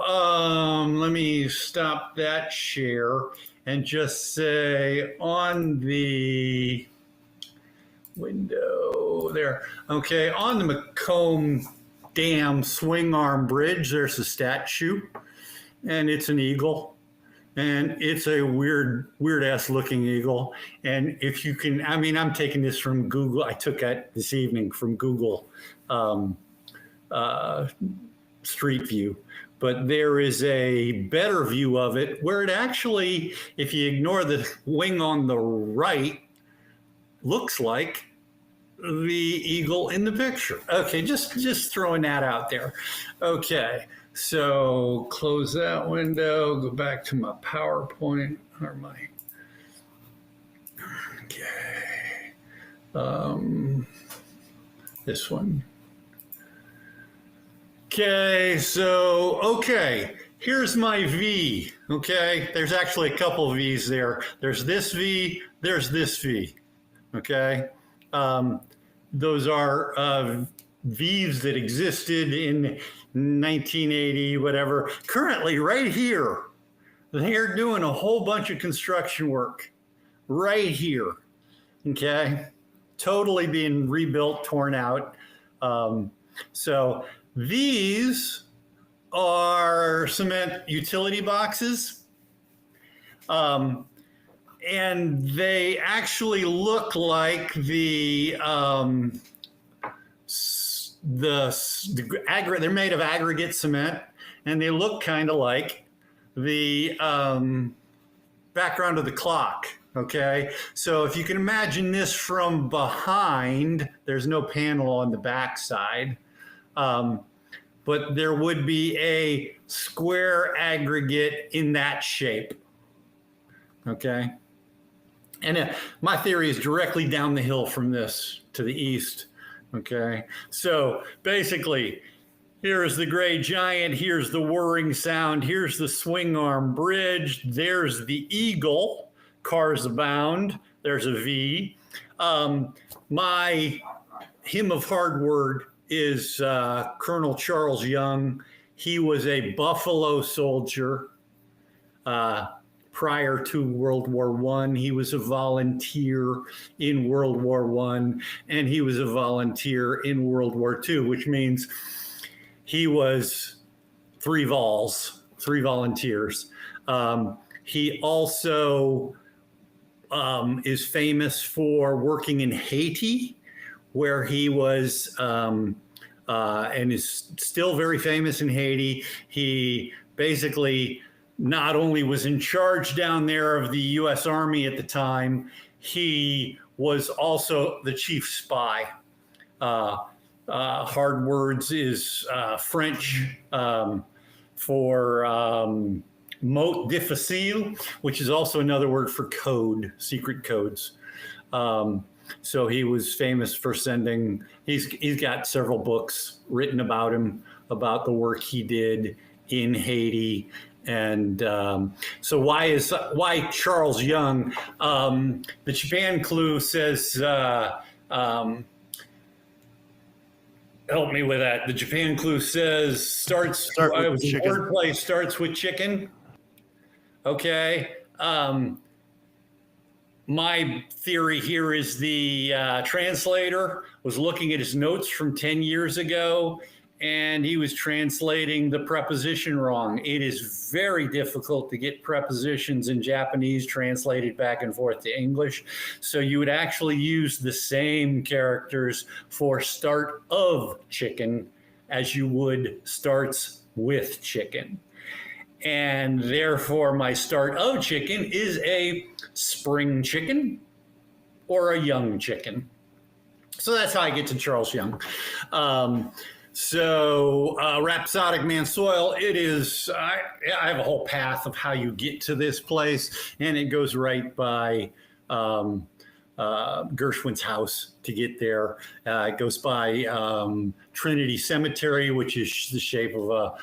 let me stop that share and just say on the window there. Okay, on the Macomb Dam swing arm bridge, there's a statue, and it's an eagle. And it's a weird ass looking eagle. And if you can, I mean, I'm taking this from Google. I took it this evening from Google Street View. But there is a better view of it where it actually, if you ignore the wing on the right, looks like the eagle in the picture. Okay, just throwing that out there. Okay. So close that window, go back to my PowerPoint or my, okay, this one. Okay, so, okay, here's my V, okay? There's actually a couple of V's there. There's this V, there's this V, okay? Those are V's that existed in 1980, whatever. Currently, right here, they're doing a whole bunch of construction work right here, okay? Totally being rebuilt, torn out. So these are cement utility boxes. And they actually look like they're made of aggregate cement, and they look kind of like the background of the clock. Okay, so if you can imagine this from behind, there's no panel on the back side, but there would be a square aggregate in that shape. Okay, and my theory is directly down the hill from this to the east. Okay, so basically, here's the gray giant, here's the whirring sound, here's the swing arm bridge, there's the eagle, cars abound, there's a V. My hymn of hard word is Colonel Charles Young. He was a Buffalo soldier prior to World War I. He was a volunteer in World War I, and he was a volunteer in World War II, which means he was three volunteers. He also is famous for working in Haiti, where he was, and is still very famous in Haiti. He basically not only was in charge down there of the U.S. Army at the time, he was also the chief spy. Hard words is French for mot difficile, which is also another word for code, secret codes. So he was famous for sending, he's got several books written about him, about the work he did in Haiti. And so why Charles Young? The Japan Clue says, help me with that. The Japan Clue says wordplay starts with chicken. Okay. My theory here is the translator was looking at his notes from 10 years ago, and he was translating the preposition wrong. It is very difficult to get prepositions in Japanese translated back and forth to English. So you would actually use the same characters for start of chicken as you would starts with chicken. And therefore, my start of chicken is a spring chicken or a young chicken. So that's how I get to Charles Young. Rhapsodic Man Soil, it is, I have a whole path of how you get to this place, and it goes right by Gershwin's house to get there. It goes by Trinity Cemetery, which is the shape of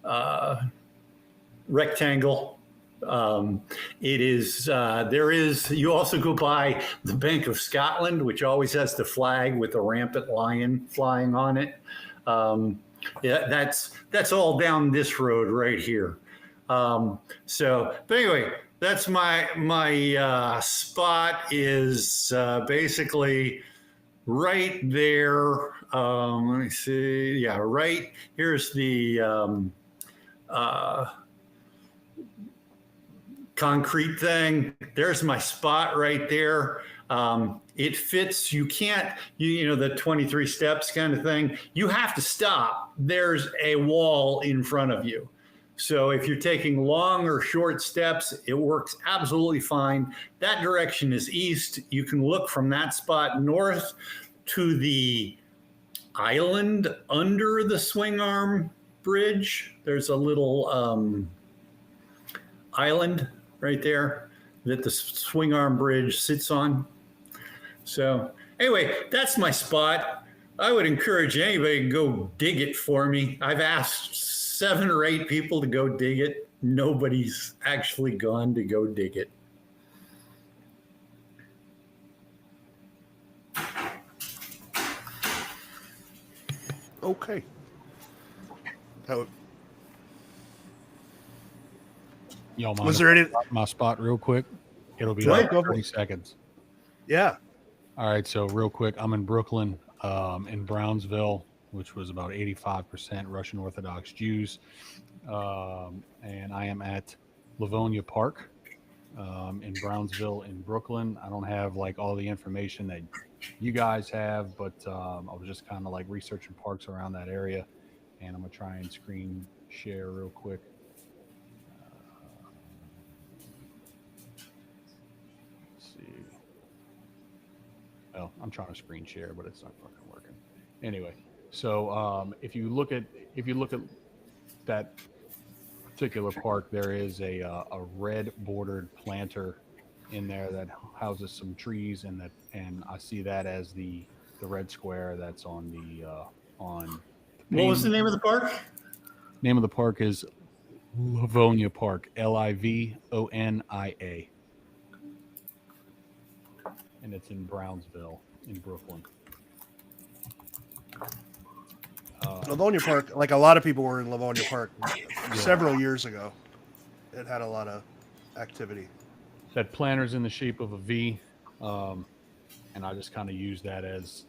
a rectangle. You also go by the Bank of Scotland, which always has the flag with the rampant lion flying on it. That's all down this road right here. But anyway, that's my spot is basically right there. Let me see. Yeah, right here's the concrete thing. There's my spot right there. It fits. You can't, the 23 steps kind of thing. You have to stop. There's a wall in front of you. So if you're taking long or short steps, it works absolutely fine. That direction is east. You can look from that spot north to the island under the swing arm bridge. There's a little island right there that the swing arm bridge sits on. So anyway, that's my spot. I would encourage anybody to go dig it for me. I've asked 7 or 8 people to go dig it. Nobody's actually gone to go dig it. Okay. Y'all mind Was there any my spot real quick? It'll be Right, like go for 30 it. seconds. Yeah. All right, so real quick, I'm in Brooklyn, in Brownsville, which was about 85% Russian Orthodox Jews, and I am at Livonia Park in Brownsville in Brooklyn. I don't have like all the information that you guys have, but I was just kind of like researching parks around that area, and I'm gonna try and screen share real quick. Well, I'm trying to screen share, but it's not fucking working. Anyway, so if you look at that particular park, there is a red bordered planter in there that houses some trees, and I see that as the red square that's on the on. What was the name of the park? Name of the park is Livonia Park, Livonia, and it's in Brownsville in Brooklyn. Livonia Park, like a lot of people were in Livonia Park several years ago. It had a lot of activity. That planter's in the shape of a V, and I just kind of use that as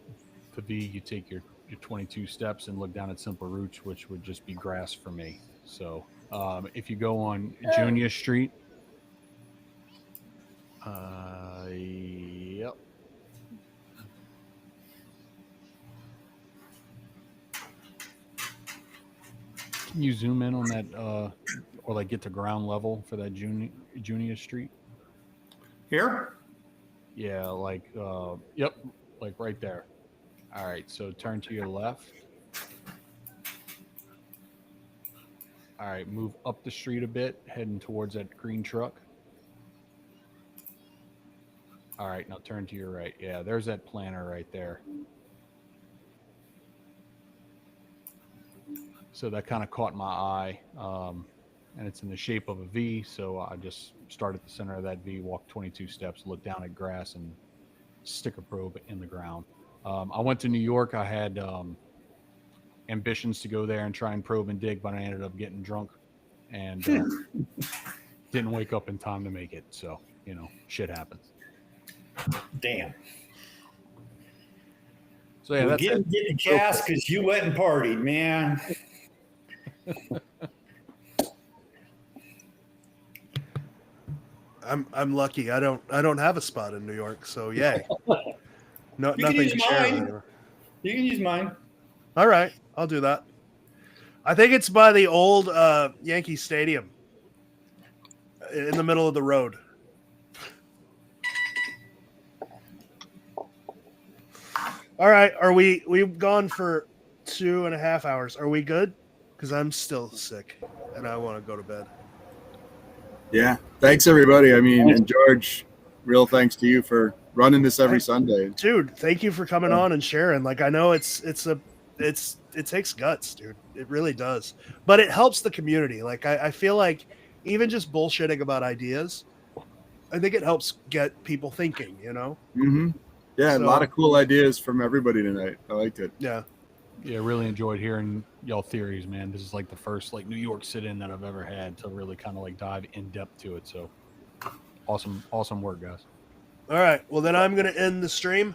the V. You take your 22 steps and look down at Simple Roots, which would just be grass for me. So if you go on Junior Street, yep. Can you zoom in on that or like get to ground level for that Junior Street. Here? Yeah, like yep, like right there. All right, so turn to your left. All right, move up the street a bit, heading towards that green truck. All right, now turn to your right. Yeah, there's that planter right there. So that kind of caught my eye, and it's in the shape of a V. So I just start at the center of that V, walk 22 steps, look down at grass, and stick a probe in the ground. I went to New York. I had ambitions to go there and try and probe and dig, but I ended up getting drunk and didn't wake up in time to make it. So, you know, shit happens. Damn. So yeah, that's getting gas because you went and partied, man. I'm lucky. I don't have a spot in New York, so yay. No, You nothing can use to share. mine. You can use mine. All right, I'll do that. I think it's by the old Yankee Stadium, in the middle of the road. All right, we've gone for 2.5 hours. Are we good? Because I'm still sick and I want to go to bed. Yeah. Thanks everybody. I mean, and George, real thanks to you for running this every Sunday. Dude, thank you for coming on and sharing. Like, I know it takes guts, dude. It really does. But it helps the community. Like, I feel like even just bullshitting about ideas, I think it helps get people thinking, you know? Mm-hmm. Yeah, So, a lot of cool ideas from everybody tonight. I liked it. Yeah. Yeah, really enjoyed hearing y'all theories, man. This is like the first like New York sit-in that I've ever had to really kind of like dive in depth to it. So awesome work, guys. All right. Well, then I'm going to end the stream.